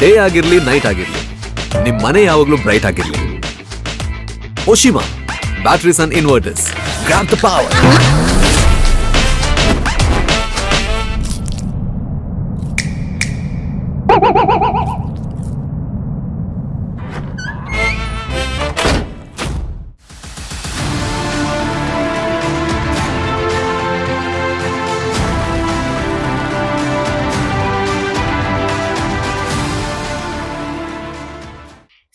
Day ಆಗಿರ್ಲಿ night ಆಗಿರ್ಲಿ ನಿಮ್ ಮನೆ ಯಾವಾಗ್ಲೂ ಬ್ರೈಟ್ ಆಗಿರ್ಲಿ. Oshima batteries and inverters, grab the power.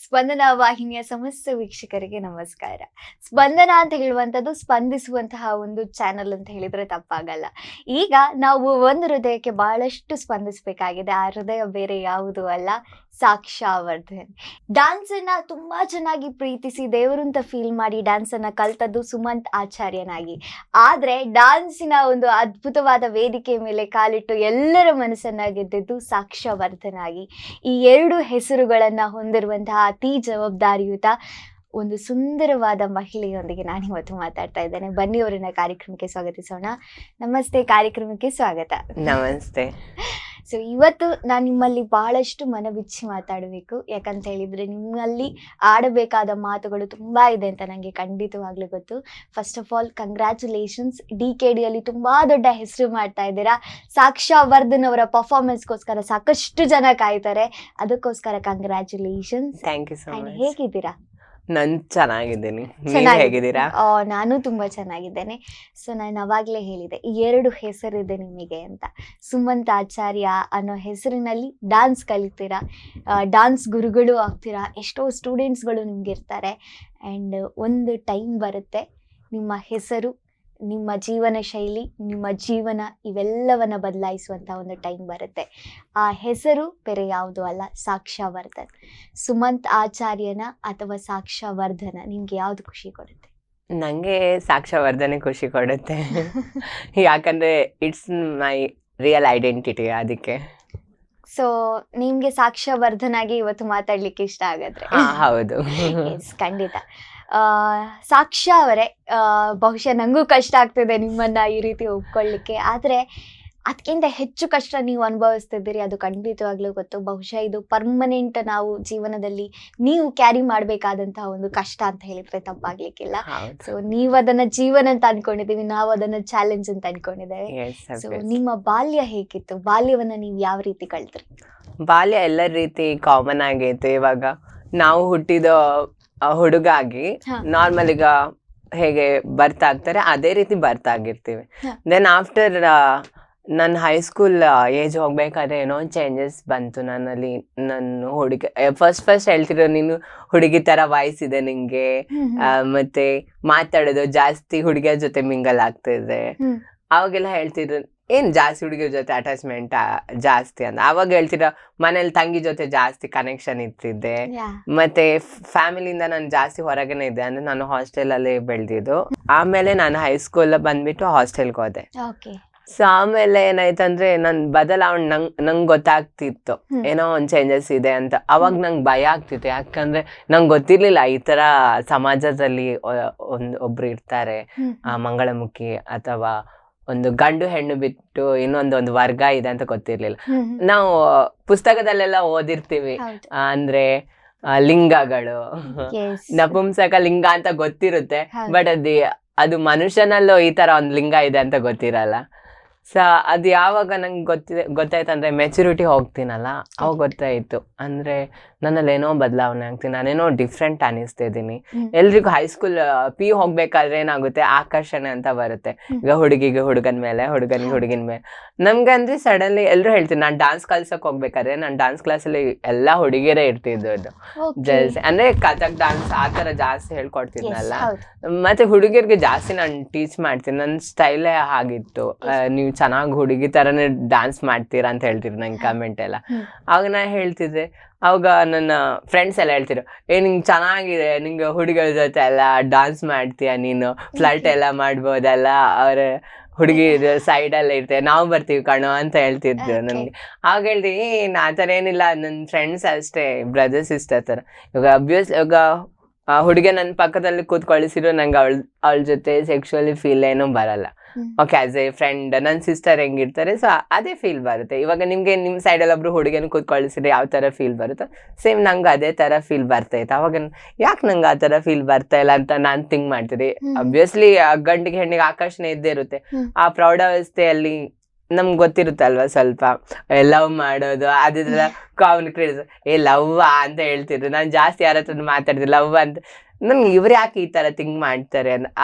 Spandana ವಾಹಿನಿಯ ಸಮಸ್ತ ವೀಕ್ಷಕರಿಗೆ ನಮಸ್ಕಾರ. ಸ್ಪಂದನ ಅಂತ ಹೇಳುವಂಥದ್ದು ಸ್ಪಂದಿಸುವಂತಹ ಒಂದು ಚಾನಲ್ ಅಂತ ಹೇಳಿದ್ರೆ ತಪ್ಪಾಗಲ್ಲ. ಈಗ ನಾವು ಒಂದು ಹೃದಯಕ್ಕೆ ಬಹಳಷ್ಟು ಸ್ಪಂದಿಸಬೇಕಾಗಿದೆ. ಆ ಹೃದಯ ಬೇರೆ ಯಾವುದು ಅಲ್ಲ, ಸಾಕ್ಷಾವರ್ಧನ್. ಡ್ಯಾನ್ಸ್ ಅನ್ನ ತುಂಬಾ ಚೆನ್ನಾಗಿ ಪ್ರೀತಿಸಿ ದೇವರಂತ ಫೀಲ್ ಮಾಡಿ ಡ್ಯಾನ್ಸ್ ಅನ್ನ ಕಲ್ತದ್ದು ಸುಮಂತ್ ಆಚಾರ್ಯನಾಗಿ. ಆದ್ರೆ ಡ್ಯಾನ್ಸಿನ ಒಂದು ಅದ್ಭುತವಾದ ವೇದಿಕೆ ಮೇಲೆ ಕಾಲಿಟ್ಟು ಎಲ್ಲರ ಮನಸ್ಸನ್ನ ಗೆದ್ದಿದ್ದು ಸಾಕ್ಷಾವರ್ಧನ್ ಆಗಿ. ಈ ಎರಡು ಹೆಸರುಗಳನ್ನ ಹೊಂದಿರುವಂತಹ ಅತಿ ಜವಾಬ್ದಾರಿಯುತ ಒಂದು ಸುಂದರವಾದ ಮಹಿಳೆಯೊಂದಿಗೆ ನಾನು ಇವತ್ತು ಮಾತಾಡ್ತಾ ಇದ್ದೇನೆ. ಬನ್ನಿ ಅವರನ್ನ ಕಾರ್ಯಕ್ರಮಕ್ಕೆ ಸ್ವಾಗತಿಸೋಣ. ನಮಸ್ತೆ, ಕಾರ್ಯಕ್ರಮಕ್ಕೆ ಸ್ವಾಗತ. ನಮಸ್ತೆ. ಸೊ ಇವತ್ತು ನಾನು ನಿಮ್ಮಲ್ಲಿ ಬಹಳಷ್ಟು ಮನಬಿಚ್ಚಿ ಮಾತಾಡಬೇಕು. ಯಾಕಂತ ಹೇಳಿದ್ರೆ ನಿಮ್ಮಲ್ಲಿ ಆಡಬೇಕಾದ ಮಾತುಗಳು ತುಂಬಾ ಇದೆ ಅಂತ ನನಗೆ ಖಂಡಿತವಾಗ್ಲೂ ಗೊತ್ತು. First of all congratulations. DKD ಅಲ್ಲಿ ತುಂಬಾ ದೊಡ್ಡ ಹೆಸರು ಮಾಡ್ತಾ ಇದ್ದೀರಾ. ಸಾಕ್ಷಾವರ್ಧನ್ ಅವರ ಪರ್ಫಾರ್ಮೆನ್ಸ್ಗೋಸ್ಕರ ಸಾಕಷ್ಟು ಜನ ಕಾಯ್ತಾರೆ. ಅದಕ್ಕೋಸ್ಕರ congratulations. Thank you so much. ಹೇಗಿದ್ದೀರಾ? ನಾನು ಚೆನ್ನಾಗಿದ್ದೀನಿ. ಹೇಗಿದ್ದೀರಾ? ನಾನು ತುಂಬಾ ಚೆನ್ನಾಗಿದ್ದೇನೆ. ಸೊ ನಾನು ಅವಾಗ್ಲೇ ಹೇಳಿದೆ, ಎರಡು ಹೆಸರಿದೆ ನಿಮಗೆ ಅಂತ. ಸುಮಂತ್ ಆಚಾರ್ಯ ಅನ್ನೋ ಹೆಸರಿನಲ್ಲಿ ಡ್ಯಾನ್ಸ್ ಕಲಿತೀರಾ, ಡ್ಯಾನ್ಸ್ ಗುರುಗಳು ಆಗ್ತೀರಾ, ಎಷ್ಟೋ ಸ್ಟೂಡೆಂಟ್ಸ್ಗಳು ನಿಮ್ಗೆ ಇರ್ತಾರೆ. ಆ್ಯಂಡ್ ಒಂದು ಟೈಮ್ ಬರುತ್ತೆ, ನಿಮ್ಮ ಹೆಸರು, ನಿಮ್ಮ ಜೀವನ ಶೈಲಿ, ನಿಮ್ಮ ಜೀವನ ಇವೆಲ್ಲವನ್ನ ಬದಲಾಯಿಸುವಂಥ ಒಂದು ಟೈಮ್ ಬರುತ್ತೆ. ಆ ಹೆಸರು ಬೇರೆ ಯಾವುದು ಅಲ್ಲ, ಸಾಕ್ಷಾವರ್ಧನ್. ಸುಮಂತ್ ಆಚಾರ್ಯನ ಅಥವಾ ಸಾಕ್ಷಾವರ್ಧನ, ನಿಮ್ಗೆ ಯಾವ್ದು ಖುಷಿ ಕೊಡುತ್ತೆ? ನನಗೆ ಸಾಕ್ಷಾವರ್ಧನೆ ಖುಷಿ ಕೊಡುತ್ತೆ. ಯಾಕಂದ್ರೆ ಇಟ್ಸ್ ಮೈ ರಿಯಲ್ ಐಡೆಂಟಿಟಿ, ಅದಕ್ಕೆ. ಸೊ ನಿಮ್ಗೆ ಸಾಕ್ಷಾವರ್ಧನಾಗಿ ಇವತ್ತು ಮಾತಾಡ್ಲಿಕ್ಕೆ ಇಷ್ಟ ಆಗತ್ತೆ? ಹೌದು. ಖಂಡಿತ. ಸಾಕ್ಷಾ ಅವರೇ, ಬಹುಶಃ ನಂಗೂ ಕಷ್ಟ ಆಗ್ತಿದೆ ನಿಮ್ಮನ್ನ ಈ ರೀತಿ ಒಪ್ಕೊಳ್ಳಿಕ್ಕೆ. ಆದ್ರೆ ಅದಕ್ಕಿಂತ ಹೆಚ್ಚು ಕಷ್ಟ ನೀವು ಅನುಭವಿಸ್ತಿದ್ದೀರಿ, ಅದು ಖಂಡಿತವಾಗ್ಲೂ ಗೊತ್ತು. ಬಹುಶಃ ಇದು ಪರ್ಮನೆಂಟ್ ನಾವು ಜೀವನದಲ್ಲಿ ನೀವು ಕ್ಯಾರಿ ಮಾಡ್ಬೇಕಾದಂತಹ ಒಂದು ಕಷ್ಟ ಅಂತ ಹೇಳಿದ್ರೆ ತಪ್ಪಾಗ್ಲಿಕ್ಕಿಲ್ಲ. ಸೊ ನೀವು ಅದನ್ನ ಜೀವನ ಅಂತ ಅನ್ಕೊಂಡಿದೀವಿ, ನಾವು ಅದನ್ನ ಚಾಲೆಂಜ್ ಅಂತ ಅನ್ಕೊಂಡಿದ್ದೇವೆ. ಸೊ ನಿಮ್ಮ ಬಾಲ್ಯ ಹೇಗಿತ್ತು? ಬಾಲ್ಯವನ್ನ ನೀವು ಯಾವ ರೀತಿ ಕಳ್ತ್ರಿ? ಬಾಲ್ಯ ಎಲ್ಲರ ರೀತಿ ಕಾಮನ್ ಆಗೈತೆ. ಇವಾಗ ನಾವು ಹುಟ್ಟಿದ ಹುಡುಗಾಗಿ ನಾರ್ಮಲ್ ಈಗ ಹೇಗೆ ಬರ್ತಾ ಆಗ್ತಾರೆ ಅದೇ ರೀತಿ ಬರ್ತಾ ಆಗಿರ್ತೀವಿ. ದೆನ್ ಆಫ್ಟರ್ ನನ್ನ ಹೈಸ್ಕೂಲ್ ಏಜ್ ಹೋಗ್ಬೇಕಾದ್ರೆ ಏನೋ ಒಂದು ಚೇಂಜಸ್ ಬಂತು ನನ್ನಲ್ಲಿ. ನನ್ನ ಹುಡುಗಿ ಫಸ್ಟ್ ಹೇಳ್ತಿರೋ, ನೀನು ಹುಡುಗಿ ತರ ವಾಯ್ಸ್ ಇದೆ ನಿಂಗೆ, ಮತ್ತೆ ಮಾತಾಡೋದು ಜಾಸ್ತಿ ಹುಡುಗಿಯ ಜೊತೆ ಮಿಂಗಲ್ ಆಗ್ತಿದೆ. ಅವಾಗೆಲ್ಲ ಹೇಳ್ತಿದ್ರು, ಏನ್ ಜಾಸ್ತಿ ಹುಡುಗಿಯರ ಜೊತೆ ಅಟ್ಯಾಚ್ಮೆಂಟ್ ಜಾಸ್ತಿ ಅಂತ. ಅವಾಗ ಹೇಳ್ತಿರೋ, ಮನೇಲಿ ತಂಗಿ ಜೊತೆ ಜಾಸ್ತಿ ಕನೆಕ್ಷನ್ ಇರ್ತಿದ್ದೆ. ಮತ್ತೆ ಫ್ಯಾಮಿಲಿಯಿಂದ ನಾನು ಜಾಸ್ತಿ ಹೊರಗನೆ ಇದ್ದೆ, ಅಂದ್ರೆ ನಾನು ಹಾಸ್ಟೆಲ್ ಅಲ್ಲಿ ಬೆಳೆದಿದ್ದು. ಆಮೇಲೆ ನಾನು ಹೈಸ್ಕೂಲ್ ಬಂದ್ಬಿಟ್ಟು ಹಾಸ್ಟೆಲ್ಗೆ ಹೋದೆ. ಸೊ ಆಮೇಲೆ ಏನಾಯ್ತಂದ್ರೆ ನನ್ ಬದಲಾವಣೆ ನಂಗೆ ಗೊತ್ತಾಗ್ತಿತ್ತು, ಏನೋ ಒಂದ್ ಚೇಂಜಸ್ ಇದೆ ಅಂತ. ಅವಾಗ ನಂಗೆ ಭಯ ಆಗ್ತಿತ್ತು, ಯಾಕಂದ್ರೆ ನಂಗೆ ಗೊತ್ತಿರ್ಲಿಲ್ಲ ಈ ತರ ಸಮಾಜದಲ್ಲಿ ಒಬ್ರು ಇರ್ತಾರೆ, ಮಂಗಳಮುಖಿ ಅಥವಾ ಒಂದು ಗಂಡು ಹೆಣ್ಣು ಬಿಟ್ಟು ಇನ್ನೊಂದೊಂದು ವರ್ಗ ಇದೆ ಅಂತ ಗೊತ್ತಿರ್ಲಿಲ್ಲ. ನಾವು ಪುಸ್ತಕದಲ್ಲೆಲ್ಲ ಓದಿರ್ತೀವಿ, ಅಂದ್ರೆ ಲಿಂಗಗಳು, ನಪುಂಸಕ ಲಿಂಗ ಅಂತ ಗೊತ್ತಿರುತ್ತೆ, ಬಟ್ ಅದು ಮನುಷ್ಯನಲ್ಲೂ ಈ ತರ ಒಂದು ಲಿಂಗ ಇದೆ ಅಂತ ಗೊತ್ತಿರಲ್ಲ. ಸೊ ಅದು ಯಾವಾಗ ನಂಗೆ ಗೊತ್ತಾಯ್ತು ಅಂದ್ರೆ ಮೆಚುರಿಟಿ ಹೋಗ್ತೀನಲ್ಲ, ಅವಾಗ ಗೊತ್ತಾಯ್ತು. ಅಂದ್ರೆ ನನ್ನಲ್ಲಿ ಏನೋ ಬದಲಾವಣೆ ಆಗ್ತೀನಿ, ನಾನೇನೋ ಡಿಫ್ರೆಂಟ್ ಅನಿಸ್ತಿದ್ದೀನಿ. ಎಲ್ರಿಗೂ ಹೈಸ್ಕೂಲ್ PU ಹೋಗ್ಬೇಕಾದ್ರೆ ಏನಾಗುತ್ತೆ, ಆಕರ್ಷಣೆ ಅಂತ ಬರುತ್ತೆ. ಈಗ ಹುಡುಗಿಗೆ ಹುಡುಗನ ಮೇಲೆ, ಹುಡುಗನಿಗೆ ಹುಡುಗಿನ ಮೇಲೆ. ನಮ್ಗಂದ್ರೆ ಸಡನ್ಲಿ ಎಲ್ರು ಹೇಳ್ತೀನಿ, ನಾನು ಡಾನ್ಸ್ ಕಲ್ಸಕ್ ಹೋಗ್ಬೇಕಾದ್ರೆ ನಾನು ಡಾನ್ಸ್ ಕ್ಲಾಸಲ್ಲಿ ಎಲ್ಲಾ ಹುಡುಗಿಯರೇ ಇರ್ತಿದ್ದು. ಅಂದ್ರೆ ಕಥಕ್ ಡಾನ್ಸ್ ಆ ತರ ಜಾಸ್ತಿ ಹೇಳ್ಕೊಡ್ತಿದ್ನಲ್ಲ. ಮತ್ತೆ ಹುಡುಗಿಯರ್ಗೆ ಜಾಸ್ತಿ ನಾನು ಟೀಚ್ ಮಾಡ್ತೀನಿ, ನನ್ನ ಸ್ಟೈಲೇ ಆಗಿತ್ತು. ನೀವು ಚೆನ್ನಾಗಿ ಹುಡುಗಿ ತರನೇ ಡಾನ್ಸ್ ಮಾಡ್ತೀರಾ ಅಂತ ಹೇಳ್ತಿದ್ರು ನಂಗೆ ಕಮೆಂಟ್ ಎಲ್ಲ. ಆವಾಗ ನಾ ಹೇಳ್ತಿದ್ದೆ, ಅವಾಗ ನನ್ನ ಫ್ರೆಂಡ್ಸ್ ಎಲ್ಲ ಹೇಳ್ತಿರು, ನಿಂಗೆ ಚೆನ್ನಾಗಿದೆ, ನಿಂಗೆ ಹುಡುಗಿಗಳ ಜೊತೆ ಎಲ್ಲ ಡಾನ್ಸ್ ಮಾಡ್ತೀಯ, ನೀನು ಫ್ಲರ್ಟ್ ಎಲ್ಲ ಮಾಡ್ಬೋದಲ್ಲ, ಅವ್ರ ಹುಡುಗಿ ಸೈಡಲ್ಲೇ ಇರ್ತೇವೆ, ನಾವು ಬರ್ತೀವಿ ಕಣೋ ಅಂತ ಹೇಳ್ತಿದ್ರು ನನಗೆ. ಆವಾಗ ಹೇಳ್ತೀವಿ, ಆ ಥರ ಏನಿಲ್ಲ, ನನ್ನ ಫ್ರೆಂಡ್ಸ್ ಅಷ್ಟೇ, ಬ್ರದರ್ ಸಿಸ್ಟರ್ ಥರ. ಇವಾಗ ಹುಡುಗಿ ನನ್ನ ಪಕ್ಕದಲ್ಲಿ ಕೂತ್ಕೊಳಿಸಿದ್ರು ನಂಗೆ ಅವಳ ಜೊತೆ ಸೆಕ್ಶುವಲಿ ಫೀಲ್ ಏನೂ ಬರಲ್ಲ. ಓಕೆ ಆಸ್ ಎ ಫ್ರೆಂಡ್ ನನ್ನ ಸಿಸ್ಟರ್ ಹೆಂಗಿರ್ತಾರೆ, ಸೊ ಅದೇ ಫೀಲ್ ಬರುತ್ತೆ. ಇವಾಗ ನಿಮ್ಗೆ ನಿಮ್ ಸೈಡಲ್ಲಿ ಒಬ್ರು ಹುಡುಗನ ಕೂತ್ಕೊಳಿಸಿದ್ರೆ ಯಾವ ತರ ಫೀಲ್ ಬರುತ್ತೋ ಸೇಮ್ ನಂಗೆ ಅದೇ ತರ ಫೀಲ್ ಬರ್ತೈತೆ. ಅವಾಗ ಯಾಕೆ ನಂಗೆ ಆ ತರ ಫೀಲ್ ಬರ್ತಾ ಇಲ್ಲ ಅಂತ ನಾನ್ ಥಿಂಕ್ ಮಾಡ್ತೀನಿ. ಅಬ್ವಿಯಸ್ಲಿ ಗಂಡಿಗೆ ಹೆಣ್ಣಿಗೆ ಆಕರ್ಷಣೆ ಇದ್ದೇ ಇರುತ್ತೆ. ಆ ಪ್ರೌಢಾವಸ್ಥೆಯಲ್ಲಿ ನಮ್ಗೆ ಗೊತ್ತಿರುತ್ತಲ್ವಾ ಸ್ವಲ್ಪ ಲವ್ ಮಾಡೋದು ಅದಿದ್ರ ಕಾಮನ್ ಕ್ರೇಜ್, ಲವ್ ಅಂತ ಹೇಳ್ತಿದ್ರು. ನಾನು ಜಾಸ್ತಿ ಯಾರ ಹತ್ರ ಮಾತಾಡಿದ್ರು ಲವ್ ಅಂತ. ನನ್ಗೆ ಇವ್ರು ಯಾಕೆ ಈ ತರ ಥಿಂಕ್ ಮಾಡ್ತಾರೆ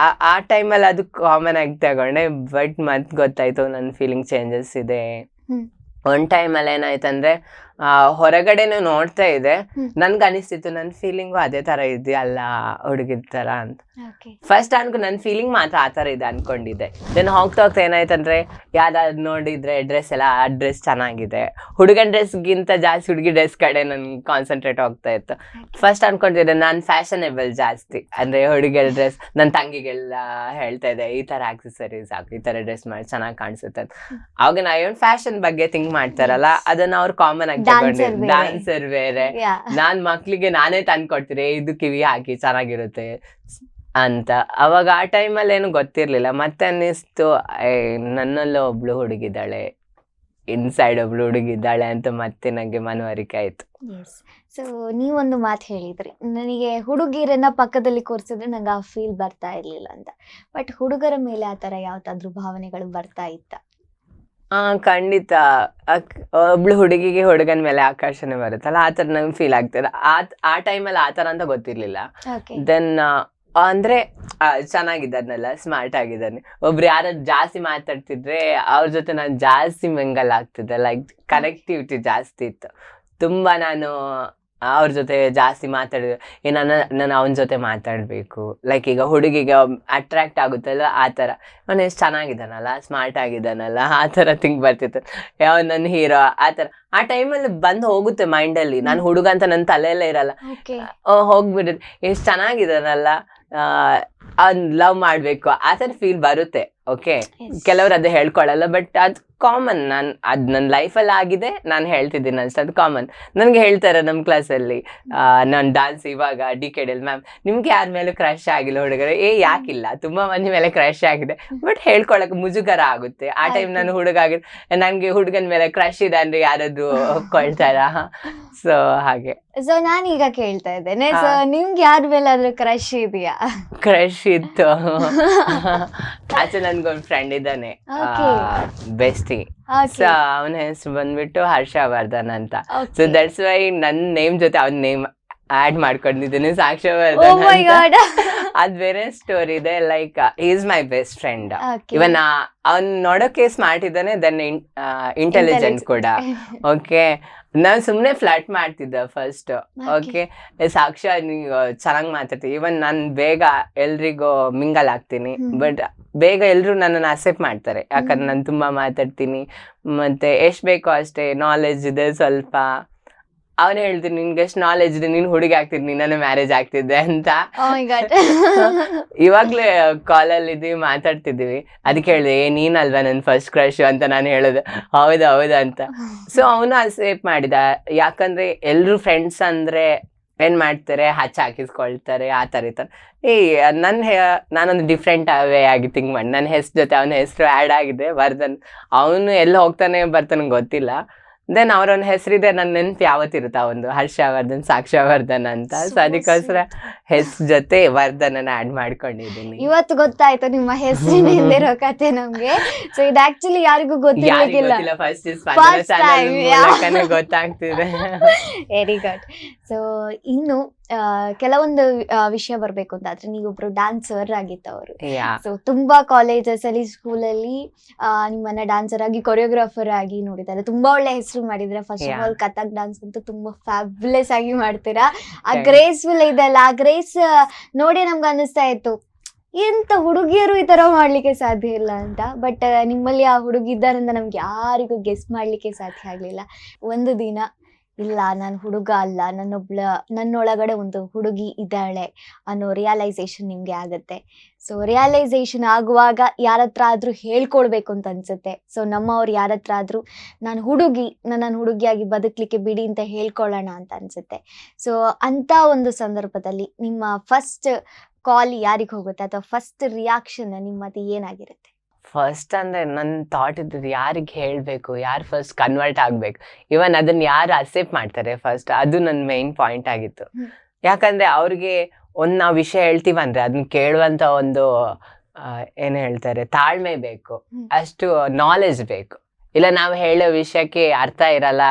ಆ ಟೈಮಲ್ಲಿ ಅದು ಕಾಮನ್ ಆಗಿ ತಗೊಂಡೆ. ಬಟ್ ಮತ್ ಗೊತ್ತಾಯ್ತು ನನ್ನ ಫೀಲಿಂಗ್ ಚೇಂಜಸ್ ಇದೆ. ಒಂದ್ ಟೈಮಲ್ಲಿ ಏನಾಯ್ತಂದ್ರೆ ಹೊರಗಡೆನೂ ನೋಡ್ತಾ ಇದೆ, ನನ್ಗೆ ಅನಿಸ್ತಿತ್ತು ನನ್ನ ಫೀಲಿಂಗು ಅದೇ ತರ ಇದೆಯಲ್ಲ ಹುಡುಗಿದ ತರ ಅಂತ. ಫಸ್ಟ್ ನನ್ನ ಫೀಲಿಂಗ್ ಮಾತ್ರ ಆ ತರ ಇದೆ ಅನ್ಕೊಂಡಿದ್ದೆ. ದೆನ್ ಹೋಗ್ತಾ ಹೋಗ್ತಾ ಏನಾಯ್ತಂದ್ರೆ ಯಾವ್ದಾದ್ರು ನೋಡಿದ್ರೆ ಡ್ರೆಸ್ ಎಲ್ಲ ಆ ಡ್ರೆಸ್ ಚೆನ್ನಾಗಿದೆ, ಹುಡುಗನ ಡ್ರೆಸ್ಗಿಂತ ಜಾಸ್ತಿ ಹುಡುಗಿ ಡ್ರೆಸ್ ಕಡೆ ನನ್ಗೆ ಕಾನ್ಸಂಟ್ರೇಟ್ ಹೋಗ್ತಾ ಇತ್ತು. ಫಸ್ಟ್ ಅನ್ಕೊಂಡಿದ್ದೆ ನಾನು ಫ್ಯಾಷನೇಬಲ್ ಜಾಸ್ತಿ, ಅಂದ್ರೆ ಹುಡುಗಿಯರ ಡ್ರೆಸ್. ನನ್ನ ತಂಗಿಗೆಲ್ಲ ಹೇಳ್ತಾ ಇದ್ದೆ ಈ ತರ ಆಕ್ಸೆಸರೀಸ್ ಹಾಕು, ಈ ತರ ಡ್ರೆಸ್ ಮಾಡಿ ಚೆನ್ನಾಗಿ ಕಾಣಿಸುತ್ತೆ ಅಂತ. ಅವಾಗ ನಾವ್ ಫ್ಯಾಷನ್ ಬಗ್ಗೆ ಥಿಂಕ್ ಮಾಡ್ತಾರಲ್ಲ ಅದನ್ನ ಅವ್ರು ಕಾಮನ್ ಆಗಿ ತಗೊಂಡಿದ್ರು. ಡಾನ್ಸರ್ ಬೇರೆ, ನಾನ್ ಮಕ್ಳಿಗೆ ನಾನೇ ತಂದ್ಕೊಡ್ತೀನಿ ಇದು ಕಿವಿ ಹಾಕಿ ಚೆನ್ನಾಗಿರುತ್ತೆ ಅಂತ. ಅವಾಗ ಆ ಟೈಮಲ್ಲಿ ಏನು ಗೊತ್ತಿರ್ಲಿಲ್ಲ. ಮತ್ತೆ ಅನ್ನಿಸ್ತು ನನ್ನಲ್ಲೂ ಒಬ್ಳು ಹುಡುಗಿದ್ದಾಳೆ, ಇನ್ಸೈಡ್ ಒಬ್ಳು ಹುಡುಗಿದ್ದಾಳೆ ಅಂತ ಮತ್ತೆ ನಂಗೆ ಮನವರಿಕೆ ಆಯ್ತು. ಸೊ ನೀವೊಂದು ಮಾತು ಹೇಳಿದ್ರಿ, ನನಗೆ ಹುಡುಗಿರನ್ನ ಪಕ್ಕದಲ್ಲಿ ಕೂರಿಸಿದ್ರೆ ನಂಗೆ ಆ ಫೀಲ್ ಬರ್ತಾ ಇರ್ಲಿಲ್ಲ ಅಂತ. ಬಟ್ ಹುಡುಗರ ಮೇಲೆ ಆ ತರ ಯಾವ್ದಾದ್ರು ಭಾವನೆಗಳು ಬರ್ತಾ ಇತ್ತ? ಖಂಡಿತ. ಒಬ್ಳು ಹುಡುಗಿಗೆ ಹುಡುಗನ ಮೇಲೆ ಆಕರ್ಷಣೆ ಬರುತ್ತಲ್ಲ ಆ ತರ ನಂಗೆ ಫೀಲ್ ಆಗ್ತದೆ. ಆ ಟೈಮಲ್ಲಿ ಆ ತರ ಅಂತ ಗೊತ್ತಿರ್ಲಿಲ್ಲ. ದೆನ್ ಅಂದ್ರೆ ಚೆನ್ನಾಗಿದ್ದಾರನಲ್ಲ, ಸ್ಮಾರ್ಟ್ ಆಗಿದ್ದಾನೆ. ಒಬ್ರು ಯಾರು ಜಾಸ್ತಿ ಮಾತಾಡ್ತಿದ್ರೆ ಅವ್ರ ಜೊತೆ ನಾನು ಜಾಸ್ತಿ ಮಿಂಗಲ್ ಆಗ್ತಿದ್ದೆ. ಲೈಕ್ ಕನೆಕ್ಟಿವಿಟಿ ಜಾಸ್ತಿ ಇತ್ತು ತುಂಬಾ. ನಾನು ಅವ್ರ ಜೊತೆ ಜಾಸ್ತಿ ಮಾತಾಡಿದೆ, ನಾನು ಅವನ ಜೊತೆ ಮಾತಾಡ್ಬೇಕು. ಲೈಕ್ ಈಗ ಹುಡುಗಿಗೆ ಅಟ್ರಾಕ್ಟ್ ಆಗುತ್ತಲ್ಲ ಆ ಥರ, ಅವನು ಎಷ್ಟು ಚೆನ್ನಾಗಿದ್ದಾನಲ್ಲ, ಸ್ಮಾರ್ಟ್ ಆಗಿದ್ದಾನಲ್ಲ, ಆ ಥರ ಥಿಂಕ್ ಬರ್ತಿತ್ತು. ಯಾವ ನನ್ನ ಹೀರೋ ಆ ಥರ. ಆ ಟೈಮಲ್ಲಿ ಬಂದು ಹೋಗುತ್ತೆ ಮೈಂಡಲ್ಲಿ. ನಾನು ಹುಡುಗ ಅಂತ ನನ್ನ ತಲೆಯಲ್ಲೇ ಇರಲ್ಲ, ಹೋಗ್ಬಿಡುತ್ತೆ. ಎಷ್ಟು ಚೆನ್ನಾಗಿದ್ದಾನಲ್ಲ, ಲವ್ ಮಾಡ್ಬೇಕು ಆ ಥರ ಫೀಲ್ ಬರುತ್ತೆ. ಓಕೆ, ಕೆಲವ್ರು ಅದು ಹೇಳ್ಕೊಳಲ್ಲ, ಬಟ್ ಅದು ಕಾಮನ್. ಅದು ನನ್ನ ಲೈಫಲ್ಲಿ ಆಗಿದೆ, ನಾನು ಹೇಳ್ತಿದ್ದೀನಿ ಅಷ್ಟೇ, ಅದು ಕಾಮನ್. ನನಗೆ ಹೇಳ್ತಾರೆ ನಮ್ಮ ಕ್ಲಾಸಲ್ಲಿ, ನಾನು ಡಾನ್ಸ್ ಇವಾಗ DKDL ಮ್ಯಾಮ್ ನಿಮ್ಗೆ ಯಾರ ಮೇಲೂ ಕ್ರಶ್ ಆಗಿಲ್ಲ ಹುಡುಗರು? ಯಾಕಿಲ್ಲ, ತುಂಬಾ ಮಂದಿ ಮೇಲೆ ಕ್ರಶ್ ಆಗಿದೆ, ಬಟ್ ಹೇಳ್ಕೊಳಕ್ ಮುಜುಗರ ಆಗುತ್ತೆ. ಆ ಟೈಮ್ ನಾನು ಹುಡುಗ ಆಗಿದೆ, ನನಗೆ ಹುಡುಗನ ಮೇಲೆ ಕ್ರಶ್ ಇದೆ ಅಂದ್ರೆ ಯಾರಾದ್ರು ಒಪ್ಕೊಳ್ತಾರ? ಸೊ ಹಾಗೆ. ಸೊ ನಾನೀಗ ಕೇಳ್ತಾ ಇದ್ದೇನೆ, ಸೊ ನಿಮ್ಗೆ ಯಾರ ಮೇಲಾದ್ರೂ ಕ್ರಶ್ ಇದೆಯಾ? ಕ್ರಶ್ ಇತ್ತು. ಆಚೆ ನನ್ಗೊಂದು ಫ್ರೆಂಡ್ ಇದ್ದಾನೆ, ಬೆಸ್ಟಿ. ಸೊ ಅವನ ಹೆಸರು ಬಂದ್ಬಿಟ್ಟು ಹರ್ಷವರ್ಧನ್ ಅಂತ. ಸೊ ದಟ್ಸ್ ವೈ ನನ್ನ ನೇಮ್ ಜೊತೆ ಅವನ ನೇಮ್ ಆಡ್ ಮಾಡ್ಕೊಂಡಿದ್ದೀನಿ, ಸಾಕ್ಷವರ್ಧನ್. ಅದ್ ಬೇರೆ ಸ್ಟೋರಿ ಇದೆ. Like is my best friend. ಇವನ್ ಅವ್ನ್ ನೋಡೋಕೆ ಸ್ಮಾರ್ಟ್ ಇದ್ದಾನೆ, ದೆನ್ ಇಂಟೆಲಿಜೆಂಟ್ ಕೂಡ. ಓಕೆ, ನಾನ್ ಸುಮ್ನೆ ಫ್ಲರ್ಟ್ ಮಾಡ್ತಿದ್ದೆ ಫಸ್ಟ್. ಓಕೆ, ಸಾಕ್ಷಾ ನೀವು ಚೆನ್ನಾಗಿ ಮಾತಾಡ್ತೀವಿ. ಇವನ್ ನಾನು ಬೇಗ ಎಲ್ರಿಗೂ ಮಿಂಗಲ್ ಆಗ್ತೀನಿ, ಬಟ್ ಬೇಗ ಎಲ್ರು ನನ್ನನ್ನು ಅಕ್ಸೆಪ್ಟ್ ಮಾಡ್ತಾರೆ, ಯಾಕಂದ್ರೆ ನಾನು ತುಂಬಾ ಮಾತಾಡ್ತೀನಿ, ಮತ್ತೆ ಎಷ್ಟ್ ಬೇಕೋ ಅಷ್ಟೇ ನಾಲೆಜ್ ಇದೆ ಸ್ವಲ್ಪ. ಅವನು ಹೇಳ್ತೀನಿ, ನಿನ್ಗೆ ಎಷ್ಟು ನಾಲೆಜ್ ಇದೆ, ನೀನ್ ಹುಡುಗಿ ಆಗ್ತಿದ್ನಿ, ನನ್ನ ಮ್ಯಾರೇಜ್ ಆಗ್ತಿದ್ದೆ ಅಂತ. ಇವಾಗ್ಲೇ ಕಾಲಲ್ಲಿ ಇದೀವಿ, ಮಾತಾಡ್ತಿದ್ದೀವಿ. ಅದಕ್ಕೆ ಹೇಳಿದೆ, ನೀನಲ್ವಾ ನನ್ ಫಸ್ಟ್ ಕ್ರಶ್ ಅಂತ ನಾನು ಹೇಳೋದು. ಹೌದಾ ಅಂತ. ಸೊ ಅವನು ಅಕ್ಸೆಪ್ಟ್ ಮಾಡಿದ, ಯಾಕಂದ್ರೆ ಎಲ್ರು ಫ್ರೆಂಡ್ಸ್ ಅಂದ್ರೆ ಏನ್ ಮಾಡ್ತಾರೆ, ಹಾಕಿಸ್ಕೊಳ್ತಾರೆ ಆ ತರ ಇರ್ತಾರೆ. ನಾನೊಂದು ಡಿಫ್ರೆಂಟ್ ವೇ ಆಗಿ ಥಿಂಕ್ ಮಾಡಿ ನನ್ನ ಹೆಸರು ಜೊತೆ ಅವನ ಹೆಸರು ಆ್ಯಡ್ ಆಗಿದೆ, ವರ್ಧನ್. ಅವನು ಎಲ್ಲ ಹೋಗ್ತಾನೆ ಬರ್ತಾನೆ ಗೊತ್ತಿಲ್ಲ. ದೆನ್ ಅವ್ರೊಂದು ಹೆಸರಿದೆ, ನನ್ನ ನೆನಪು ಯಾವತ್ತಿರುತ್ತೆ ಒಂದು ಹರ್ಷವರ್ಧನ್, ಸಾಕ್ಷವರ್ಧನ್ ಅಂತ. ಸೊ ಅದಕ್ಕೋಸ್ಕರ ಹೆಸರು ಜೊತೆ ವರ್ಧನನ್ನ ಆಡ್ ಮಾಡ್ಕೊಂಡಿದ್ದೀನಿ. ಇವತ್ತು ಗೊತ್ತಾಯ್ತು ನಿಮ್ಮ ಹೆಸರಿನ ಹಿಂದಿರೋ ಕತೆ ನಮ್ಗೆ. ಸೊ ಇದು ಆಕ್ಚುಲಿ ಯಾರಿಗೂ ಗೊತ್ತಿಲ್ಲ, ಫಸ್ಟ್ ಸ್ಪಂದನ ಚಾನೆಲ್ ಮೂಲಕನೇ ಗೊತ್ತಾಗ್ತಿದೆ. Very good. ಸೊ ಇನ್ನು ಕೆಲವೊಂದು ವಿಷಯ ಬರ್ಬೇಕು ಅಂತಾದ್ರೆ, ನೀವೊಬ್ರು ಡ್ಯಾನ್ಸರ್ ಆಗಿತ್ತವರು. ಸೊ ತುಂಬಾ ಕಾಲೇಜಸ್ ಅಲ್ಲಿ, ಸ್ಕೂಲಲ್ಲಿ ನಿಮ್ಮನ್ನ ಡ್ಯಾನ್ಸರ್ ಆಗಿ, ಕೊರಿಯೋಗ್ರಾಫರ್ ಆಗಿ ನೋಡಿದ್ದಾರೆ. ತುಂಬಾ ಒಳ್ಳೆ ಹೆಸರು ಮಾಡಿದ್ರೆ. First of all Kathak dance ಅಂತೂ ತುಂಬಾ ಫ್ಯಾಬ್ಯುಲಸ್ ಆಗಿ ಮಾಡ್ತೀರಾ. ಆ ಗ್ರೇಸ್ಫುಲ್ ಇದೆಲ್ಲ, ಆ ಗ್ರೇಸ್ ನೋಡಿ ನಮ್ಗೆ ಅನ್ನಿಸ್ತಾ ಇತ್ತು, ಎಂತ ಹುಡುಗಿಯರು ಈ ತರ ಮಾಡ್ಲಿಕ್ಕೆ ಸಾಧ್ಯ ಇಲ್ಲ ಅಂತ. ಬಟ್ ನಿಮ್ಮಲ್ಲಿ ಆ ಹುಡುಗಿ ಇದ್ದಾರಿಂದ ನಮ್ಗೆ ಯಾರಿಗೂ ಗೆಸ್ ಮಾಡ್ಲಿಕ್ಕೆ ಸಾಧ್ಯ ಆಗ್ಲಿಲ್ಲ. ಒಂದು ದಿನ ಇಲ್ಲ, ನಾನು ಹುಡುಗ ಅಲ್ಲ, ನನ್ನೊಳಗಡೆ ಒಂದು ಹುಡುಗಿ ಇದ್ದಾಳೆ ಅನ್ನೋ ರಿಯಲೈಸೇಷನ್ ನಿಮ್ಗೆ ಆಗತ್ತೆ. ಸೊ ರಿಯಲೈಸೇಷನ್ ಆಗುವಾಗ ಯಾರ ಹತ್ರ ಆದ್ರೂ ಹೇಳ್ಕೊಳ್ಬೇಕು ಅಂತ ಅನ್ಸುತ್ತೆ. ಸೊ ನಮ್ಮವ್ರು ಯಾರ ಹತ್ರ ಆದ್ರೂ ನಾನು ಹುಡುಗಿಯಾಗಿ ಬದುಕಲಿಕ್ಕೆ ಬಿಡಿ ಅಂತ ಹೇಳ್ಕೊಳ್ಳೋಣ ಅಂತ ಅನ್ಸುತ್ತೆ. ಸೊ ಅಂತ ಒಂದು ಸಂದರ್ಭದಲ್ಲಿ ನಿಮ್ಮ ಫಸ್ಟ್ ಕಾಲ್ ಯಾರಿಗೆ ಹೋಗುತ್ತೆ, ಅಥವಾ ಫಸ್ಟ್ ರಿಯಾಕ್ಷನ್ ನಿಮ್ಮದು ಏನಾಗಿರುತ್ತೆ? ಫಸ್ಟ್ ಅಂದ್ರೆ ನನ್ನ ಥಾಟ್ ಇದ್ದದ್ದು ಯಾರಿಗೆ ಹೇಳ್ಬೇಕು, ಯಾರು ಫಸ್ಟ್ ಕನ್ವರ್ಟ್ ಆಗ್ಬೇಕು, ಇವನ್ ಅದನ್ನ ಯಾರು ಅಕ್ಸೆಪ್ಟ್ ಮಾಡ್ತಾರೆ ಫಸ್ಟ್, ಅದು ನನ್ನ ಮೈನ್ ಪಾಯಿಂಟ್ ಆಗಿತ್ತು. ಯಾಕಂದ್ರೆ ಅವ್ರಿಗೆ ನಾವ್ ವಿಷಯ ಹೇಳ್ತೀವಂದ್ರೆ ಅದನ್ನ ಕೇಳುವಂತ ಒಂದು ಏನ್ ಹೇಳ್ತಾರೆ ತಾಳ್ಮೆ ಬೇಕು, ಅಷ್ಟು ನಾಲೆಜ್ ಬೇಕು. ಇಲ್ಲ ನಾವು ಹೇಳೋ ವಿಷಯಕ್ಕೆ ಅರ್ಥ ಇರಲ್ಲ,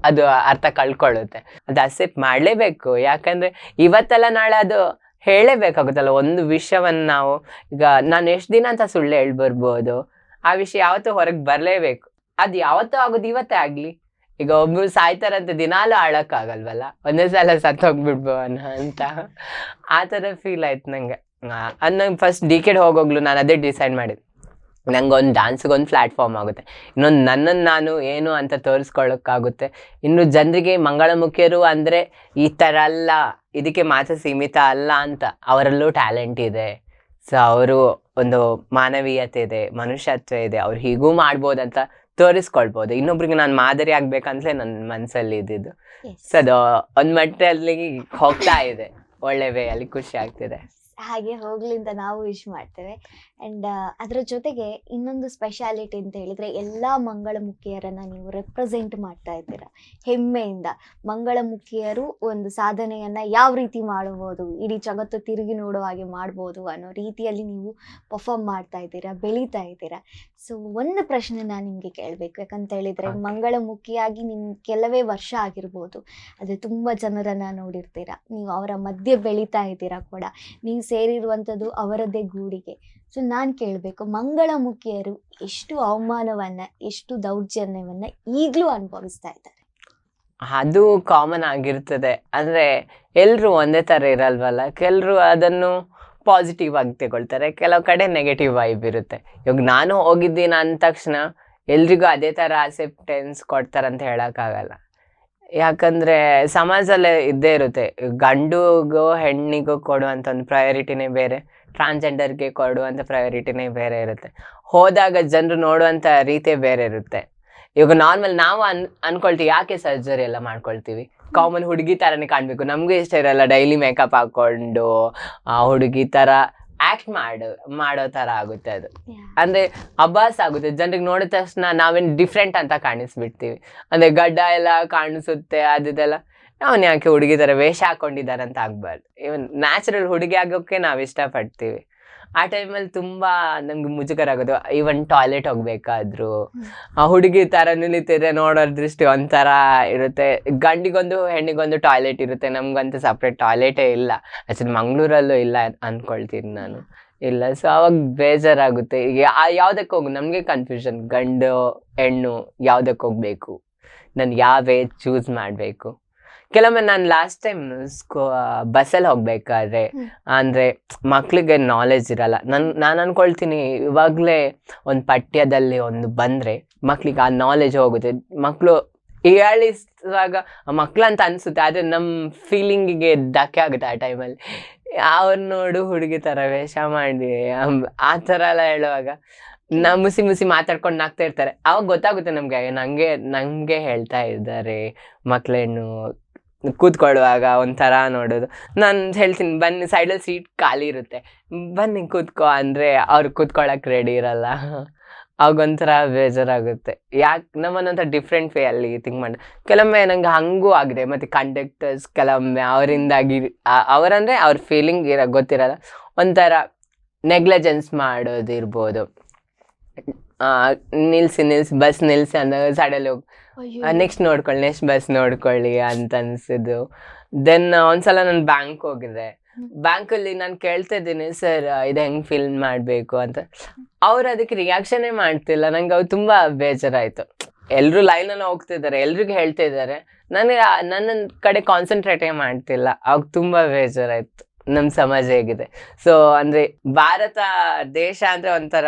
ಅದು ಅರ್ಥ ಕಳ್ಕೊಳ್ಳುತ್ತೆ. ಅದು ಅಕ್ಸೆಪ್ಟ್ ಮಾಡ್ಲೇಬೇಕು. ಯಾಕಂದ್ರೆ ಇವತ್ತೆಲ್ಲ ನಾಳೆ ಅದು ಹೇಳಲೇಬೇಕಾಗುತ್ತಲ್ಲ ಒಂದು ವಿಷಯವನ್ನ. ನಾವು ಈಗ ನಾನು ಎಷ್ಟು ದಿನ ಅಂತ ಸುಳ್ಳು ಬರ್ಬೋದು, ಆ ವಿಷಯ ಯಾವತ್ತೂ ಹೊರಗೆ ಬರ್ಲೇಬೇಕು. ಅದು ಯಾವತ್ತೂ ಆಗೋದು ಇವತ್ತೇ ಆಗ್ಲಿ. ಈಗ ಒಬ್ರು ಸಾಯ್ತಾರಂತ ದಿನಾಲೂ ಆಳಕ್ಕಾಗಲ್ವಲ್ಲ, ಒಂದೇ ಸಲ ಸತ್ತೋಗ್ಬಿಡ್ಬೋನ ಅಂತ ಆ ಥರ ಫೀಲ್ ಆಯ್ತು ನಂಗೆ. ಅದು ನಂಗೆ ಫಸ್ಟ್ ಡಿಕೆಡ್ ಹೋಗೋಗ್ಲು ನಾನು ಅದೇ ಡಿಸೈಡ್ ಮಾಡಿದ್ದೆ, ನಂಗೊಂದು ಡ್ಯಾನ್ಸ್ಗೊಂದು ಪ್ಲ್ಯಾಟ್ಫಾರ್ಮ್ ಆಗುತ್ತೆ, ಇನ್ನೊಂದು ನನ್ನನ್ನು ನಾನು ಏನು ಅಂತ ತೋರಿಸ್ಕೊಳ್ಳೋಕ್ಕಾಗುತ್ತೆ. ಇನ್ನು ಜನರಿಗೆ ಮಂಗಳಮುಖಿಯರು ಅಂದರೆ ಈ ಥರ ಅಲ್ಲ, ಇದಕ್ಕೆ ಮಾತ್ರ ಸೀಮಿತ ಅಲ್ಲ ಅಂತ, ಅವರಲ್ಲೂ ಟ್ಯಾಲೆಂಟ್ ಇದೆ. ಸೊ ಅವರು ಒಂದು ಮಾನವೀಯತೆ ಇದೆ, ಮನುಷ್ಯತ್ವ ಇದೆ, ಅವ್ರು ಹೀಗೂ ಮಾಡ್ಬೋದಂತ ತೋರಿಸ್ಕೊಳ್ಬೋದು. ಇನ್ನೊಬ್ರಿಗೆ ನಾನು ಮಾದರಿ ಆಗ್ಬೇಕಂತಲೇ ನನ್ನ ಮನಸ್ಸಲ್ಲಿ ಇದ್ದಿದ್ದು. ಸೊ ಅದು ಒಂದು ಮಟ್ಟದಲ್ಲಿ ಹೋಗ್ತಾ ಇದೆ, ಒಳ್ಳೆ ವೇ ಅಲ್ಲಿ, ಖುಷಿ ಆಗ್ತಿದೆ. ಹಾಗೆ ಹೋಗ್ಲಿ ಅಂತ ನಾವು ವಿಶ್ ಮಾಡ್ತೇವೆ. ಆ್ಯಂಡ್ ಅದರ ಜೊತೆಗೆ ಇನ್ನೊಂದು ಸ್ಪೆಷಾಲಿಟಿ ಅಂತ ಹೇಳಿದ್ರೆ ಎಲ್ಲ ಮಂಗಳಮುಖಿಯರನ್ನ ನೀವು ರೆಪ್ರೆಸೆಂಟ್ ಮಾಡ್ತಾ ಇದ್ದೀರಾ ಹೆಮ್ಮೆಯಿಂದ. ಮಂಗಳಮುಖಿಯರು ಒಂದು ಸಾಧನೆಯನ್ನ ಯಾವ ರೀತಿ ಮಾಡಬಹುದು, ಇಡೀ ಜಗತ್ತು ತಿರುಗಿ ನೋಡೋ ಹಾಗೆ ಮಾಡ್ಬೋದು ಅನ್ನೋ ರೀತಿಯಲ್ಲಿ ನೀವು ಪರ್ಫಾರ್ಮ್ ಮಾಡ್ತಾ ಇದ್ದೀರಾ, ಬೆಳೀತಾ ಇದ್ದೀರಾ. ಸೊ ಒಂದು ಪ್ರಶ್ನೆ ನಾನು ನಿಮಗೆ ಕೇಳಬೇಕು, ಯಾಕಂತ ಹೇಳಿದ್ರೆ ಮಂಗಳಮುಖಿಯಾಗಿ ನಿಮ್ ಕೆಲವೇ ವರ್ಷ ಆಗಿರ್ಬೋದು, ಆದರೆ ತುಂಬ ಜನರನ್ನ ನೋಡಿರ್ತೀರಾ, ನೀವು ಅವರ ಮಧ್ಯೆ ಬೆಳೀತಾ ಇದ್ದೀರಾ ಕೂಡ, ನೀವು ಸೇರಿರುವಂಥದ್ದು ಅವರದ್ದೇ ಗೂಡಿಗೆ. ಸೊ ನಾನು ಕೇಳಬೇಕು, ಮಂಗಳಮುಖಿಯರು ಎಷ್ಟು ಅವಮಾನವನ್ನ, ಎಷ್ಟು ದೌರ್ಜನ್ಯವನ್ನ ಈಗಲೂ ಅನುಭವಿಸ್ತಾ ಇದ್ದಾರೆ? ಅದು ಕಾಮನ್ ಆಗಿರ್ತದೆ. ಅಂದ್ರೆ ಎಲ್ರು ಒಂದೇ ತರ ಇರಲ್ವಲ್ಲ, ಕೆಲವರು ಅದನ್ನು ಪಾಸಿಟಿವ್ ಆಗಿ ತಗೊಳ್ತಾರೆ, ಕೆಲವು ಕಡೆ ನೆಗೆಟಿವ್ ವೈಬ್ ಇರುತ್ತೆ. ಇವಾಗ ನಾನು ಹೋಗಿದ್ದೀನಿ ಅಂದ ತಕ್ಷಣ ಎಲ್ರಿಗೂ ಅದೇ ತರ ಅಕ್ಸೆಪ್ಟೆನ್ಸ್ ಕೊಡ್ತಾರಂತ ಹೇಳಕ್ಕಾಗಲ್ಲ. ಯಾಕಂದ್ರೆ ಸಮಾಜದಲ್ಲೇ ಇದ್ದೇ ಇರುತ್ತೆ, ಗಂಡುಗೋ ಹೆಣ್ಣಿಗೋ ಕೊಡುವಂಥ ಒಂದು ಪ್ರಯಾರಿಟಿನೇ ಬೇರೆ, ಟ್ರಾನ್ಸ್ಜೆಂಡರ್ಗೆ ಕೊಡುವಂಥ ಪ್ರಯಾರಿಟಿನೇ ಬೇರೆ ಇರುತ್ತೆ. ಹೋದಾಗ ಜನರು ನೋಡುವಂಥ ರೀತಿಯೇ ಬೇರೆ ಇರುತ್ತೆ. ಇವಾಗ ನಾರ್ಮಲ್ ನಾವು ಅನ್ಕೊಳ್ತೀವಿ, ಯಾಕೆ ಸರ್ಜರಿ ಎಲ್ಲ ಮಾಡ್ಕೊಳ್ತೀವಿ, ಕಾಮನ್ ಹುಡುಗಿ ಥರನೇ ಕಾಣಬೇಕು, ನಮಗೂ ಇಷ್ಟ ಇರಲ್ಲ ಡೈಲಿ ಮೇಕಪ್ ಹಾಕ್ಕೊಂಡು ಹುಡುಗಿ ಥರ ಆ್ಯಕ್ಟ್ ಮಾಡೋ ಥರ ಆಗುತ್ತೆ. ಅದು ಅಂದರೆ ಅಭ್ಯಾಸ ಆಗುತ್ತೆ, ಜನರಿಗೆ ನೋಡಿದ ತಕ್ಷಣ ನಾವೇನು ಡಿಫ್ರೆಂಟ್ ಅಂತ ಕಾಣಿಸ್ಬಿಡ್ತೀವಿ. ಅಂದರೆ ಗಡ್ಡ ಎಲ್ಲ ಕಾಣಿಸುತ್ತೆ, ಅದೆಲ್ಲ ಅವನು ಯಾಕೆ ಹುಡುಗಿ ಥರ ವೇಷ ಹಾಕೊಂಡಿದ್ದಾರೆ ಅಂತ ಆಗ್ಬಾರ್ದು. ಇವನ್ ನ್ಯಾಚುರಲ್ ಹುಡುಗಿ ಆಗೋಕ್ಕೆ ನಾವು ಇಷ್ಟಪಡ್ತೀವಿ. ಆ ಟೈಮಲ್ಲಿ ತುಂಬ ನಮ್ಗೆ ಮುಜುಗರ ಆಗೋದು. ಈವನ್ ಟಾಯ್ಲೆಟ್ ಹೋಗ್ಬೇಕಾದ್ರು ಹುಡುಗಿ ಥರ ನಿಲ್ಲಿತಿದ್ರೆ ನೋಡೋ ದೃಷ್ಟಿ ಒಂಥರ ಇರುತ್ತೆ. ಗಂಡಿಗೊಂದು ಹೆಣ್ಣಿಗೊಂದು ಟಾಯ್ಲೆಟ್ ಇರುತ್ತೆ, ನಮ್ಗಂತೂ ಸಪ್ರೇಟ್ ಟಾಯ್ಲೆಟೇ ಇಲ್ಲ. ಆ್ಯಕ್ಚುಲಿ ಮಂಗಳೂರಲ್ಲೂ ಇಲ್ಲ ಅಂದ್ಕೊಳ್ತೀನಿ ನಾನು, ಇಲ್ಲ. ಸೊ ಅವಾಗ ಬೇಜಾರಾಗುತ್ತೆ. ಈಗ ಯಾವುದಕ್ಕೆ ಹೋಗು, ನಮಗೆ ಕನ್ಫ್ಯೂಷನ್, ಗಂಡು ಹೆಣ್ಣು ಯಾವುದಕ್ಕೆ ಹೋಗಬೇಕು, ನಾನು ಯಾವ ವೇ ಚೂಸ್ ಮಾಡಬೇಕು. ಕೆಲವೊಮ್ಮೆ ನಾನು ಲಾಸ್ಟ್ ಟೈಮ್ ಬಸ್ಸಲ್ಲಿ ಹೋಗ್ಬೇಕಾದ್ರೆ ಅಂದರೆ ಮಕ್ಳಿಗೆ ನಾಲೆಜ್ ಇರಲ್ಲ. ನಾನು ಅನ್ಕೊಳ್ತೀನಿ ಇವಾಗಲೇ ಒಂದು ಪಠ್ಯದಲ್ಲಿ ಒಂದು ಬಂದರೆ ಮಕ್ಳಿಗೆ ಆ ನಾಲೆಜ್ ಹೋಗುತ್ತೆ. ಮಕ್ಕಳು ಹೇಳಿಸುವಾಗ ಮಕ್ಳು ಅಂತ ಅನಿಸುತ್ತೆ, ಆದರೆ ನಮ್ಮ ಫೀಲಿಂಗಿಗೆ ಧಕ್ಕೆ ಆಗುತ್ತೆ ಆ ಟೈಮಲ್ಲಿ. ಅವ್ರು ನೋಡು ಹುಡುಗಿ ಥರ ವೇಷ ಮಾಡಿ ಆ ಥರ ಎಲ್ಲ ಹೇಳುವಾಗ ಮುಸಿ ಮುಸಿ ಮಾತಾಡ್ಕೊಂಡು ನಾಗ್ತಾ ಇರ್ತಾರೆ. ಅವಾಗ ಗೊತ್ತಾಗುತ್ತೆ ನಮಗೆ ಹೇಳ್ತಾ ಇದ್ದಾರೆ ಮಕ್ಳೇನು. ಕೂತ್ಕೊಳ್ಳುವಾಗ ಒಂಥರ ನೋಡೋದು. ನಾನು ಹೇಳ್ತೀನಿ, ಬನ್ನಿ ಸೈಡಲ್ಲಿ ಸೀಟ್ ಖಾಲಿ ಇರುತ್ತೆ, ಬನ್ನಿ ಕೂತ್ಕೋ ಅಂದರೆ ಅವ್ರು ಕೂತ್ಕೊಳ್ಳೋಕೆ ರೆಡಿ ಇರಲ್ಲ. ಅವಾಗೊಂಥರ ಬೇಜಾರಾಗುತ್ತೆ. ಯಾಕೆ ನಮ್ಮನ್ನೊಂಥರ ಡಿಫ್ರೆಂಟ್ ವೇ ಅಲ್ಲಿ ಥಿಂಕ್ ಮಾಡಿ. ಕೆಲವೊಮ್ಮೆ ನಂಗೆ ಹಂಗೂ ಆಗಿದೆ. ಮತ್ತು ಕಂಡಕ್ಟರ್ಸ್ ಕೆಲವೊಮ್ಮೆ ಅವರಿಂದಾಗಿ ಅವರಂದರೆ ಅವ್ರ ಫೀಲಿಂಗ್ ಗೊತ್ತಿರಲ್ಲ, ಒಂಥರ ನೆಗ್ಲೆಜೆನ್ಸ್ ಮಾಡೋದಿರ್ಬೋದು. ನಿಲ್ಸಿ ಬಸ್ ನಿಲ್ಸಿ ಅಂದಾಗ ಸಡಲ್ ಹೋಗಿ ನೆಕ್ಸ್ಟ್ ಬಸ್ ನೋಡ್ಕೊಳ್ಳಿ ಅಂತ ಅನ್ಸಿದ್ದು. ದೆನ್ ಒಂದ್ಸಲ ನಾನು ಬ್ಯಾಂಕ್ ಹೋಗಿದ್ದೆ. ಬ್ಯಾಂಕಲ್ಲಿ ನಾನು ಕೇಳ್ತಾ ಇದ್ದೀನಿ, ಸರ್ ಇದು ಹೆಂಗೆ ಫಿಲ್ ಮಾಡಬೇಕು ಅಂತ. ಅವ್ರು ಅದಕ್ಕೆ ರಿಯಾಕ್ಷನ್ನೇ ಮಾಡ್ತಿಲ್ಲ. ನಂಗೆ ಅವು ತುಂಬ ಬೇಜಾರಾಯಿತು. ಎಲ್ಲರೂ ಲೈನಲ್ಲಿ ಹೋಗ್ತಿದ್ದಾರೆ, ಎಲ್ರಿಗೂ ಹೇಳ್ತಾ ಇದ್ದಾರೆ, ನನಗೆ ನನ್ನ ಕಡೆ ಕಾನ್ಸಂಟ್ರೇಟೇ ಮಾಡ್ತಿಲ್ಲ. ಅವಾಗ ತುಂಬ ಬೇಜಾರಾಯಿತು. ನಮ್ಮ ಸಮಾಜ ಹೇಗಿದೆ. ಸೊ ಅಂದರೆ ಭಾರತ ದೇಶ ಅಂದರೆ ಒಂಥರ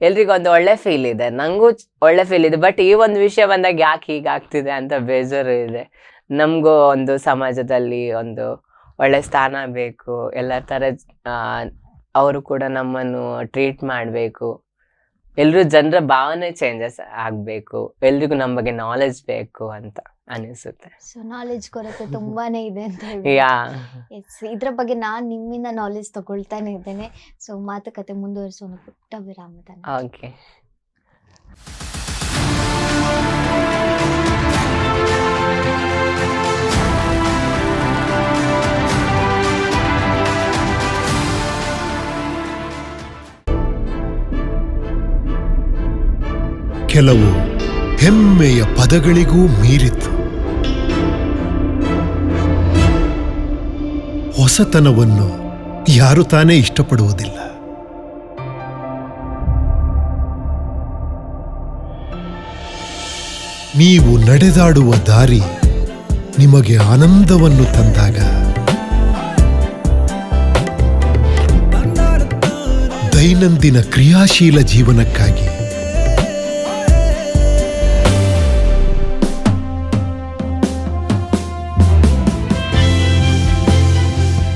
ಎಲ್ರಿಗೂ ಒಂದು ಒಳ್ಳೆ ಫೀಲ್ ಇದೆ, ನನಗೂ ಒಳ್ಳೆ ಫೀಲ್ ಇದೆ. ಬಟ್ ಈ ಒಂದು ವಿಷಯ ಬಂದಾಗ ಯಾಕೆ ಹೀಗಾಗ್ತಿದೆ ಅಂತ ಬೇಜಾರು ಇದೆ. ನಮಗೂ ಒಂದು ಸಮಾಜದಲ್ಲಿ ಒಂದು ಒಳ್ಳೆ ಸ್ಥಾನ ಬೇಕು, ಎಲ್ಲ ಥರ ಅವರು ಕೂಡ ನಮ್ಮನ್ನು ಟ್ರೀಟ್ ಮಾಡಬೇಕು ಎಲ್ರು ಜನರ ಭಾವನೆ ಚೇಂಜಸ್ ಆಗ್ಬೇಕು, ಎಲ್ರಿಗೂ ನಮ್ಮ ಬಗ್ಗೆ ನಾಲೆಜ್ ಬೇಕು ಅಂತ ಅನಿಸುತ್ತೆ. ಸೊ ನಾಲೆಜ್ ಕೊರತೆ ತುಂಬಾನೇ ಇದೆ ಅಂತ ಹೇಳಿ. ಯಾ ಇದ್ರ ಬಗ್ಗೆ ನಾನ್ ನಿಮ್ಮಿಂದ ನಾಲೆಜ್ ತಗೊಳ್ತಾನೆ ಇದ್ದೇನೆ. ಸೊ ಮಾತುಕತೆ ಮುಂದುವರಿಸೋಣ ಪುಟ್ಟ ವಿರಾಮದ ನಂತರ. ಓಕೆ. ಕೆಲವು ಹೆಮ್ಮೆಯ ಪದಗಳಿಗೂ ಮೀರಿತು. ಹೊಸತನವನ್ನು ಯಾರು ತಾನೇ ಇಷ್ಟಪಡುವುದಿಲ್ಲ. ನೀವು ನಡೆದಾಡುವ ದಾರಿ ನಿಮಗೆ ಆನಂದವನ್ನು ತಂದಾಗ, ದೈನಂದಿನ ಕ್ರಿಯಾಶೀಲ ಜೀವನಕ್ಕಾಗಿ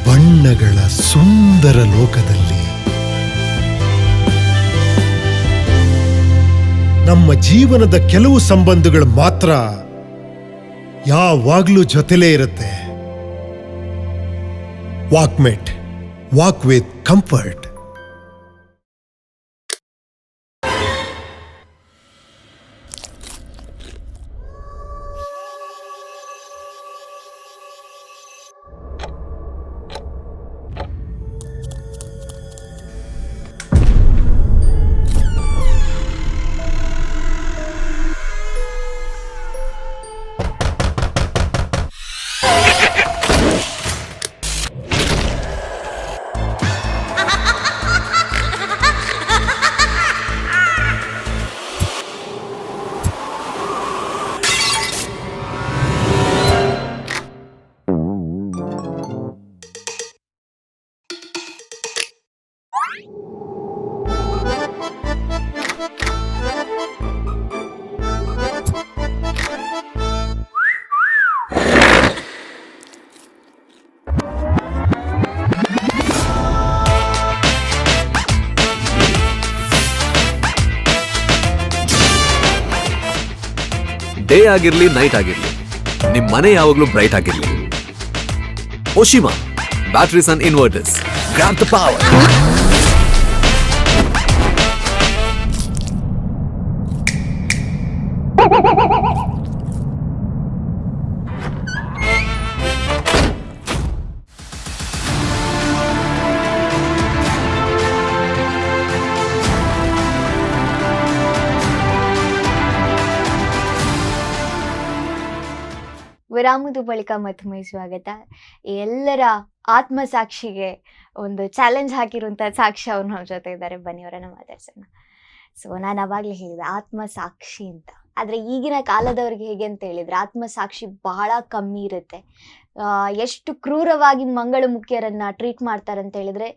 ಬಣ್ಣಗಳ ಸುಂದರ ಲೋಕದಲ್ಲಿ ನಮ್ಮ ಜೀವನದ ಕೆಲವು ಸಂಬಂಧಗಳು ಮಾತ್ರ ಯಾವಾಗ್ಲೂ ಜೊತೆಲೇ ಇರುತ್ತೆ. Walkmate, walk with comfort. Day ಆಗಿರ್ಲಿ ನೈಟ್ ಆಗಿರ್ಲಿ ನಿಮ್ ಮನೆ ಯಾವಾಗ್ಲೂ ಬ್ರೈಟ್ ಆಗಿರ್ಲಿ. Oshima batteries and inverters, grab the power. ವಿರಾಮದ ಬಳಿಕ ಮತ್ತೊಮ್ಮೆ ಸ್ವಾಗತ. ಎಲ್ಲರ ಆತ್ಮಸಾಕ್ಷಿಗೆ ಒಂದು ಚಾಲೆಂಜ್ ಹಾಕಿರುವಂತ ಸಾಕ್ಷಿ ಅವ್ರು ನಮ್ಮ ಜೊತೆ ಇದ್ದಾರೆ. ಬನ್ನಿ ಅವರನ್ನ ಮಾತಾಡ್ಸೋಣ. ಸೊ ನಾನು ಅವಾಗಲೇ ಹೇಳಿದೆ ಆತ್ಮಸಾಕ್ಷಿ ಅಂತ. ಆದ್ರೆ ಈಗಿನ ಕಾಲದವ್ರಿಗೆ ಹೇಗೆ ಅಂತ ಹೇಳಿದ್ರೆ ಆತ್ಮಸಾಕ್ಷಿ ಬಹಳ ಕಮ್ಮಿ ಇರುತ್ತೆ. ಎಷ್ಟು ಕ್ರೂರವಾಗಿ ಮಂಗಳಮುಖಿಯರನ್ನ ಟ್ರೀಟ್ ಮಾಡ್ತಾರಂತ ಹೇಳಿದ್ರೆ,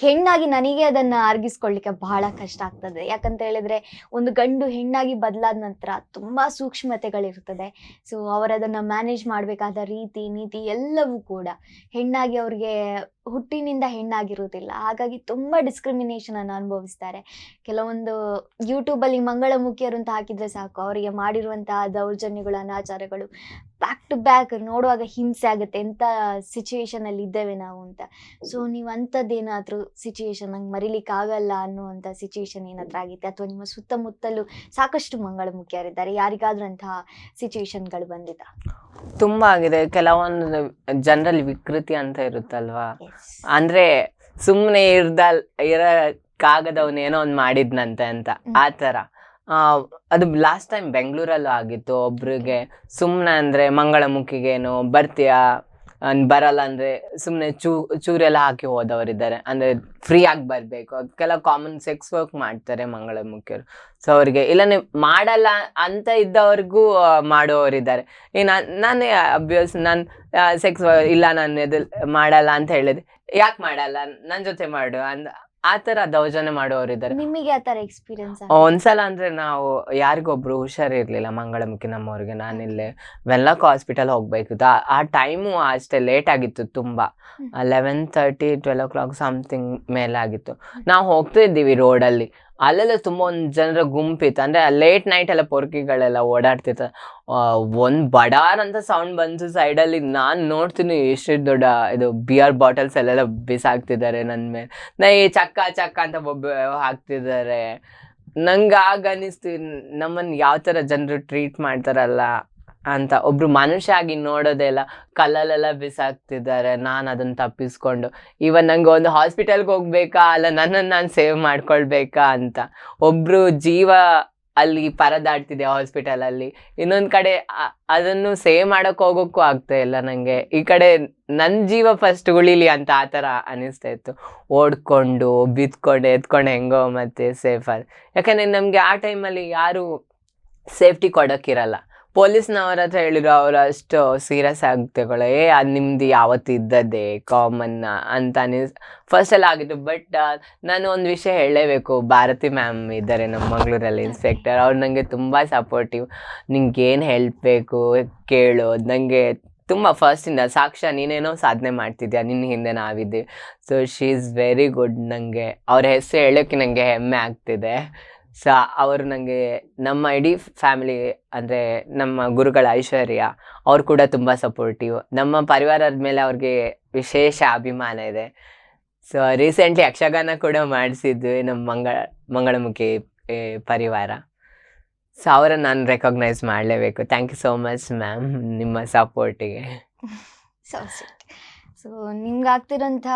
ಹೆಣ್ಣಾಗಿ ನನಗೆ ಅದನ್ನ ಅರ್ಗಿಸ್ಕೊಳ್ಳಿಕ್ಕೆ ಬಹಳ ಕಷ್ಟ ಆಗ್ತದೆ. ಯಾಕಂತ ಹೇಳಿದ್ರೆ ಒಂದು ಗಂಡು ಹೆಣ್ಣಾಗಿ ಬದಲಾದ ನಂತರ ತುಂಬಾ ಸೂಕ್ಷ್ಮತೆಗಳಿರ್ತದೆ. ಸೊ ಅವರದನ್ನ ಮ್ಯಾನೇಜ್ ಮಾಡಬೇಕಾದ ರೀತಿ ನೀತಿ ಎಲ್ಲವೂ ಕೂಡ ಹೆಣ್ಣಾಗಿ ಅವ್ರಿಗೆ ಹುಟ್ಟಿನಿಂದ ಹೆಣ್ಣಾಗಿರುವುದಿಲ್ಲ. ಹಾಗಾಗಿ ತುಂಬಾ ಡಿಸ್ಕ್ರಿಮಿನೇಷನ್ ಅನ್ನು ಅನುಭವಿಸ್ತಾರೆ. ಕೆಲವೊಂದು ಯೂಟ್ಯೂಬಲ್ಲಿ ಮಂಗಳಮುಖಿಯರು ಅಂತ ಹಾಕಿದ್ರೆ ಸಾಕು, ಅವರಿಗೆ ಮಾಡಿರುವಂತಹ ದೌರ್ಜನ್ಯಗಳು ಅನಾಚಾರಗಳು ಬ್ಯಾಕ್ ಟು ಬ್ಯಾಕ್ ನೋಡುವಾಗ ಹಿಂಸೆ ಆಗುತ್ತೆ. ಎಂಥ ಸಿಚುವೇಶನ್ ಅಲ್ಲಿ ಇದ್ದೇವೆ ನಾವು ಅಂತ. ಸೊ ನೀವು ಅಂಥದ್ದೇನಾದ್ರೂ ಸಿಚುವೇಶನ್ ನಂಗೆ ಮರಿಲಿಕ್ಕೆ ಆಗಲ್ಲ ಅನ್ನುವಂಥ ಸಿಚುವೇಶನ್ ಏನಾದ್ರೂ ಆಗಿತ್ತೆ, ಅಥವಾ ನಿಮ್ಮ ಸುತ್ತಮುತ್ತಲು ಸಾಕಷ್ಟು ಮಂಗಳಮುಖಿಯರಿದ್ದಾರೆ, ಯಾರಿಗಾದ್ರೂ ಅಂತಹ ಸಿಚುವೇಶನ್ಗಳು ಬಂದಿದ್ದ? ತುಂಬಾ ಆಗಿದೆ. ಕೆಲವೊಂದು ಜನರಲ್ಲಿ ವಿಕೃತಿ ಅಂತ ಇರುತ್ತಲ್ವಾ, ಅಂದ್ರೆ ಸುಮ್ನೆ ಇರಕ್ಕಾಗದವನ್ ಏನೋ ಒಂದ್ ಮಾಡಿದ್ನಂತೆ ಅಂತ ಆತರ. ಅದು ಲಾಸ್ಟ್ ಟೈಮ್ ಬೆಂಗಳೂರಲ್ಲೂ ಆಗಿತ್ತು. ಒಬ್ರಿಗೆ ಸುಮ್ನೆ ಅಂದ್ರೆ ಮಂಗಳಮುಖಿಗೇನು ಬರ್ತೀಯಾ ಬರಲ್ಲ ಅಂದ್ರೆ ಸುಮ್ನೆ ಚೂರೆಲ್ಲ ಹಾಕಿ ಹೋದವರಿದ್ದಾರೆ. ಅಂದ್ರೆ ಫ್ರೀ ಆಗಿ ಬರ್ಬೇಕು. ಕೆಲವು ಕಾಮನ್ ಸೆಕ್ಸ್ ವರ್ಕ್ ಮಾಡ್ತಾರೆ ಮಂಗಳಮುಖಿಯರು. ಸೊ ಅವ್ರಿಗೆ ಇಲ್ಲ ನೀವು ಮಾಡಲ್ಲ ಅಂತ ಇದ್ದವ್ರಿಗೂ ಮಾಡೋರಿದ್ದಾರೆ. ನಾನೇ ಅಭ್ಯಾಸ ನಾನು ಸೆಕ್ಸ್ ಇಲ್ಲ ನಾನು ಇದು ಮಾಡಲ್ಲ ಅಂತ ಹೇಳಿದೆ, ಯಾಕೆ ಮಾಡಲ್ಲ ನನ್ನ ಜೊತೆ ಮಾಡು ಅಂದ ಆ ತರ ದೌರ್ಜನ್ಯ ಮಾಡೋರಿದ್ದಾರೆ. ನಿಮಗೆ ಆ ತರ ಎಕ್ಸ್ಪೀರಿಯನ್ಸ್? ಒಂದ್ಸಲ ಅಂದ್ರೆ ನಾವು ಯಾರಿಗೊಬ್ರು ಹುಷಾರಿರ್ಲಿಲ್ಲ ಮಂಗಳಮುಖಿ ನಮ್ಮವ್ರಿಗೆ. ನಾನಿಲ್ಲೇ ವೆನ್ಲಾಕ್ ಹಾಸ್ಪಿಟಲ್ ಹೋಗ್ಬೇಕಿತ್ತು. ಆ ಟೈಮು ಅಷ್ಟೇ ಲೇಟ್ ಆಗಿತ್ತು ತುಂಬಾ. 11:30 12 o'clock ಸಮಥಿಂಗ್ ಮೇಲಾಗಿತ್ತು. ನಾವು ಹೋಗ್ತಾ ಇದ್ದೀವಿ ರೋಡಲ್ಲಿ. ಅಲ್ಲೆಲ್ಲ ತುಂಬಾ ಒಂದ್ ಜನರ ಗುಂಪಿತ್ತು. ಅಂದ್ರೆ ಲೇಟ್ ನೈಟ್ ಎಲ್ಲ ಪೊರ್ಕಿಗಳೆಲ್ಲ ಓಡಾಡ್ತಿತ್ತು. ಒಂದ್ ಬಡಾರ್ ಅಂತ ಸೌಂಡ್ ಬಂತು ಸೈಡಲ್ಲಿ. ನಾನ್ ನೋಡ್ತೀನಿ ಎಷ್ಟು ದೊಡ್ಡ ಇದು ಬಿಯರ್ ಬಾಟಲ್ಸ್ ಅಲ್ಲೆಲ್ಲ ಬಿಸಾಕ್ತಿದ್ದಾರೆ ನನ್ ಮೇಲೆ. ಈ ಚಕ್ಕ ಚಕ್ಕ ಅಂತ ಹಾಕ್ತಿದ್ದಾರೆ. ನಂಗೆ ಆಗ ಅನಿಸ್ತು ನಮ್ಮನ್ನ ಯಾವ ತರ ಜನರು ಟ್ರೀಟ್ ಮಾಡ್ತಾರಲ್ಲ ಅಂತ. ಒಬ್ರು ಮನುಷ್ಯ ಆಗಿ ನೋಡೋದೇ ಇಲ್ಲ, ಕಲ್ಲಲ್ಲೆಲ್ಲ ಬಿಸಾಕ್ತಿದ್ದಾರೆ. ನಾನು ಅದನ್ನ ತಪ್ಪಿಸ್ಕೊಂಡು ಇವನ್ ನಂಗೆ ಒಂದು ಹಾಸ್ಪಿಟಲ್ಗೆ ಹೋಗ್ಬೇಕಾ, ಅಲ್ಲ ನನ್ನನ್ನು ನಾನು ಸೇವ್ ಮಾಡ್ಕೊಳ್ಬೇಕಾ ಅಂತ. ಒಬ್ರು ಜೀವ ಅಲ್ಲಿ ಪರದಾಡ್ತಿದೆ ಹಾಸ್ಪಿಟಲ್ ಅಲ್ಲಿ, ಇನ್ನೊಂದ್ ಕಡೆ ಅದನ್ನು ಸೇವ್ ಮಾಡಕ್ ಹೋಗೋಕ್ಕೂ ಆಗ್ತಾ ಇಲ್ಲ ನಂಗೆ. ಈ ಕಡೆ ನನ್ ಜೀವ ಫಸ್ಟ್ ಉಳಿಲಿ ಅಂತ ಆ ಥರ ಅನಿಸ್ತಾ ಇತ್ತು. ಓಡ್ಕೊಂಡು ಬಿದ್ಕೊಂಡು ಎತ್ಕೊಂಡು ಹೆಂಗೋ ಮತ್ತೆ ಸೇಫ್ ಆದ. ಯಾಕಂದ್ರೆ ನಮ್ಗೆ ಆ ಟೈಮಲ್ಲಿ ಯಾರು ಸೇಫ್ಟಿ ಕೊಡೋಕ್ಕಿರಲ್ಲ. ಪೊಲೀಸ್ನವ್ರ ಹತ್ರ ಹೇಳಿದ್ರು, ಅವ್ರು ಅಷ್ಟು ಸೀರಿಯಸ್ ಆಗಿ ತಗೊಳ್ಳೆ, ಅದು ನಿಮ್ದು ಯಾವತ್ತು ಇದ್ದದ್ದೇ ಕಾಮನ್ ಅಂತ ಫಸ್ಟ್ ಎಲ್ಲ ಆಗಿತ್ತು. ಬಟ್ ನಾನು ಒಂದು ವಿಷಯ ಹೇಳಲೇಬೇಕು. ಭಾರತಿ ಮ್ಯಾಮ್ ಇದ್ದಾರೆ ನಮ್ಮ ಮಂಗಳೂರಲ್ಲಿ ಇನ್ಸ್ಪೆಕ್ಟರ್. ಅವ್ರು ನನಗೆ ತುಂಬ ಸಪೋರ್ಟಿವ್. ನಿಂಗೆ ಏನು ಹೆಲ್ಪ್ ಬೇಕು ಕೇಳು, ನನಗೆ ತುಂಬ ಫಸ್ಟಿಂದ ಸಾಕ್ಷ್ಯ ನೀನೇನೋ ಸಾಧನೆ ಮಾಡ್ತಿದ್ಯಾ, ನಿನ್ನ ಹಿಂದೆ ನಾವಿದ್ದೀವಿ. So she is very good. ನನಗೆ ಅವ್ರ ಹೆಸರು ಹೇಳೋಕ್ಕೆ ನನಗೆ ಹೆಮ್ಮೆ ಆಗ್ತಿದೆ. ಸೊ ಅವರು ನನಗೆ ನಮ್ಮ ಇಡೀ ಫ್ಯಾಮಿಲಿ ಅಂದರೆ ನಮ್ಮ ಗುರುಗಳ ಐಶ್ವರ್ಯ ಅವ್ರು ಕೂಡ ತುಂಬ ಸಪೋರ್ಟಿವ್. ನಮ್ಮ ಪರಿವಾರದ ಮೇಲೆ ಅವ್ರಿಗೆ ವಿಶೇಷ ಅಭಿಮಾನ ಇದೆ. ಸೊ ರೀಸೆಂಟ್ಲಿ ಯಕ್ಷಗಾನ ಕೂಡ ಮಾಡಿಸಿದ್ವಿ ನಮ್ಮ ಮಂಗಳಮುಖಿ ಪರಿವಾರ. ಸೊ ಅವರನ್ನು ನಾನು ರೆಕಗ್ನೈಸ್ ಮಾಡಲೇಬೇಕು. Thank you so much ma'am ನಿಮ್ಮ ಸಪೋರ್ಟಿಗೆ. So sweet. ಸೊ ನಿಮ್ಗೆ ಆಗ್ತಿರೋಂಥ,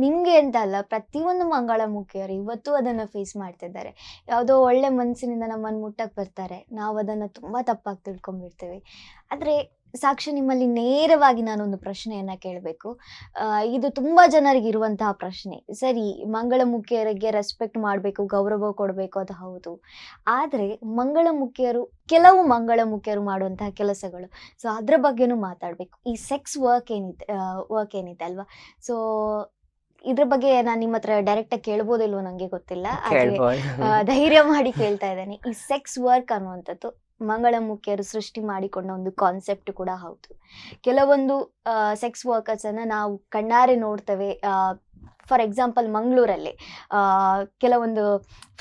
ನಿಮಗೆ ಅಂತ ಅಲ್ಲ, ಪ್ರತಿಯೊಂದು ಮಂಗಳಮುಖಿಯರು ಇವತ್ತು ಅದನ್ನು ಫೇಸ್ ಮಾಡ್ತಿದ್ದಾರೆ. ಯಾವುದೋ ಒಳ್ಳೆ ಮನಸ್ಸಿನಿಂದ ನಮ್ಮನ್ನು ಮುಟ್ಟಕ್ಕೆ ಬರ್ತಾರೆ, ನಾವು ಅದನ್ನು ತುಂಬ ತಪ್ಪಾಗಿ ತಿಳ್ಕೊಂಡ್ಬಿಡ್ತೀವಿ. ಆದರೆ ಸಾಕ್ಷಿ, ನಿಮ್ಮಲ್ಲಿ ನೇರವಾಗಿ ನಾನೊಂದು ಪ್ರಶ್ನೆಯನ್ನು ಕೇಳಬೇಕು. ಇದು ತುಂಬ ಜನರಿಗೆ ಇರುವಂತಹ ಪ್ರಶ್ನೆ. ಸರಿ, ಮಂಗಳಮುಖಿಯರಿಗೆ ರೆಸ್ಪೆಕ್ಟ್ ಮಾಡಬೇಕು, ಗೌರವ ಕೊಡಬೇಕು, ಅದು ಹೌದು. ಆದರೆ ಕೆಲವು ಮಂಗಳಮುಖಿಯರು ಮಾಡುವಂತಹ ಕೆಲಸಗಳು, ಸೊ ಅದ್ರ ಬಗ್ಗೆನೂ ಮಾತಾಡಬೇಕು. ಈ ಸೆಕ್ಸ್ ವರ್ಕ್ ಏನಿದೆ ಅಲ್ವಾ, ಸೊ ಇದ್ರ ಬಗ್ಗೆ ನಾನು ನಿಮ್ಮ ಹತ್ರ ಡೈರೆಕ್ಟಾಗಿ ಕೇಳ್ಬೋದಿಲ್ವೋ ನನಗೆ ಗೊತ್ತಿಲ್ಲ, ಆದರೆ ಧೈರ್ಯ ಮಾಡಿ ಕೇಳ್ತಾ ಇದ್ದೇನೆ. ಈ ಸೆಕ್ಸ್ ವರ್ಕ್ ಅನ್ನುವಂಥದ್ದು ಮಂಗಳಮುಖಿಯರು ಸೃಷ್ಟಿ ಮಾಡಿಕೊಂಡ ಒಂದು ಕಾನ್ಸೆಪ್ಟ್ ಕೂಡ ಹೌದು. ಕೆಲವೊಂದು ಸೆಕ್ಸ್ ವರ್ಕರ್ಸನ್ನು ನಾವು ಕಣ್ಣಾರೆ ನೋಡ್ತೇವೆ. ಫಾರ್ ಎಕ್ಸಾಂಪಲ್ ಮಂಗಳೂರಲ್ಲಿ ಕೆಲವೊಂದು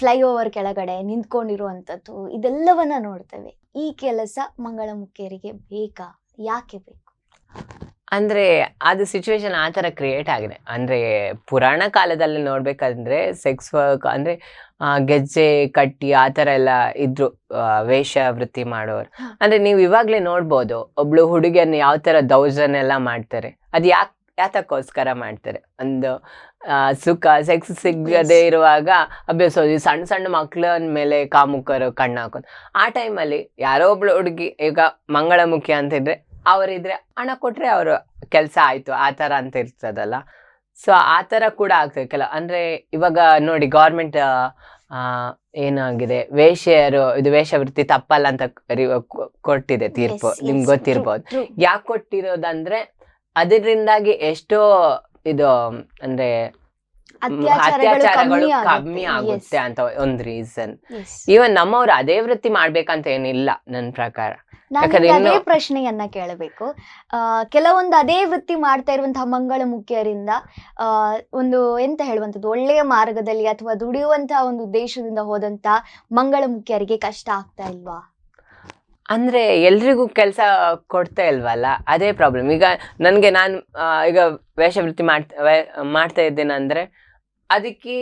ಫ್ಲೈಓವರ್ ಕೆಳಗಡೆ ನಿಂತ್ಕೊಂಡಿರುವಂಥದ್ದು, ಇದೆಲ್ಲವನ್ನ ನೋಡ್ತೇವೆ. ಈ ಕೆಲಸ ಮಂಗಳಮುಖಿಯರಿಗೆ ಬೇಕಾ, ಯಾಕೆ ಬೇಕು? ಅಂದರೆ ಅದು ಸಿಚುವೇಶನ್ ಆ ಥರ ಕ್ರಿಯೇಟ್ ಆಗಿದೆ. ಅಂದರೆ ಪುರಾಣ ಕಾಲದಲ್ಲಿ ನೋಡ್ಬೇಕಂದ್ರೆ ಸೆಕ್ಸ್ ವರ್ಕ್ ಅಂದರೆ ಗೆಜ್ಜೆ ಕಟ್ಟಿ ಆ ಥರ ಎಲ್ಲ ಇದ್ರು ವೇಷವೃತ್ತಿ ಮಾಡೋರು. ಅಂದರೆ ನೀವು ಇವಾಗಲೇ ನೋಡ್ಬೋದು, ಒಬ್ಳು ಹುಡುಗಿಯನ್ನು ಯಾವ ಥರ ದೌರ್ಜನ್ಯ ಎಲ್ಲ ಮಾಡ್ತಾರೆ. ಅದು ಯಾತಕ್ಕೋಸ್ಕರ ಮಾಡ್ತಾರೆ? ಒಂದು ಸುಖ ಸೆಕ್ಸ್ ಸಿಗದೆ ಇರುವಾಗ ಅಭ್ಯಾಸೋದು, ಸಣ್ಣ ಸಣ್ಣ ಮಕ್ಳ ಮೇಲೆ ಕಾಮುಕರು ಕಣ್ಣು ಹಾಕೋದು. ಆ ಟೈಮಲ್ಲಿ ಯಾರೋ ಒಬ್ಳು ಹುಡುಗಿ, ಈಗ ಮಂಗಳಮುಖಿ ಅಂತಿದ್ರೆ ಅವರಿದ್ರೆ ಹಣ ಕೊಟ್ರೆ ಅವರು ಕೆಲಸ ಆಯ್ತು ಆ ಥರ ಅಂತ ಇರ್ತದಲ್ಲ. ಸೊ ಆ ಥರ ಕೂಡ ಆಗ್ತದೆ ಅಂದರೆ ಇವಾಗ ನೋಡಿ ಗೌರ್ಮೆಂಟ್ ಏನಾಗಿದೆ, ಇದು ವೇಷವೃತ್ತಿ ತಪ್ಪಲ್ಲ ಅಂತ ಕೊಟ್ಟಿದೆ ತೀರ್ಪು, ನಿಮ್ಗೆ ಗೊತ್ತಿರ್ಬೋದು. ಯಾಕೆ ಕೊಟ್ಟಿರೋದಂದ್ರೆ ಅದರಿಂದಾಗಿ ಎಷ್ಟೋ ಇದು ಅಂದ್ರೆ ಅತ್ಯಾಚಾರಗಳು ಕಮ್ಮಿ ಆಗುತ್ತೆ ಅಂತ ಒಂದು ರೀಸನ್. ಈವನ್ ನಮ್ಮವ್ರು ಅದೇ ವೃತ್ತಿ ಮಾಡ್ಬೇಕಂತ ಏನಿಲ್ಲ ನನ್ನ ಪ್ರಕಾರ. ಅದೇ ಪ್ರಶ್ನೆಯನ್ನ ಕೇಳಬೇಕು. ಕೆಲವೊಂದು ಅದೇ ವೃತ್ತಿ ಮಾಡ್ತಾ ಇರುವಂತಹ ಮಂಗಳಮುಖಿಯರಿಂದ ಒಂದು ಎಂತ ಹೇಳುವಂಥದ್ದು, ಒಳ್ಳೆಯ ಮಾರ್ಗದಲ್ಲಿ ಅಥವಾ ದುಡಿಯುವಂತಹ ಒಂದು ಉದ್ದೇಶದಿಂದ ಹೋದಂತ ಮಂಗಳಮುಖಿಯರಿಗೆ ಕಷ್ಟ ಆಗ್ತಾ ಇಲ್ವಾ? ಅಂದ್ರೆ ಎಲ್ರಿಗೂ ಕೆಲಸ ಕೊಡ್ತಾ ಇಲ್ವಲ್ಲ, ಅದೇ ಪ್ರಾಬ್ಲಮ್. ಈಗ ನಾನು ಈಗ ವೇಷವೃತ್ತಿ ಮಾಡ್ತಾ ಇದ್ದೇನೆಂದ್ರೆ ಅದಕ್ಕೆ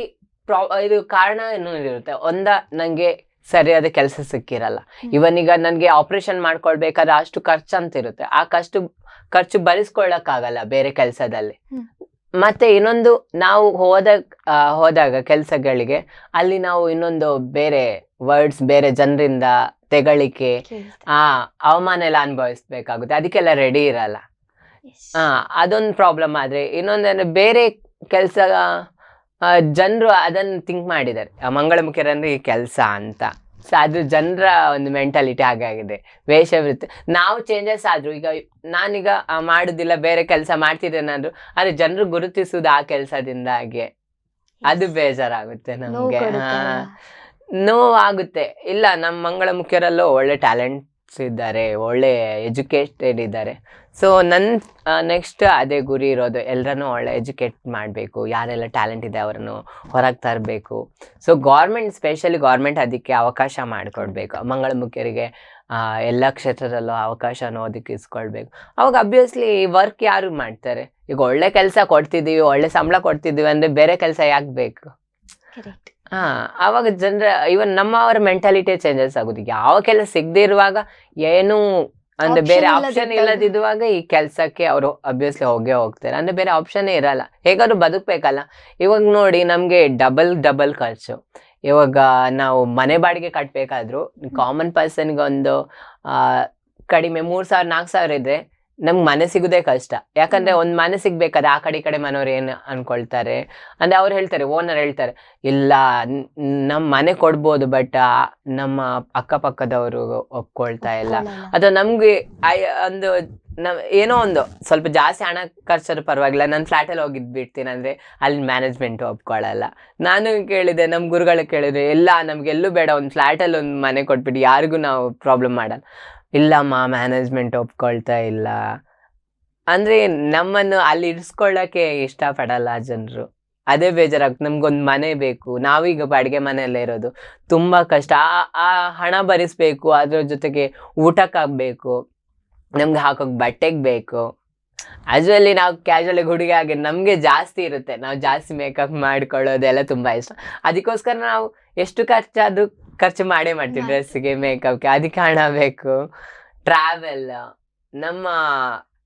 ಇದು ಕಾರಣ ಏನೋ ಇರುತ್ತೆ. ನಂಗೆ ಸರಿಯಾದ ಕೆಲಸ ಸಿಕ್ಕಿರಲ್ಲ. ಇವನೀಗ ನನಗೆ ಆಪರೇಷನ್ ಮಾಡ್ಕೊಳ್ಬೇಕಾದ್ರೆ ಅಷ್ಟು ಖರ್ಚು ಅಂತ ಇರುತ್ತೆ. ಆ ಖರ್ಚು ಭರಿಸ್ಕೊಳ್ಳಕ್ಕಾಗಲ್ಲ ಬೇರೆ ಕೆಲಸದಲ್ಲಿ. ಮತ್ತೆ ಇನ್ನೊಂದು, ನಾವು ಹೋದಾಗ ಕೆಲಸಗಳಿಗೆ ಅಲ್ಲಿ ನಾವು ಇನ್ನೊಂದು ಬೇರೆ ವರ್ಡ್ಸ್, ಬೇರೆ ಜನರಿಂದ ತೆಗಳಿಕೆ, ಅವಮಾನ ಎಲ್ಲ ಅನುಭವಿಸ್ಬೇಕಾಗುತ್ತೆ. ಅದಕ್ಕೆಲ್ಲ ರೆಡಿ ಇರಲ್ಲ. ಅದೊಂದು ಪ್ರಾಬ್ಲಮ್. ಆದ್ರೆ ಇನ್ನೊಂದೇನು, ಬೇರೆ ಕೆಲಸ ಜನರು ಅದನ್ನು ಥಿಂಕ್ ಮಾಡಿದ್ದಾರೆ, ಮಂಗಳಮುಖಿಯರಂದ್ರೆ ಈ ಕೆಲಸ ಅಂತ. ಸೊ ಅದು ಜನರ ಒಂದು ಮೆಂಟಾಲಿಟಿ ಹಾಗಾಗಿದೆ. ವೇಷವೃತ್ತಿ ನಾವು ಚೇಂಜಸ್ ಆದ್ರು, ಈಗ ನಾನೀಗ ಮಾಡುದಿಲ್ಲ, ಬೇರೆ ಕೆಲಸ ಮಾಡ್ತಿದ್ದೇನಾದ್ರು, ಆದ್ರೆ ಜನರು ಗುರುತಿಸುವುದು ಆ ಕೆಲಸದಿಂದಾಗೆ. ಅದು ಬೇಜಾರಾಗುತ್ತೆ ನಮ್ಗೆ, ನೋವಾಗುತ್ತೆ. ಇಲ್ಲ, ನಮ್ಮ ಮಂಗಳಮುಖಿಯರಲ್ಲೂ ಒಳ್ಳೆ ಟ್ಯಾಲೆಂಟ್ಸ್ ಇದ್ದಾರೆ, ಒಳ್ಳೆ ಎಜುಕೇಟೆಡ್ ಇದ್ದಾರೆ. ಸೊ ನನ್ನ ನೆಕ್ಸ್ಟ್ ಅದೇ ಗುರಿ ಇರೋದು, ಎಲ್ಲರನ್ನೂ ಒಳ್ಳೆ ಎಜುಕೇಟ್ ಮಾಡಬೇಕು, ಯಾರೆಲ್ಲ ಟ್ಯಾಲೆಂಟ್ ಇದೆ ಅವರನ್ನು ಹೊರಗೆ ತರಬೇಕು. ಸೊ ಸ್ಪೆಷಲಿ ಗೌರ್ಮೆಂಟ್ ಅದಕ್ಕೆ ಅವಕಾಶ ಮಾಡಿಕೊಡ್ಬೇಕು. ಮಂಗಳಮುಖಿಯರಿಗೆ ಎಲ್ಲ ಕ್ಷೇತ್ರದಲ್ಲೂ ಅವಕಾಶನ ಒದಗಿಸ್ಕೊಳ್ಬೇಕು. ಅವಾಗ ಅಬ್ವಿಯಸ್ಲಿ ವರ್ಕ್ ಯಾರು ಮಾಡ್ತಾರೆ? ಈಗ ಒಳ್ಳೆ ಕೆಲಸ ಕೊಡ್ತಿದ್ದೀವಿ, ಒಳ್ಳೆ ಸಂಬಳ ಕೊಡ್ತಿದ್ದೀವಿ ಅಂದರೆ ಬೇರೆ ಕೆಲಸ ಯಾಕೆ ಬೇಕು? ಆವಾಗ ಜನರ ಇವನ್ ನಮ್ಮವರ ಮೆಂಟಾಲಿಟಿ ಚೇಂಜಸ್ ಆಗುದು. ಯಾವ ಕೆಲಸ ಸಿಗದೆ ಇರುವಾಗ, ಏನು ಅಂದ್ರೆ ಬೇರೆ ಆಪ್ಷನ್ ಇಲ್ಲದಿರುವಾಗ ಈ ಕೆಲ್ಸಕ್ಕೆ ಅವರು ಅಬ್ವಿಯಸ್ಲಿ ಹೋಗ್ತಾರೆ. ಅಂದ್ರೆ ಬೇರೆ ಆಪ್ಷನ್ನೇ ಇರಲ್ಲ, ಹೇಗಾದ್ರು ಬದುಕ್ಬೇಕಲ್ಲ. ಇವಾಗ ನೋಡಿ, ನಮ್ಗೆ ಡಬಲ್ ಖರ್ಚು. ಇವಾಗ ನಾವು ಮನೆ ಬಾಡಿಗೆ ಕಟ್ಬೇಕಾದ್ರು ಕಾಮನ್ ಪರ್ಸನ್ಗೆ ಒಂದು ಕಡಿಮೆ 3,000-4,000 ಇದ್ರೆ ನಮ್ಗೆ ಮನೆ ಸಿಗುದೇ ಕಷ್ಟ. ಯಾಕಂದ್ರೆ ಒಂದ್ ಮನೆ ಸಿಗ್ಬೇಕಾದ್ರೆ ಆ ಕಡೆ ಮನೆಯವ್ರು ಏನ್ ಅನ್ಕೊಳ್ತಾರೆ ಅಂದ್ರೆ ಅವ್ರು ಹೇಳ್ತಾರೆ, ಓನರ್ ಹೇಳ್ತಾರೆ, ಇಲ್ಲ ನಮ್ ಮನೆ ಕೊಡ್ಬೋದು, ಬಟ್ ನಮ್ಮ ಅಕ್ಕಪಕ್ಕದವರು ಒಪ್ಕೊಳ್ತಾ ಇಲ್ಲ, ಅಥವಾ ನಮ್ಗೆ ಏನೋ ಒಂದು ಸ್ವಲ್ಪ ಜಾಸ್ತಿ ಹಣ ಖರ್ಚಾದ್ರೂ ಪರವಾಗಿಲ್ಲ, ನಾನು ಫ್ಲಾಟಲ್ಲಿ ಹೋಗಿದ್ ಬಿಡ್ತೀನಿ ಅಂದ್ರೆ ಅಲ್ಲಿ ಮ್ಯಾನೇಜ್ಮೆಂಟ್ ಒಪ್ಕೊಳ್ಳಲ್ಲ. ನಾನು ಕೇಳಿದೆ, ನಮ್ ಗುರುಗಳಿಗೆ ಕೇಳಿದ್ರೆ, ಇಲ್ಲ ನಮ್ಗೆಲ್ಲೂ ಬೇಡ, ಒಂದು ಫ್ಲಾಟಲ್ಲಿ ಒಂದು ಮನೆ ಕೊಟ್ಬಿಟ್ಟು ಯಾರಿಗೂ ನಾವು ಪ್ರಾಬ್ಲಮ್ ಮಾಡಲ್ಲ. ಇಲ್ಲಮ್ಮ ಮ್ಯಾನೇಜ್ಮೆಂಟ್ ಒಪ್ಕೊಳ್ತಾ ಇಲ್ಲ ಅಂದ್ರೆ ನಮ್ಮನ್ನು ಅಲ್ಲಿ ಇರಿಸ್ಕೊಳ್ಳಕ್ಕೆ ಇಷ್ಟಪಡಲ್ಲ ಜನರು. ಅದೇ ಬೇಜಾರಾಗ್ತದೆ. ನಮ್ಗೊಂದು ಮನೆ ಬೇಕು, ನಾವೀಗ ಬಾಡಿಗೆ ಮನೆಯಲ್ಲೇ ಇರೋದು, ತುಂಬಾ ಕಷ್ಟ. ಆ ಹಣ ಭರಿಸ್ಬೇಕು, ಅದ್ರ ಜೊತೆಗೆ ಊಟಕ್ಕಾಗಬೇಕು, ನಮ್ಗೆ ಹಾಕೋಕ್ ಬಟ್ಟೆಗೆ ಬೇಕು. ಅದ್ರಲ್ಲಿ ನಾವು ಕ್ಯಾಶುವಲ್ ಹುಡುಗಿ ಆಗಿ ನಮ್ಗೆ ಜಾಸ್ತಿ ಇರುತ್ತೆ, ನಾವು ಜಾಸ್ತಿ ಮೇಕಪ್ ಮಾಡ್ಕೊಳ್ಳೋದೆಲ್ಲ ತುಂಬಾ ಇಷ್ಟ. ಅದಕ್ಕೋಸ್ಕರ ನಾವು ಎಷ್ಟು ಖರ್ಚು ಮಾಡೇ ಮಾಡ್ತೀವಿ, ಡ್ರೆಸ್ಸಿಗೆ, ಮೇಕಪ್ಗೆ, ಅದಕ್ಕೆ ಹಣ ಬೇಕು. ಟ್ರಾವೆಲ್, ನಮ್ಮ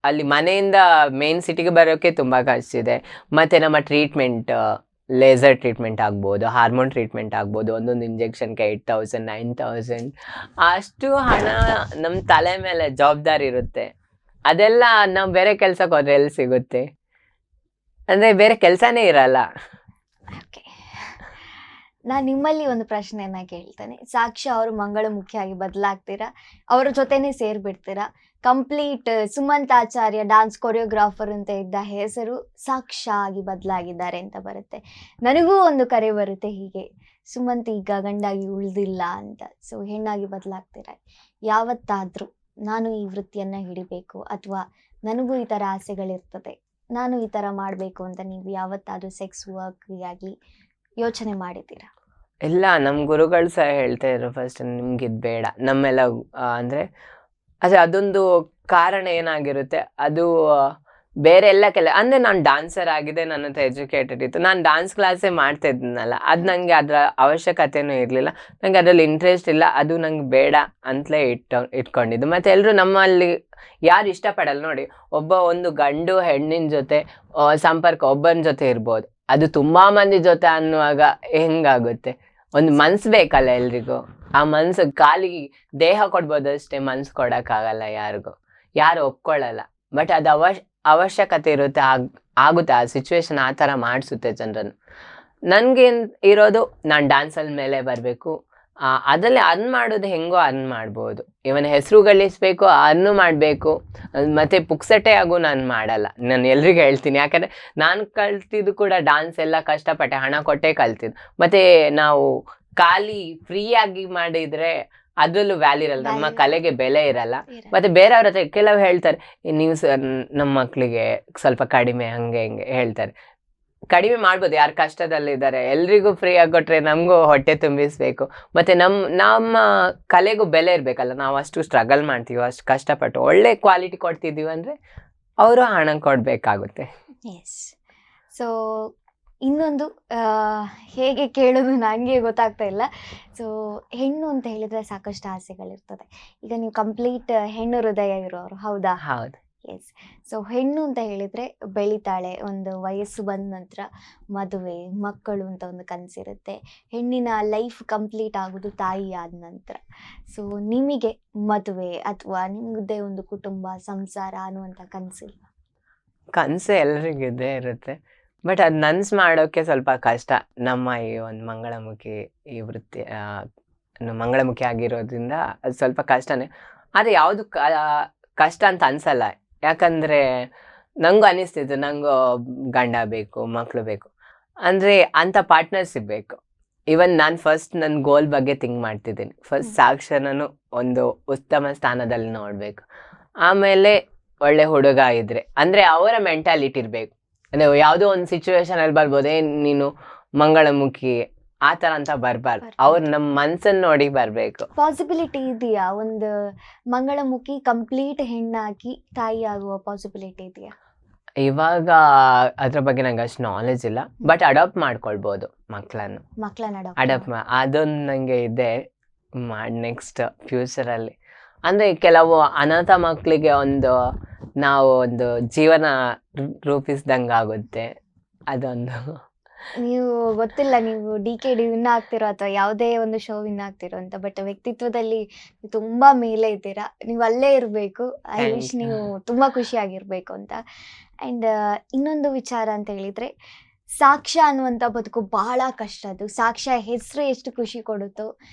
ಅಲ್ಲಿ ಮನೆಯಿಂದ ಮೇನ್ ಸಿಟಿಗೆ ಬರೋಕೆ ತುಂಬಾ ಖರ್ಚಿದೆ. ಮತ್ತೆ ನಮ್ಮ ಟ್ರೀಟ್ಮೆಂಟ್, ಲೇಸರ್ ಟ್ರೀಟ್ಮೆಂಟ್ ಆಗ್ಬೋದು, ಹಾರ್ಮೋನ್ ಟ್ರೀಟ್ಮೆಂಟ್ ಆಗ್ಬೋದು, ಒಂದೊಂದು ಇಂಜೆಕ್ಷನ್ಗೆ 8,000 9,000 ಅಷ್ಟು ಹಣ ನಮ್ಮ ತಲೆ ಮೇಲೆ ಜವಾಬ್ದಾರಿ ಇರುತ್ತೆ. ಅದೆಲ್ಲ ನಾವು ಬೇರೆ ಕೆಲ್ಸಕ್ಕೆ ಹೋದ್ರೆ ಎಲ್ಲಿ ಸಿಗುತ್ತೆ? ಅಂದ್ರೆ ಬೇರೆ ಕೆಲ್ಸನೇ ಇರಲ್ಲ. ನಾನು ನಿಮ್ಮಲ್ಲಿ ಒಂದು ಪ್ರಶ್ನೆಯನ್ನ ಕೇಳ್ತೇನೆ. ಸಾಕ್ಷಿ ಅವರು ಮಂಗಳಮುಖಿಯಾಗಿ ಬದಲಾಗ್ತೀರಾ, ಅವರ ಜೊತೆನೆ ಸೇರ್ಬಿಡ್ತೀರಾ? ಕಂಪ್ಲೀಟ್ ಸುಮಂತ್ ಆಚಾರ್ಯ ಡಾನ್ಸ್ ಕೊರಿಯೋಗ್ರಾಫರ್ ಅಂತ ಇದ್ದ ಹೆಸರು ಸಾಕ್ಷಾ ಆಗಿ ಬದಲಾಗಿದ್ದಾರೆ ಅಂತ ಬರುತ್ತೆ. ನನಗೂ ಒಂದು ಕರೆ ಬರುತ್ತೆ ಹೀಗೆ, ಸುಮಂತ್ ಈಗ ಗಂಡಾಗಿ ಉಳ್ದಿಲ್ಲ ಅಂತ. ಸೊ ಹೆಣ್ಣಾಗಿ ಬದಲಾಗ್ತೀರಾ? ಯಾವತ್ತಾದ್ರೂ ನಾನು ಈ ವೃತ್ತಿಯನ್ನ ಹಿಡಿಬೇಕು, ಅಥವಾ ನನಗೂ ಈ ಥರ ಆಸೆಗಳಿರ್ತದೆ, ನಾನು ಈ ಥರ ಮಾಡಬೇಕು ಅಂತ ನೀವು ಯಾವತ್ತಾದ್ರೂ ಸೆಕ್ಸ್ ವರ್ಕ್ಗಾಗಲಿ ಯೋಚನೆ ಮಾಡಿದ್ದೀರಾ? ಇಲ್ಲ, ನಮ್ಮ ಗುರುಗಳು ಸಹ ಹೇಳ್ತಾ ಇದ್ರು, ಫಸ್ಟ್ ನಿಮ್ಗಿದ್ ಬೇಡ, ನಮ್ಮೆಲ್ಲ ಅಂದ್ರೆ ಅದೊಂದು ಕಾರಣ ಏನಾಗಿರುತ್ತೆ, ಅದು ಬೇರೆ ಎಲ್ಲ ಅಂದ್ರೆ ನಾನು ಡಾನ್ಸರ್ ಆಗಿದೆ, ನನ್ನ ಹತ್ರ ಎಜುಕೇಟೆಡ್ ಇತ್ತು, ನಾನು ಡಾನ್ಸ್ ಕ್ಲಾಸೇ ಮಾಡ್ತಾ ಇದ್ನಲ್ಲ, ಅದು ನಂಗೆ ಅದರ ಅವಶ್ಯಕತೆನೂ ಇರಲಿಲ್ಲ, ನಂಗೆ ಅದರಲ್ಲಿ ಇಂಟ್ರೆಸ್ಟ್ ಇಲ್ಲ, ಅದು ನಂಗೆ ಬೇಡ ಅಂತಲೇ ಇಟ್ಕೊಂಡಿದ್ದು. ಮತ್ತೆ ಎಲ್ಲರೂ ನಮ್ಮಲ್ಲಿ ಯಾರು ಇಷ್ಟಪಡಲ್ಲ ನೋಡಿ, ಒಂದು ಗಂಡು ಹೆಣ್ಣಿನ ಜೊತೆ ಸಂಪರ್ಕ ಒಬ್ಬನ ಜೊತೆ ಇರ್ಬೋದು, ಅದು ತುಂಬಾ ಮಂದಿ ಜೊತೆ ಅನ್ನುವಾಗ ಹೆಂಗಾಗುತ್ತೆ? ಒಂದು ಮನ್ಸು ಬೇಕಲ್ಲ ಎಲ್ರಿಗೂ. ಆ ಮನ್ಸು ಖಾಲಿ ದೇಹ ಕೊಡ್ಬೋದು ಅಷ್ಟೇ, ಮನ್ಸು ಕೊಡಕ್ಕಾಗಲ್ಲ ಯಾರಿಗೂ, ಯಾರು ಒಪ್ಕೊಳ್ಳಲ್ಲ. ಬಟ್ ಅದು ಅವಶ್ಯಕತೆ ಇರುತ್ತೆ, ಆಗುತ್ತೆ, ಆ ಸಿಚುವೇಶನ್ ಆ ಥರ ಮಾಡಿಸುತ್ತೆ ಜನರನ್ನು. ನನ್ಗೇನ್ ಇರೋದು, ನಾನು ಡ್ಯಾನ್ಸಲ್ಲಿ ಮೇಲೆ ಬರಬೇಕು, ಅದರಲ್ಲಿ ಅರ್ನ್ ಮಾಡೋದು ಹೆಂಗೋ ಅರ್ನ್ ಮಾಡ್ಬೋದು, ಇವನ ಹೆಸರು ಗಳಿಸ್ಬೇಕು, ಅರ್ನು ಮಾಡಬೇಕು. ಮತ್ತೆ ಪುಕ್ಸಟೆ ಆಗು ನಾನು ಮಾಡಲ್ಲ, ನಾನು ಎಲ್ರಿಗೂ ಹೇಳ್ತೀನಿ. ಯಾಕಂದರೆ ನಾನು ಕಲ್ತಿದ್ದು ಕೂಡ ಡಾನ್ಸ್ ಎಲ್ಲ ಕಷ್ಟಪಟ್ಟೆ, ಹಣ ಕೊಟ್ಟೆ ಕಲ್ತಿದ್ದು. ಮತ್ತು ನಾವು ಖಾಲಿ ಫ್ರೀಯಾಗಿ ಮಾಡಿದರೆ ಅದರಲ್ಲೂ ವ್ಯಾಲ್ಯೂ ಇರಲ್ಲ, ನಮ್ಮ ಕಲೆಗೆ ಬೆಲೆ ಇರಲ್ಲ. ಮತ್ತು ಬೇರೆಯವ್ರ ಹತ್ರ ಕೆಲವು ಹೇಳ್ತಾರೆ, ನೀವು ನಮ್ಮ ಮಕ್ಕಳಿಗೆ ಸ್ವಲ್ಪ ಕಡಿಮೆ ಹಂಗೆ ಹಿಂಗೆ ಹೇಳ್ತಾರೆ. ಕಡಿಮೆ ಮಾಡ್ಬೋದು, ಯಾರು ಕಷ್ಟದಲ್ಲಿದ್ದಾರೆ, ಎಲ್ರಿಗೂ ಫ್ರೀ ಆಗಿಕೊಟ್ರೆ ನಮಗೂ ಹೊಟ್ಟೆ ತುಂಬಿಸ್ಬೇಕು. ಮತ್ತು ನಮ್ಮ ಕಲೆಗೂ ಬೆಲೆ ಇರಬೇಕಲ್ಲ, ನಾವು ಅಷ್ಟು ಸ್ಟ್ರಗಲ್ ಮಾಡ್ತೀವಿ, ಅಷ್ಟು ಕಷ್ಟಪಟ್ಟು ಒಳ್ಳೆ ಕ್ವಾಲಿಟಿ ಕೊಡ್ತಿದ್ದೀವಿ ಅಂದರೆ ಅವರು ಹಣ ಕೊಡಬೇಕಾಗುತ್ತೆ. ಎಸ್. ಸೊ ಇನ್ನೊಂದು ಹೇಗೆ ಕೇಳೋದು ನನಗೆ ಗೊತ್ತಾಗ್ತಾ ಇಲ್ಲ. ಸೊ ಹೆಣ್ಣು ಅಂತ ಹೇಳಿದರೆ ಸಾಕಷ್ಟು ಆಸೆಗಳಿರ್ತದೆ. ಈಗ ನೀವು ಕಂಪ್ಲೀಟ್ ಹೆಣ್ಣು ಹೃದಯ ಇರೋರು, ಹೌದಾ? ಹೌದು. ಎಸ್. ಸೊ ಹೆಣ್ಣು ಅಂತ ಹೇಳಿದರೆ ಬೆಳಿತಾಳೆ, ಒಂದು ವಯಸ್ಸು ಬಂದ ನಂತರ ಮದುವೆ, ಮಕ್ಕಳು ಅಂತ ಒಂದು ಕನಸಿರುತ್ತೆ. ಹೆಣ್ಣಿನ ಲೈಫ್ ಕಂಪ್ಲೀಟ್ ಆಗೋದು ತಾಯಿ ಆದ ನಂತರ. ಸೊ ನಿಮಗೆ ಮದುವೆ ಅಥವಾ ನಿಮ್ಮದೇ ಒಂದು ಕುಟುಂಬ, ಸಂಸಾರ ಅನ್ನುವಂಥ ಕನಸಿಲ್ಲ? ಕನಸು ಎಲ್ರಿಗಿದ್ದೇ ಇರುತ್ತೆ, ಬಟ್ ಅದು ನನ್ಸು ಮಾಡೋಕ್ಕೆ ಸ್ವಲ್ಪ ಕಷ್ಟ. ನಮ್ಮ ಈ ಒಂದು ಈ ವೃತ್ತಿ ಮಂಗಳಮುಖಿ ಆಗಿರೋದ್ರಿಂದ ಅದು ಸ್ವಲ್ಪ ಕಷ್ಟನೇ. ಆದರೆ ಯಾವುದು ಕಷ್ಟ ಅಂತ ಅನ್ಸಲ್ಲ, ಯಾಕಂದರೆ ನನಗೂ ಅನಿಸ್ತಿತ್ತು, ನನಗೂ ಗಂಡ ಬೇಕು, ಮಕ್ಕಳು ಬೇಕು, ಅಂದರೆ ಅಂಥ ಪಾರ್ಟ್ನರ್ ಸಿಗಬೇಕು. ಇವನ್ ನಾನು ಫಸ್ಟ್ ನನ್ನ ಗೋಲ್ ಬಗ್ಗೆ ಥಿಂಕ್ ಮಾಡ್ತಿದ್ದೀನಿ. ಫಸ್ಟ್ ಸಾಕ್ಷರನು ಒಂದು ಉತ್ತಮ ಸ್ಥಾನದಲ್ಲಿ ನೋಡ್ಬೇಕು, ಆಮೇಲೆ ಒಳ್ಳೆ ಹುಡುಗ ಇದ್ರೆ ಅಂದ್ರೆ ಅವರ ಮೆಂಟಾಲಿಟಿ ಇರ್ಬೇಕು. ಅಂದ್ರೆ ಯಾವುದೋ ಒಂದು ಸಿಚುವೇಶನ್ ಅಲ್ಲಿ ಬರ್ಬೋದು, ನೀನು ಮಂಗಳಮುಖಿ ಆ ತರ ಅಂತ ಬರ್ಬಾರ್ದು, ಅವ್ರು ನಮ್ಮ ಮನ್ಸನ್ನ ನೋಡಿ ಬರ್ಬೇಕು. ಪಾಸಿಬಿಲಿಟಿ ಇದೆಯಾ ಒಂದು ಮಂಗಳಮುಖಿ ಕಂಪ್ಲೀಟ್ ಹೆಣ್ಣಾಗಿ ತಾಯಿ ಆಗುವ ಪಾಸಿಬಿಲಿಟಿ ಇದೆಯಾ? ಇವಾಗ ಅದ್ರ ಬಗ್ಗೆ ನಂಗೆ ಅಷ್ಟು ನಾಲೆಜ್ ಇಲ್ಲ, ಬಟ್ ಅಡಾಪ್ಟ್ ಮಾಡ್ಕೊಳ್ಬೋದು ಮಕ್ಕಳನ್ನ ಅಡಾಪ್ಟ್ ಅದೊಂದು ನಂಗೆ ಇದೆ ನೆಕ್ಸ್ಟ್ ಫ್ಯೂಚರ್ ಅಲ್ಲಿ. ಅಂದ್ರೆ ಕೆಲವು ಅನಾಥ ಮಕ್ಕಳಿಗೆ ನಾವು ಒಂದು ಜೀವನ ರೂಪಿಸ್ದಂಗೆ ಆಗುತ್ತೆ. ಅದೊಂದು ನೀವು ಗೊತ್ತಿಲ್ಲ, ನೀವು DKD ವಿನ್ ಆಗ್ತಿರೋ ಅಥವಾ ಯಾವುದೇ ಒಂದು ಶೋ ವಿನ್ ಆಗ್ತಿರೋ ಅಂತ, ಬಟ್ ವ್ಯಕ್ತಿತ್ವದಲ್ಲಿ ತುಂಬಾ ಮೇಲೆ ಇದ್ದೀರಾ. ನೀವು ಅಲ್ಲೇ ಇರಬೇಕು. ಐ ವಿಶ್ ನೀವು ತುಂಬಾ ಖುಷಿಯಾಗಿರ್ಬೇಕು ಅಂತ. ಅಂಡ್ ಇನ್ನೊಂದು ವಿಚಾರ ಅಂತ ಹೇಳಿದ್ರೆ, ಸಾಕ್ಷ್ಯ ಅನ್ನುವಂಥ ಬದುಕು ಬಹಳ ಕಷ್ಟ. ಅದು ಸಾಕ್ಷ್ಯ ಹೆಸರು ಎಷ್ಟು ಖುಷಿ ಕೊಡುತ್ತೋ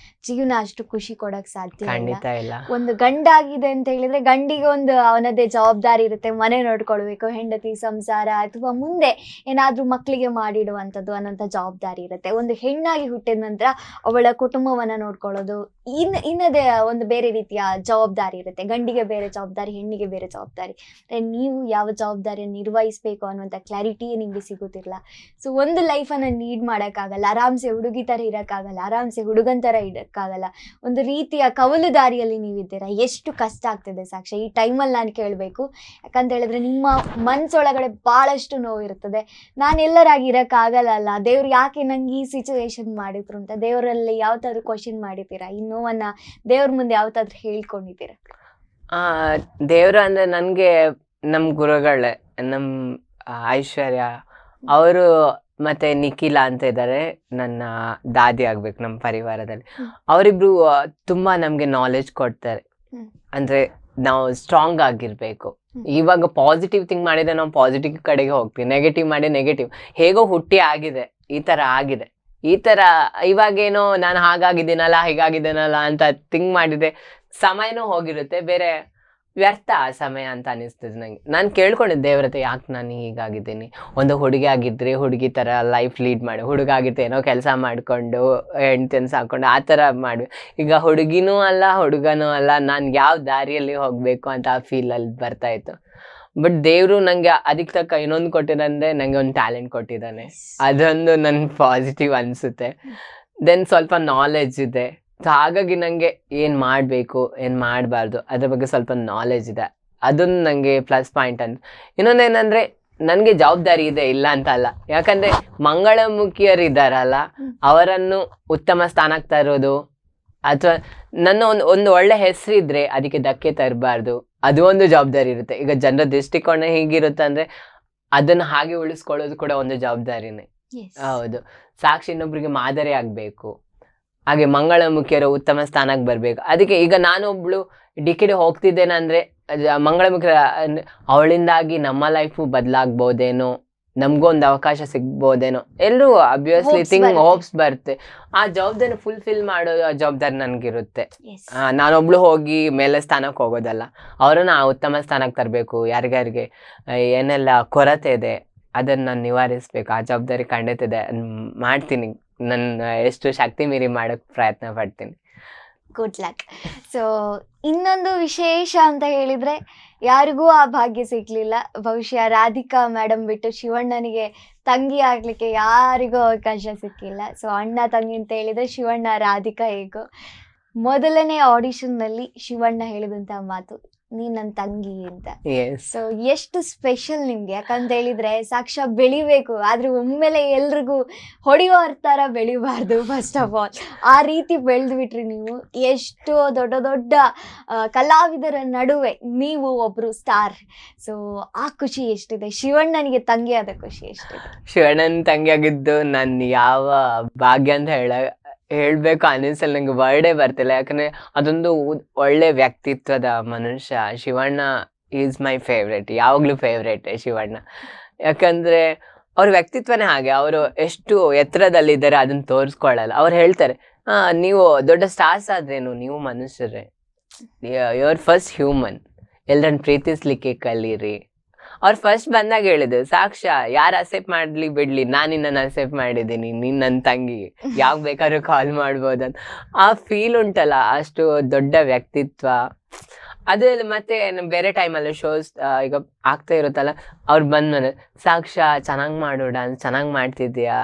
ಜೀವನ ಅಷ್ಟು ಖುಷಿ ಕೊಡಕ್ ಸಾಧ್ಯ ಇಲ್ಲ. ಒಂದು ಗಂಡಾಗಿದೆ ಅಂತ ಹೇಳಿದ್ರೆ ಗಂಡಿಗೆ ಒಂದು ಅವನದೇ ಜವಾಬ್ದಾರಿ ಇರುತ್ತೆ, ಮನೆ ನೋಡ್ಕೊಳ್ಬೇಕು, ಹೆಂಡತಿ ಸಂಸಾರ ಅಥವಾ ಮುಂದೆ ಏನಾದ್ರೂ ಮಕ್ಕಳಿಗೆ ಮಾಡಿಡುವಂಥದ್ದು ಅನ್ನೋಂಥ ಜವಾಬ್ದಾರಿ ಇರುತ್ತೆ. ಒಂದು ಹೆಣ್ಣಾಗಿ ಹುಟ್ಟಿದ ನಂತರ ಅವಳ ಕುಟುಂಬವನ್ನ ನೋಡ್ಕೊಳ್ಳೋದು ಇನ್ನದೇ ಒಂದು ಬೇರೆ ರೀತಿಯ ಜವಾಬ್ದಾರಿ ಇರುತ್ತೆ. ಗಂಡಿಗೆ ಬೇರೆ ಜವಾಬ್ದಾರಿ, ಹೆಣ್ಣಿಗೆ ಬೇರೆ ಜವಾಬ್ದಾರಿ. ನೀವು ಯಾವ ಜವಾಬ್ದಾರಿಯನ್ನು ನಿರ್ವಹಿಸಬೇಕು ಅನ್ನುವಂಥ ಕ್ಲಾರಿಟಿಯೇ ನಿಮಗೆ ಸಿಗೋದಿಲ್ಲ. ಸೊ ಒಂದು ಲೈಫನ್ನು ಲೀಡ್ ಮಾಡೋಕ್ಕಾಗಲ್ಲ, ಆರಾಮ್ಸೆ ಹುಡುಗಿ ಥರ ಇರೋಕ್ಕಾಗಲ್ಲ, ಆರಾಮ್ಸೆ ಹುಡುಗನ ಥರ ಇಡೋಕ್ಕಾಗಲ್ಲ. ಒಂದು ರೀತಿಯ ಕವಲು ದಾರಿಯಲ್ಲಿ ನೀವಿದ್ದೀರಾ. ಎಷ್ಟು ಕಷ್ಟ ಆಗ್ತಿದೆ ಸಾಕ್ಷಿ ಈ ಟೈಮಲ್ಲಿ ನಾನು ಕೇಳಬೇಕು. ಯಾಕಂತ ಹೇಳಿದ್ರೆ ನಿಮ್ಮ ಮನಸ್ಸೊಳಗಡೆ ಭಾಳಷ್ಟು ನೋವು ಇರ್ತದೆ. ನಾನು ಎಲ್ಲರಾಗಿ ಇರೋಕ್ಕಾಗಲ್ಲ, ದೇವ್ರು ಯಾಕೆ ನಂಗೆ ಈ ಸಿಚುವೇಶನ್ ಮಾಡಿದ್ರು ಅಂತ ದೇವರಲ್ಲಿ ಯಾವತ್ತಾದ್ರೂ ಕ್ವಶನ್ ಮಾಡಿದ್ದೀರಾ? ಈ ನೋವನ್ನು ದೇವ್ರ ಮುಂದೆ ಯಾವತ್ತಾದ್ರೂ ಹೇಳ್ಕೊಂಡಿದ್ದೀರಾ? ದೇವ್ರು ಅಂದ್ರೆ ನನಗೆ ನಮ್ಮ ಗುರುಗಳೇ, ನಮ್ಮ ಐಶ್ವರ್ಯ ಅವರು ಮತ್ತೆ ನಿಖಿಲ ಅಂತ ಇದ್ದಾರೆ, ನನ್ನ ದಾದಿ ಆಗ್ಬೇಕು ನಮ್ಮ ಪರಿವಾರದಲ್ಲಿ. ಅವರಿಬ್ರು ತುಂಬಾ ನಮ್ಗೆ ನಾಲೆಜ್ ಕೊಡ್ತಾರೆ. ಅಂದ್ರೆ ನಾವು ಸ್ಟ್ರಾಂಗ್ ಆಗಿರ್ಬೇಕು. ಇವಾಗ ಪಾಸಿಟಿವ್ ಥಿಂಕ್ ಮಾಡಿದ್ರೆ ನಾವು ಪಾಸಿಟಿವ್ ಕಡೆಗೆ ಹೋಗ್ತೀವಿ, ನೆಗೆಟಿವ್ ಮಾಡಿ ನೆಗೆಟಿವ್. ಹೇಗೋ ಹುಟ್ಟಿ ಆಗಿದೆ, ಈ ತರ ಆಗಿದೆ, ಈ ತರ ಇವಾಗೇನೋ ನಾನು ಹಾಗಾಗಿದ್ದೀನಲ್ಲ ಹೀಗಾಗಿದ್ದೀನಲ್ಲ ಅಂತ ಥಿಂಕ್ ಮಾಡಿದ್ರೆ ಸಮಯನೂ ಹೋಗಿರುತ್ತೆ, ಬೇರೆ ವ್ಯರ್ಥ ಆ ಸಮಯ ಅಂತ ಅನಿಸ್ತದೆ ನಂಗೆ. ನಾನು ಕೇಳ್ಕೊಂಡಿದ್ದೆ ದೇವ್ರ ಹತ್ರ, ಯಾಕೆ ನಾನು ಹೀಗಾಗಿದ್ದೀನಿ? ಒಂದು ಹುಡುಗಿ ಆಗಿದ್ರೆ ಹುಡುಗಿ ಥರ ಲೈಫ್ ಲೀಡ್ ಮಾಡಿ, ಹುಡುಗ ಆಗಿದ್ರೆ ಏನೋ ಕೆಲಸ ಮಾಡಿಕೊಂಡು ಹೆಣ್ತಿನ ಸಾಕೊಂಡು ಆ ಥರ ಮಾಡಿ, ಈಗ ಹುಡುಗಿನೂ ಅಲ್ಲ ಹುಡುಗನೂ ಅಲ್ಲ, ನಾನು ಯಾವ ದಾರಿಯಲ್ಲಿ ಹೋಗಬೇಕು ಅಂತ ಆ ಫೀಲಲ್ಲಿ ಬರ್ತಾಯಿತ್ತು. ಬಟ್ ದೇವರು ನನಗೆ ಅದಕ್ಕೆ ತಕ್ಕ ಇನ್ನೊಂದು ಕೊಟ್ಟಿರಂದರೆ ನನಗೆ ಒಂದು ಟ್ಯಾಲೆಂಟ್ ಕೊಟ್ಟಿದ್ದಾನೆ. ಅದೊಂದು ನನ್ನ ಪಾಸಿಟಿವ್ ಅನಿಸುತ್ತೆ. ದೆನ್ ಸ್ವಲ್ಪ ನಾಲೆಜ್ ಇದೆ. ಸೊ ಹಾಗಾಗಿ ನನಗೆ ಏನು ಮಾಡಬೇಕು ಏನು ಮಾಡಬಾರ್ದು ಅದ್ರ ಬಗ್ಗೆ ಸ್ವಲ್ಪ ನಾಲೆಜ್ ಇದೆ. ಅದೊಂದು ನನಗೆ ಪ್ಲಸ್ ಪಾಯಿಂಟ್ ಅಂತ. ಇನ್ನೊಂದೇನೆಂದರೆ ನನಗೆ ಜವಾಬ್ದಾರಿ ಇದೆ, ಇಲ್ಲ ಅಂತ ಅಲ್ಲ. ಯಾಕಂದರೆ ಮಂಗಳಮುಖಿಯರು ಇದ್ದಾರಲ್ಲ, ಅವರನ್ನು ಉತ್ತಮ ಸ್ಥಾನಕ್ಕೆ ತರೋದು ಅಥವಾ ನನ್ನ ಒಂದು ಒಳ್ಳೆ ಹೆಸರಿದ್ರೆ ಅದಕ್ಕೆ ಧಕ್ಕೆ ತರಬಾರ್ದು, ಅದು ಒಂದು ಜವಾಬ್ದಾರಿ ಇರುತ್ತೆ. ಈಗ ಜನರ ದೃಷ್ಟಿಕೋನ ಹೀಗಿರುತ್ತೆ ಅಂದರೆ ಅದನ್ನು ಹಾಗೆ ಉಳಿಸ್ಕೊಳ್ಳೋದು ಕೂಡ ಒಂದು ಜವಾಬ್ದಾರಿನೇ. ಹೌದು, ಸಾಕ್ಷಿ ಇನ್ನೊಬ್ರಿಗೆ ಮಾದರಿ ಆಗಬೇಕು, ಹಾಗೆ ಮಂಗಳಮುಖಿಯರು ಉತ್ತಮ ಸ್ಥಾನಕ್ಕೆ ಬರಬೇಕು. ಅದಕ್ಕೆ ಈಗ ನಾನೊಬ್ಳು DKD ಹೋಗ್ತಿದ್ದೇನೆ ಅಂದರೆ ಮಂಗಳಮುಖಿಯರ ಅವಳಿಂದಾಗಿ ನಮ್ಮ ಲೈಫು ಬದಲಾಗ್ಬೋದೇನೋ, ನಮಗೂ ಒಂದು ಅವಕಾಶ ಸಿಗ್ಬೋದೇನೋ, ಎಲ್ಲರೂ ಅಬ್ವಿಯಸ್ಲಿ ಹೋಪ್ಸ್ ಬರುತ್ತೆ. ಆ ಜವಾಬ್ದಾರಿ ಫುಲ್ಫಿಲ್ ಮಾಡೋ ಜವಾಬ್ದಾರಿ ನನಗಿರುತ್ತೆ. ನಾನೊಬ್ಳು ಹೋಗಿ ಮೇಲೆ ಸ್ಥಾನಕ್ಕೆ ಹೋಗೋದಲ್ಲ, ಅವರನ್ನು ಆ ಉತ್ತಮ ಸ್ಥಾನಕ್ಕೆ ತರಬೇಕು. ಯಾರಿಗಾರಿಗೆ ಏನೆಲ್ಲ ಕೊರತೆ ಇದೆ ಅದನ್ನು ನಾನು ನಿವಾರಿಸ್ಬೇಕು. ಆ ಜವಾಬ್ದಾರಿ ಖಂಡಿತ ಇದೆ, ಮಾಡ್ತೀನಿ. ನನ್ನ ಎಷ್ಟು ಶಕ್ತಿ ಮೀರಿ ಮಾಡೋಕ್ಕೆ ಪ್ರಯತ್ನ ಪಡ್ತೀನಿ. Good luck. ಸೊ ಇನ್ನೊಂದು ವಿಶೇಷ ಅಂತ ಹೇಳಿದ್ರೆ, ಯಾರಿಗೂ ಆ ಭಾಗ್ಯ ಸಿಗ್ಲಿಲ್ಲ. ಬಹುಶಃ ರಾಧಿಕಾ ಮೇಡಮ್ ಬಿಟ್ಟು ಶಿವಣ್ಣನಿಗೆ ತಂಗಿ ಆಗ್ಲಿಕ್ಕೆ ಯಾರಿಗೂ ಅವಕಾಶ ಸಿಕ್ಕಿಲ್ಲ. ಸೊ ಅಣ್ಣ ತಂಗಿ ಅಂತ ಹೇಳಿದ್ರೆ ಶಿವಣ್ಣ ರಾಧಿಕಾ ಹೇಗೋ. ಮೊದಲನೇ ಆಡಿಷನ್ನಲ್ಲಿ ಶಿವಣ್ಣ ಹೇಳಿದಂಥ ಮಾತು, ನೀನ್ ನನ್ನ ತಂಗಿ ಅಂತ. ಸೊ ಎಷ್ಟು ಸ್ಪೆಷಲ್ ನಿಮ್ಗೆ? ಯಾಕಂತ ಹೇಳಿದ್ರೆ ಸಾಕ್ಷಾ ಬೆಳಿಬೇಕು, ಆದ್ರೆ ಒಮ್ಮೆಲೆ ಎಲ್ರಿಗೂ ಹೊಡೆಯೋ ಥರ ಬೆಳಿಬಾರ್ದು. ಫಸ್ಟ್ ಆಫ್ ಆಲ್ ಆ ರೀತಿ ಬೆಳೆದು ಬಿಟ್ರಿ ನೀವು. ಎಷ್ಟು ದೊಡ್ಡ ದೊಡ್ಡ ಕಲಾವಿದರ ನಡುವೆ ನೀವು ಒಬ್ರು ಸ್ಟಾರ್. ಸೊ ಆ ಖುಷಿ ಎಷ್ಟಿದೆ? ಶಿವಣ್ಣನಿಗೆ ತಂಗಿ ಆದ ಖುಷಿ ಎಷ್ಟಿದೆ? ಶಿವಣ್ಣನ ತಂಗಿ ಆಗಿದ್ದು ನನ್ನ ಯಾವ ಭಾಗ್ಯ ಅಂತ ಹೇಳ್ಬೇಕು ಅನಿಸಲ್ಲ, ನಂಗೆ ವರ್ಡೇ ಬರ್ತಿಲ್ಲ. ಯಾಕಂದ್ರೆ ಅದೊಂದು ಒಳ್ಳೆ ವ್ಯಕ್ತಿತ್ವದ ಮನುಷ್ಯ ಶಿವಣ್ಣ. ಈಸ್ ಮೈ ಫೇವ್ರೇಟ್, ಯಾವಾಗ್ಲೂ ಫೇವ್ರೇಟ್ ಶಿವಣ್ಣ. ಯಾಕಂದ್ರೆ ಅವ್ರ ವ್ಯಕ್ತಿತ್ವನೇ ಹಾಗೆ. ಅವರು ಎಷ್ಟು ಎತ್ತರದಲ್ಲಿದ್ದಾರೆ ಅದನ್ನ ತೋರಿಸ್ಕೊಳ್ಳಲ್ಲ. ಅವ್ರು ಹೇಳ್ತಾರೆ, ನೀವು ದೊಡ್ಡ ಸ್ಟಾರ್ಸ್ ಆದ್ರೇನು, ನೀವು ಮನುಷ್ಯರೇ, ಯು ಆರ್ ಫಸ್ಟ್ ಹ್ಯೂಮನ್, ಎಲ್ಲರನ್ನ ಪ್ರೀತಿಸ್ಲಿಕ್ಕೆ ಕಲೀರಿ. ಅವ್ರು ಫಸ್ಟ್ ಬಂದಾಗ ಹೇಳಿದ್ರು, ಸಾಕ್ಷ ಯಾರು ಅಕ್ಸೆಪ್ಟ್ ಮಾಡ್ಲಿ ಬಿಡ್ಲಿ, ನಾನು ನಿನ್ನನ್ನು ಅಕ್ಸೆಪ್ಟ್ ಮಾಡಿದ್ದೀನಿ, ನೀನ್ ನನ್ನ ತಂಗಿ, ಯಾವಾಗ ಬೇಕಾದ್ರೂ ಕಾಲ್ ಮಾಡ್ಬೋದಂತ. ಆ ಫೀಲ್ ಉಂಟಲ್ಲ, ಅಷ್ಟು ದೊಡ್ಡ ವ್ಯಕ್ತಿತ್ವ. ಅದು ಮತ್ತೆ ಬೇರೆ ಟೈಮಲ್ಲಿ ಶೋಸ್ ಈಗ ಆಗ್ತಾ ಇರುತ್ತಲ್ಲ, ಅವ್ರು ಬಂದ್ಮೇಲೆ ಸಾಕ್ಷ ಚೆನ್ನಾಗಿ ಮಾಡು ಡಾನ್ಸ್, ಚೆನ್ನಾಗಿ ಮಾಡ್ತಿದ್ಯಾ.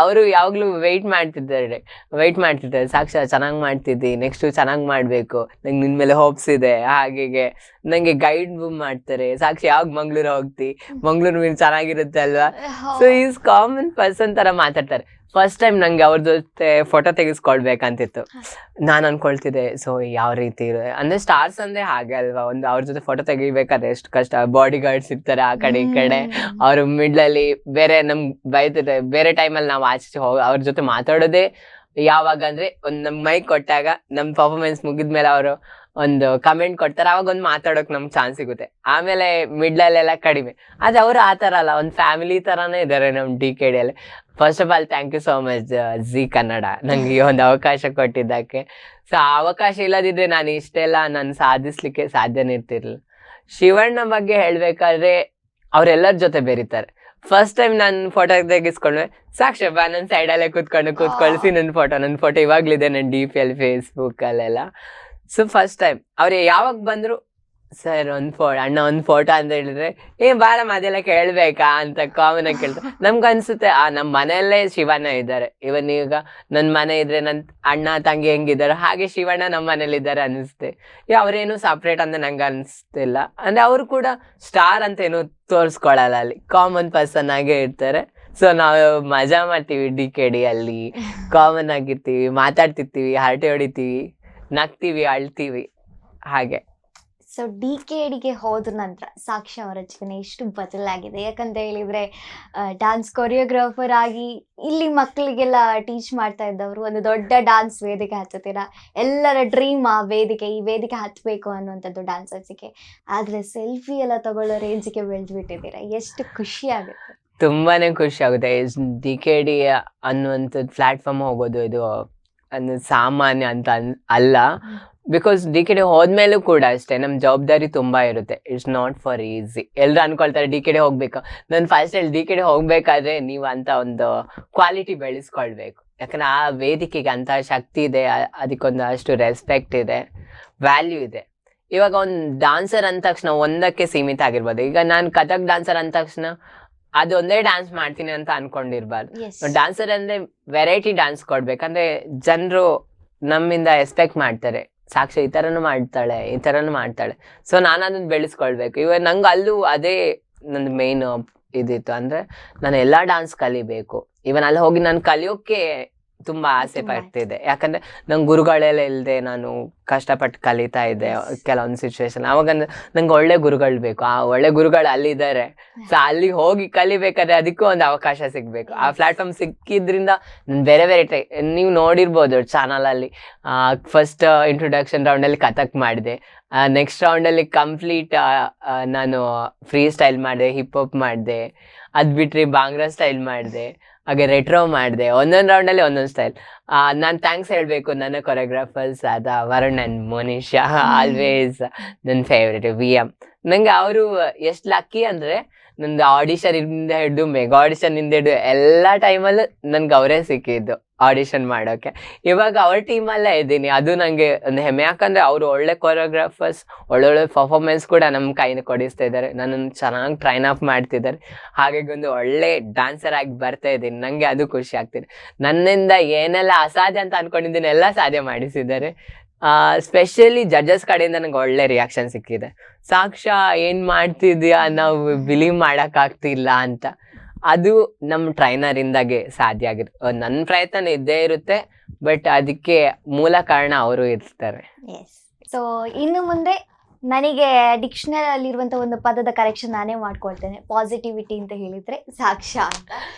ಅವರು ಯಾವಾಗಲೂ ವೆಯ್ಟ್ ಮಾಡ್ತಿದ್ದಾರೆ, ಸಾಕ್ಷ ಚೆನ್ನಾಗಿ ಮಾಡ್ತಿದ್ದಿ, ನೆಕ್ಸ್ಟು ಚೆನ್ನಾಗಿ ಮಾಡಬೇಕು, ನಂಗೆ ನಿನ್ನ ಮೇಲೆ ಹೋಪ್ಸ್ ಇದೆ, ಹಾಗೆ ನನಗೆ ಗೈಡ್ ಮಾಡ್ತಾರೆ. ಸಾಕ್ಷಿ ಯಾವಾಗ ಮಂಗ್ಳೂರು ಹೋಗ್ತಿ, ಮಂಗ್ಳೂರು ಮೀನು ಚೆನ್ನಾಗಿರುತ್ತೆ ಅಲ್ವಾ. ಸೊ ಈಸ್ ಕಾಮನ್ ಪರ್ಸನ್ ಥರ ಮಾತಾಡ್ತಾರೆ. ಫಸ್ಟ್ ಟೈಮ್ ನಂಗೆ ಅವ್ರ ಜೊತೆ ಫೋಟೋ ತೆಗೆಸ್ಕೊಳ್ಬೇಕಂತಿತ್ತು. ನಾನು ಅನ್ಕೊಳ್ತಿದ್ದೆ, ಸೊ ಯಾವ ರೀತಿ ಅಂದರೆ ಸ್ಟಾರ್ಸ್ ಅಂದರೆ ಹಾಗೆ ಅಲ್ವಾ, ಒಂದು ಅವ್ರ ಜೊತೆ ಫೋಟೋ ತೆಗಿಬೇಕಾದ್ರೆ ಎಷ್ಟು ಕಷ್ಟ. ಬಾಡಿ ಗಾರ್ಡ್ಸ್ ಇರ್ತಾರೆ ಆ ಕಡೆ ಈ ಕಡೆ, ಅವರು ಮಿಡ್ಲಲ್ಲಿ ಬೇರೆ ನಮ್ಗೆ ಬೈತಿರ್ತಾರೆ. ಬೇರೆ ಟೈಮಲ್ಲಿ ನಾವು ಆಚೆ ಹೋಗಿ ಅವ್ರ ಜೊತೆ ಮಾತಾಡೋದೇ ಯಾವಾಗ ಅಂದರೆ, ಒಂದು ನಮ್ಗೆ ಮೈಕ್ ಕೊಟ್ಟಾಗ ನಮ್ಮ ಪರ್ಫಾರ್ಮೆನ್ಸ್ ಮುಗಿದ್ಮೇಲೆ ಅವರು ಒಂದು ಕಮೆಂಟ್ ಕೊಡ್ತಾರೆ, ಅವಾಗ ಒಂದು ಮಾತಾಡೋಕೆ ನಮ್ಗೆ ಚಾನ್ಸ್ ಸಿಗುತ್ತೆ. ಆಮೇಲೆ ಮಿಡ್ಲಲ್ಲೆಲ್ಲ ಕಡಿಮೆ. ಆದರೆ ಅವರು ಆ ಥರ ಅಲ್ಲ, ಒಂದು ಫ್ಯಾಮಿಲಿ ಥರನೇ ಇದ್ದಾರೆ ನಮ್ಮ DKDಯಲ್ಲಿ. First of all thank you so much Zee Kannada, ನನಗೆ ಈ ಒಂದು ಅವಕಾಶ ಕೊಟ್ಟಿದ್ದಕ್ಕೆ. ಸೊ ಆ ಅವಕಾಶ ಇಲ್ಲದಿದ್ದರೆ ನಾನು ಇಷ್ಟೆಲ್ಲ ನಾನು ಸಾಧಿಸ್ಲಿಕ್ಕೆ ಸಾಧ್ಯನೇ ಇರ್ತಿರ್ಲಿಲ್ಲ. ಶಿವಣ್ಣ ಬಗ್ಗೆ ಹೇಳಬೇಕಾದ್ರೆ ಅವರೆಲ್ಲರ ಜೊತೆ ಬೆರೀತಾರೆ. ಫಸ್ಟ್ ಟೈಮ್ ನಾನು ಫೋಟೋ ತೆಗಿಸ್ಕೊಂಡ್ರೆ, ಸಾಕ್ಷ ಬಾ ನನ್ನ ಸೈಡಲ್ಲೇ ಕೂತ್ಕೊಳ್ಸಿ ನನ್ನ ಫೋಟೋ ಇವಾಗಲಿದೆ ನನ್ನ DP ಫೇಸ್ಬುಕ್ಕಲ್ಲೆಲ್ಲ. ಸೊ ಫಸ್ಟ್ ಟೈಮ್ ಅವ್ರು ಯಾವಾಗ ಬಂದರು, ಸರ್ ಅಣ್ಣ ಒಂದು ಫೋಟೋ ಅಂತ ಹೇಳಿದ್ರೆ, ಬಾರಮ್ಮ ಅದೆಲ್ಲ ಕೇಳಬೇಕಾ ಅಂತ ಕಾಮನ್ ಆಗಿ ಕೇಳ್ತಾರೆ. ನಮ್ಗೆ ಅನ್ಸುತ್ತೆ ನಮ್ಮ ಮನೆಯಲ್ಲೇ ಶಿವಣ್ಣ ಇದ್ದಾರೆ. ಇವನ್ ಈಗ ನನ್ನ ಮನೆ ಇದ್ರೆ ನನ್ನ ಅಣ್ಣ ತಂಗಿ ಹೆಂಗಿದ್ದಾರೆ ಹಾಗೆ ಶಿವಣ್ಣ ನಮ್ಮ ಮನೇಲಿದ್ದಾರೆ ಅನ್ನಿಸುತ್ತೆ. ಅವರೇನು ಸಪ್ರೇಟ್ ಅಂತ ನಂಗೆ ಅನಿಸ್ತಿಲ್ಲ. ಅಂದರೆ ಅವರು ಕೂಡ ಸ್ಟಾರ್ ಅಂತ ಏನು ತೋರಿಸ್ಕೊಳ್ಳಲ್ಲ, ಅಲ್ಲಿ ಕಾಮನ್ ಪರ್ಸನ್ ಆಗೇ ಇರ್ತಾರೆ. ಸೊ ನಾವು ಮಜಾ ಮಾಡ್ತೀವಿ DKDಯಲ್ಲಿ, ಕಾಮನ್ ಆಗಿರ್ತೀವಿ, ಮಾತಾಡ್ತಿರ್ತೀವಿ, ಹರಟೆ ಹೊಡಿತೀವಿ, ನಗ್ತೀವಿ, ಅಳ್ತೀವಿ ಹಾಗೆ. ಸೊ DKDಗೆ ಹೋದ ನಂತರ ಸಾಕ್ಷಿ ಅವರ ಜೀವನ ಎಷ್ಟು ಬದಲಾಗಿದೆ. ಯಾಕಂತ ಹೇಳಿದ್ರೆ ಡ್ಯಾನ್ಸ್ ಕೊರಿಯೋಗ್ರಾಫರ್ ಆಗಿ ಇಲ್ಲಿ ಮಕ್ಕಳಿಗೆಲ್ಲ ಟೀಚ್ ಮಾಡ್ತಾ ಇದ್ದವರು ಒಂದು ದೊಡ್ಡ ಡ್ಯಾನ್ಸ್ ವೇದಿಕೆ ಹಚ್ಚುತ್ತೀರಾ. ಎಲ್ಲರ ಡ್ರೀಮ್ ಆ ವೇದಿಕೆ, ಈ ವೇದಿಕೆ ಹತ್ತಬೇಕು ಅನ್ನುವಂಥದ್ದು ಡ್ಯಾನ್ಸರ್ಸಿಗೆ. ಆದರೆ ಸೆಲ್ಫಿ ಎಲ್ಲ ತಗೊಳ್ಳೋ ರೇಂಜಿಗೆ ಬೆಳೆದ್ಬಿಟ್ಟಿದ್ದೀರಾ. ಎಷ್ಟು ಖುಷಿ ಆಗುತ್ತೆ. ತುಂಬಾನೇ ಖುಷಿ ಆಗುತ್ತೆ. DKD ಅನ್ನುವಂಥದ್ದು ಪ್ಲಾಟ್ಫಾರ್ಮ್ ಹೋಗೋದು ಇದು ಸಾಮಾನ್ಯ ಅಂತ ಅಲ್ಲ. ಬಿಕಾಸ್ DKD ಹೋದ್ಮೇಲೂ ಕೂಡ ಅಷ್ಟೇ ನಮ್ಮ ಜವಾಬ್ದಾರಿ ತುಂಬ ಇರುತ್ತೆ. It's not for easy. ಎಲ್ಲರೂ ಅನ್ಕೊಳ್ತಾರೆ DKD ಹೋಗ್ಬೇಕು. ನಾನು ಫಸ್ಟ್ ಹೇಳಿ DKD ಹೋಗ್ಬೇಕಾದ್ರೆ ನೀವು ಅಂತ ಒಂದು ಕ್ವಾಲಿಟಿ ಬೆಳೆಸ್ಕೊಳ್ಬೇಕು. ಯಾಕಂದ್ರೆ ಆ ವೇದಿಕೆಗೆ ಅಂತಹ ಶಕ್ತಿ ಇದೆ, ಅದಕ್ಕೊಂದು ಅಷ್ಟು ರೆಸ್ಪೆಕ್ಟ್ ಇದೆ, ವ್ಯಾಲ್ಯೂ ಇದೆ. ಇವಾಗ ಒಂದು ಡಾನ್ಸರ್ ಅಂದ ತಕ್ಷಣ ಒಂದಕ್ಕೆ ಸೀಮಿತ ಆಗಿರ್ಬೋದು. ಈಗ ನಾನು ಕಥಕ್ ಡಾನ್ಸರ್ ಅಂದ ತಕ್ಷಣ ಅದೊಂದೇ ಡ್ಯಾನ್ಸ್ ಮಾಡ್ತೀನಿ ಅಂತ ಅನ್ಕೊಂಡಿರ್ಬಾರ್ದು. ಡ್ಯಾನ್ಸರ್ ಅಂದ್ರೆ ವೆರೈಟಿ ಡ್ಯಾನ್ಸ್ ಕೊಡ್ಬೇಕಂದ್ರೆ ಜನರು ನಮ್ಮಿಂದ ಎಕ್ಸ್ಪೆಕ್ಟ್ ಮಾಡ್ತಾರೆ, ಸಾಕ್ಷಿ ಈ ಥರನೂ ಮಾಡ್ತಾಳೆ. ಸೊ ನಾನು ಅದನ್ನ ಬೆಳೆಸ್ಕೊಳ್ಬೇಕು. ಇವಾಗ ನಂಗೆ ಅಲ್ಲೂ ಅದೇ ನಂದು ಮೇನ್ ಇದಿತ್ತು. ಅಂದರೆ ನಾನು ಎಲ್ಲ ಡ್ಯಾನ್ಸ್ ಕಲಿಬೇಕು. ಇವನ್ ಅಲ್ಲಿ ಹೋಗಿ ನಾನು ಕಲಿಯೋಕ್ಕೆ ತುಂಬ ಆಸೆ ಪಡ್ತಿದ್ದೆ. ಯಾಕಂದರೆ ನಂಗೆ ಗುರುಗಳೆಲ್ಲ ಇಲ್ಲದೆ ನಾನು ಕಷ್ಟಪಟ್ಟು ಕಲಿತಾ ಇದ್ದೆ ಕೆಲವೊಂದು ಸಿಚುವೇಶನ್. ಅವಾಗ ನಂಗೆ ಒಳ್ಳೆ ಗುರುಗಳು ಬೇಕು. ಆ ಒಳ್ಳೆ ಗುರುಗಳು ಅಲ್ಲಿದ್ದಾರೆ. ಸೊ ಅಲ್ಲಿ ಹೋಗಿ ಕಲಿಬೇಕಾದ್ರೆ ಅದಕ್ಕೂ ಒಂದು ಅವಕಾಶ ಸಿಗಬೇಕು. ಆ ಪ್ಲಾಟ್ಫಾರ್ಮ್ ಸಿಕ್ಕಿದ್ರಿಂದ ನಾನು ಬೇರೆ ನೀವು ನೋಡಿರ್ಬೋದು ಚಾನಲಲ್ಲಿ. ಫಸ್ಟ್ ಇಂಟ್ರೊಡಕ್ಷನ್ ರೌಂಡಲ್ಲಿ ಕಥಕ್ ಮಾಡಿದೆ. ನೆಕ್ಸ್ಟ್ ರೌಂಡಲ್ಲಿ ಕಂಪ್ಲೀಟ್ ನಾನು ಫ್ರೀ ಸ್ಟೈಲ್ ಮಾಡಿದೆ, ಹಿಪ್ ಹಾಪ್ ಮಾಡಿದೆ. ಅದು ಬಿಟ್ಟರೆ ಬಾಂಗ್ರಾ ಸ್ಟೈಲ್ ಮಾಡಿದೆ, ಹಾಗೆ ರೆಟ್ರೋ ಮಾಡಿದೆ. ಒಂದೊಂದು ರೌಂಡಲ್ಲಿ ಒಂದೊಂದು ಸ್ಟೈಲ್. ನಾನು ಥ್ಯಾಂಕ್ಸ್ ಹೇಳಬೇಕು ನನ್ನ ಕೊರಿಯೋಗ್ರಾಫರ್ಸ್ ಆದ ವರುಣ್ ಆ್ಯಂಡ್ ಮೋನಿಶಾ, ಆಲ್ವೇಸ್ ನನ್ನ ಫೇವ್ರೇಟ್ VM. ನನಗೆ ಅವರು ಎಷ್ಟು ಲಕ್ಕಿ ಅಂದರೆ ನಂದು ಆಡಿಷನಿಂದ ಹಿಡಿದು ಮೆಗಾ ಆಡಿಷನಿಂದ ಹಿಡಿದು ಎಲ್ಲ ಟೈಮಲ್ಲೂ ನನಗೆ ಅವರೇ ಸಿಕ್ಕಿದ್ದು ಆಡಿಷನ್ ಮಾಡೋಕ್ಕೆ. ಇವಾಗ ಅವ್ರ ಟೀಮಲ್ಲೇ ಇದ್ದೀನಿ, ಅದು ನನಗೆ ಒಂದು ಹೆಮ್ಮೆ. ಯಾಕಂದರೆ ಅವರು ಒಳ್ಳೆ ಕೊರಿಯೋಗ್ರಾಫರ್ಸ್, ಒಳ್ಳೊಳ್ಳೆ ಪರ್ಫಾರ್ಮೆನ್ಸ್ ಕೂಡ ನಮ್ಮ ಕೈಯಿಂದ ಕೊಡಿಸ್ತಾ ಇದ್ದಾರೆ. ನನ್ನನ್ನು ಚೆನ್ನಾಗಿ ಟ್ರೈನ್ ಅಪ್ ಮಾಡ್ತಿದ್ದಾರೆ. ಹಾಗಾಗಿ ಒಂದು ಒಳ್ಳೆ ಡ್ಯಾನ್ಸರ್ ಆಗಿ ಬರ್ತಾ ಇದ್ದೀನಿ. ನನಗೆ ಅದು ಖುಷಿ ಆಗ್ತಿದೆ. ನನ್ನಿಂದ ಏನೆಲ್ಲ ಅಸಾಧ್ಯ ಅಂತ ಅಂದ್ಕೊಂಡಿದ್ದೀನಿ ಎಲ್ಲ ಸಾಧ್ಯ ಮಾಡಿಸಿದ್ದಾರೆ. ಸ್ಪೆಷಲಿ ಜಡ್ಜಸ್ ಕಡೆಯಿಂದ ನನಗೆ ಒಳ್ಳೆ ರಿಯಾಕ್ಷನ್ ಸಿಕ್ಕಿದೆ. ಸಾಕ್ಷಾ ಏನು ಮಾಡ್ತಿದ್ಯಾ, ನಾವು ಬಿಲೀವ್ ಮಾಡೋಕ್ಕಾಗ್ತಿಲ್ಲ ಅಂತ. ಅದು ನಮ್ಮ ಟ್ರೈನರಿಂದಾಗೆ ಸಾಧ್ಯ ಆಗಿದೆ. ನನ್ನ ಪ್ರಯತ್ನ ಇದ್ದೇ ಇರುತ್ತೆ, ಬಟ್ ಅದಕ್ಕೆ ಮೂಲ ಕಾರಣ ಅವರು ಇರ್ತಾರೆ. ಸೊ ಇನ್ನು ಮುಂದೆ ನನಗೆ ಡಿಕ್ಷನರಿಯಲ್ಲಿರುವಂಥ ಒಂದು ಪದದ ಕರೆಕ್ಷನ್ ನಾನೇ ಮಾಡ್ಕೊಳ್ತೇನೆ. ಪಾಸಿಟಿವಿಟಿ ಅಂತ ಹೇಳಿದರೆ ಸಾಕ್ಷ್ಯ ಅಂತ.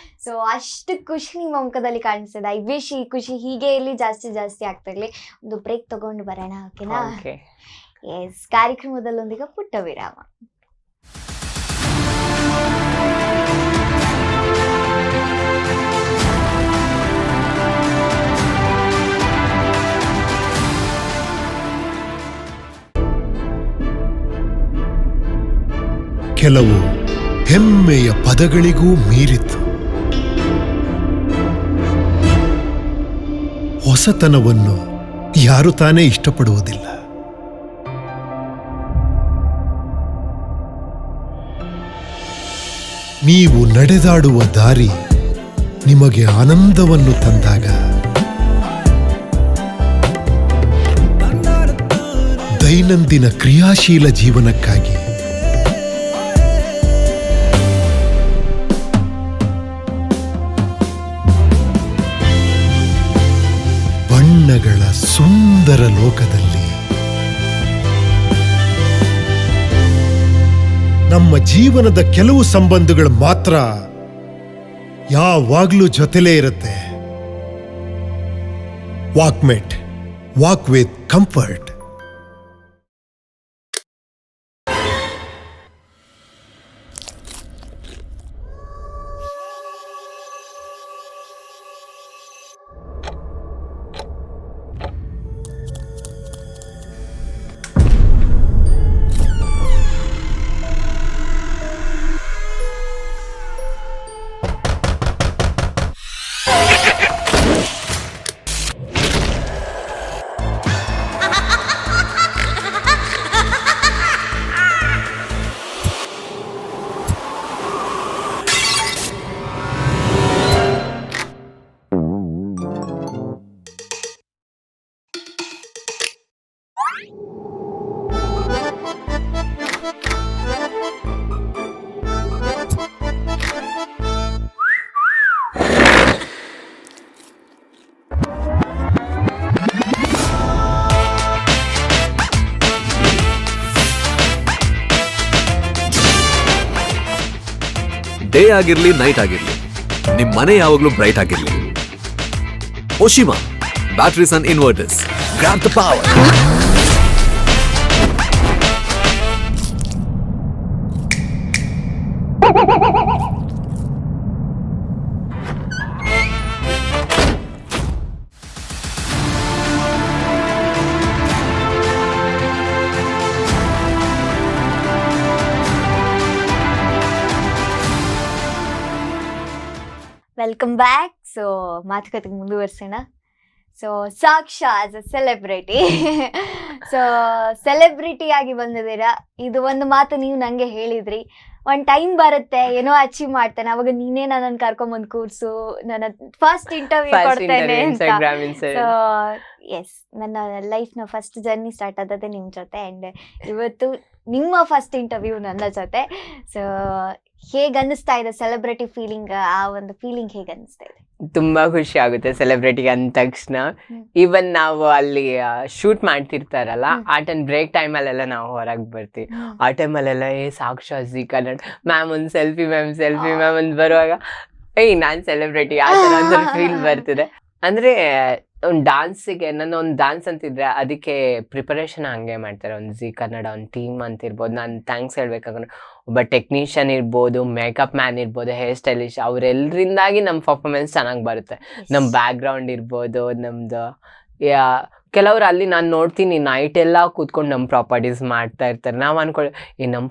ಸೊ ಅಷ್ಟು ಖುಷಿ ನಿಮ್ಮ ಮುಖದಲ್ಲಿ ಕಾಣಿಸ್ತದೆ. ಐ ವಿಶ್ ಈ ಖುಷಿ ಹೀಗೆ ಇರಲಿ, ಜಾಸ್ತಿ ಆಗ್ತಾ ಇರಲಿ. ಒಂದು ಬ್ರೇಕ್ ತಗೊಂಡು ಬರೋಣ, ಓಕೆನಾ? ಎಸ್, ಕಾರ್ಯಕ್ರಮದಲ್ಲೊಂದಿಗೆ ಪುಟ್ಟ ವಿರಾಮ. ಕೆಲವು ಹೆಮ್ಮೆಯ ಪದಗಳಿಗೂ ಮೀರಿತು. ಹೊಸತನವನ್ನು ಯಾರು ತಾನೇ ಇಷ್ಟಪಡುವುದಿಲ್ಲ. ನೀವು ನಡೆದಾಡುವ ದಾರಿ ನಿಮಗೆ ಆನಂದವನ್ನು ತಂದಾಗ, ದೈನಂದಿನ ಕ್ರಿಯಾಶೀಲ ಜೀವನಕ್ಕಾಗಿ ಬಣ್ಣಗಳ ಸುಂದರ ಲೋಕದಲ್ಲಿ ನಮ್ಮ ಜೀವನದ ಕೆಲವು ಸಂಬಂಧಗಳು ಮಾತ್ರ ಯಾವಾಗ್ಲೂ ಜೊತೆಲೇ ಇರುತ್ತೆ. Walkmate, walk with comfort. Day ಆಗಿರ್ಲಿ ನೈಟ್ ಆಗಿರ್ಲಿ ನಿಮ್ ಮನೆ ಯಾವಾಗ್ಲೂ ಬ್ರೈಟ್ ಆಗಿರ್ಲಿ. Oshima batteries and inverters, grab the power. Welcome back. So ಮಾತುಕತೆಗೆ ಮುಂದುವರ್ಸೋಣ. So Saksha as a celebrity, so celebrity ಆಗಿ ಬಂದಿದ್ದೀರಾ. ಇದು ಒಂದು ಮಾತು ನೀವು ನಂಗೆ ಹೇಳಿದ್ರಿ, ಒಂದು ಟೈಮ್ ಬರುತ್ತೆ ಏನೋ ಅಚೀವ್ ಮಾಡ್ತಾನೆ, ಅವಾಗ ನೀನೇ ನನ್ನನ್ನು ಕರ್ಕೊಂಬಂದು ಕೂರ್ಸು, ನನ್ನ ಫಸ್ಟ್ ಇಂಟರ್ವ್ಯೂ ಕೊಡ್ತೇನೆ ಅಂತ. ಸೊ ಎಸ್, ನನ್ನ ಲೈಫ್ನ ಫಸ್ಟ್ ಜರ್ನಿ ಸ್ಟಾರ್ಟ್ ಆದದ್ದೇ ನಿಮ್ಮ ಜೊತೆ, ಆ್ಯಂಡ್ ಇವತ್ತು ನಿಮ್ಮ ಫಸ್ಟ್ ಇಂಟರ್ವ್ಯೂ ನನ್ನ ಜೊತೆ. ಸೊ ಹೇಗೆ ಅನ್ನಿಸ್ತಾ ಇದೆ ಸೆಲೆಬ್ರಿಟಿ ಫೀಲಿಂಗ್? ಆ ಒಂದು ಫೀಲಿಂಗ್ ಹೇಗೆ ಅನ್ನಿಸ್ತಾ ಇದೆ? ತುಂಬಾ ಖುಷಿ ಆಗುತ್ತೆ ಸೆಲೆಬ್ರಿಟಿ ಅಂದ ತಕ್ಷಣ. ಈವನ್ ನಾವು ಅಲ್ಲಿ ಶೂಟ್ ಮಾಡ್ತಿರ್ತಾರಲ್ಲ, ಆ ಟೈಮ್ ಬ್ರೇಕ್ ಟೈಮ್ ಅಲ್ಲೆಲ್ಲ ನಾವು ಹೊರಗೆ ಬರ್ತೀವಿ. ಆ ಟೈಮಲ್ಲೆಲ್ಲ ಸಾಕ್ಷಾ ಜಿ ಕನ್ನಡ ಮ್ಯಾಮ್ ಒಂದು ಸೆಲ್ಫಿ ಮ್ಯಾಮ್ ಒಂದು ಬರುವಾಗ ನಾನ್ ಸೆಲೆಬ್ರಿಟಿ ಆ ಥರ ಒಂದು ಫೀಲ್ ಬರ್ತಿದೆ. ಅಂದ್ರೆ ಒಂದು ಡಾನ್ಸಿಗೆ ಒಂದು ಡಾನ್ಸ್ ಅಂತಿದ್ರೆ ಅದಕ್ಕೆ ಪ್ರಿಪರೇಷನ್ ಹಂಗೆ ಮಾಡ್ತಾರೆ. ಒಂದು ಜಿ ಕನ್ನಡ ಒಂದು ಟೀಮ್ ಅಂತಿರ್ಬೋದು. ನಾನು ಥ್ಯಾಂಕ್ಸ್ ಹೇಳ್ಬೇಕಾದ್ರೆ ಒಬ್ಬ ಟೆಕ್ನಿಷಿಯನ್ ಇರ್ಬೋದು, ಮೇಕಪ್ ಮ್ಯಾನ್ ಇರ್ಬೋದು, ಹೇರ್ ಸ್ಟೈಲಿಶ್, ಅವರೆಲ್ಲರಿಂದಾಗಿ ನಮ್ಮ ಪರ್ಫಾರ್ಮೆನ್ಸ್ ಚೆನ್ನಾಗಿ ಬರುತ್ತೆ. ನಮ್ಮ ಬ್ಯಾಕ್ ಗ್ರೌಂಡ್ ಇರ್ಬೋದು, ನಮ್ದು ಕೆಲವರು ಅಲ್ಲಿ ನಾನು ನೋಡ್ತೀನಿ ನೈಟ್ ಎಲ್ಲ ಕೂತ್ಕೊಂಡು ನಮ್ಮ ಪ್ರಾಪರ್ಟೀಸ್ ಮಾಡ್ತಾ ಇರ್ತಾರೆ. ನಾವು ಅನ್ಕೊಳ್ಳಿ ನಮ್ಮ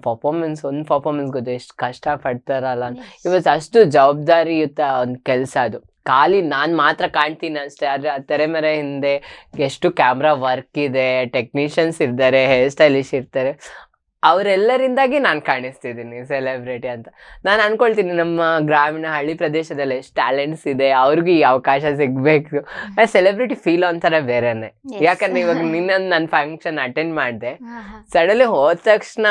ಒಂದು ಪರ್ಫಾರ್ಮೆನ್ಸ್ ಗೊತ್ತು ಎಷ್ಟು ಕಷ್ಟಪಡ್ತಾರಲ್ಲ. ಇವತ್ತು ಅಷ್ಟು ಜವಾಬ್ದಾರಿಯುತ ಒಂದು ಕೆಲಸ ಅದು. ಖಾಲಿ ನಾನು ಮಾತ್ರ ಕಾಣ್ತೀನಿ ಅಷ್ಟೇ, ಆದರೆ ಆ ತೆರೆಮರೆ ಹಿಂದೆ ಎಷ್ಟು ಕ್ಯಾಮ್ರಾ ವರ್ಕ್ ಇದೆ, ಟೆಕ್ನಿಷಿಯನ್ಸ್ ಇರ್ತಾರೆ, ಹೇರ್ ಸ್ಟೈಲಿಶ್ ಇರ್ತಾರೆ, ಅವರೆಲ್ಲರಿಂದಾಗಿ ನಾನು ಕಾಣಿಸ್ತಿದ್ದೀನಿ ಸೆಲೆಬ್ರಿಟಿ ಅಂತ. ನಾನು ಅನ್ಕೊಳ್ತೀನಿ ನಮ್ಮ ಗ್ರಾಮೀಣ ಹಳ್ಳಿ ಪ್ರದೇಶದಲ್ಲಿ ಎಷ್ಟು ಟ್ಯಾಲೆಂಟ್ಸ್ ಇದೆ, ಅವ್ರಿಗೂ ಈ ಅವಕಾಶ ಸಿಗಬೇಕು. ಸೆಲೆಬ್ರಿಟಿ ಫೀಲ್ ಒಂಥರ ಬೇರೆನೆ. ಯಾಕಂದ್ರೆ ಇವಾಗ ನನ್ನ ಫಂಕ್ಷನ್ ಅಟೆಂಡ್ ಮಾಡಿದೆ, ಸಡನ್ಲಿ ಹೋದ ತಕ್ಷಣ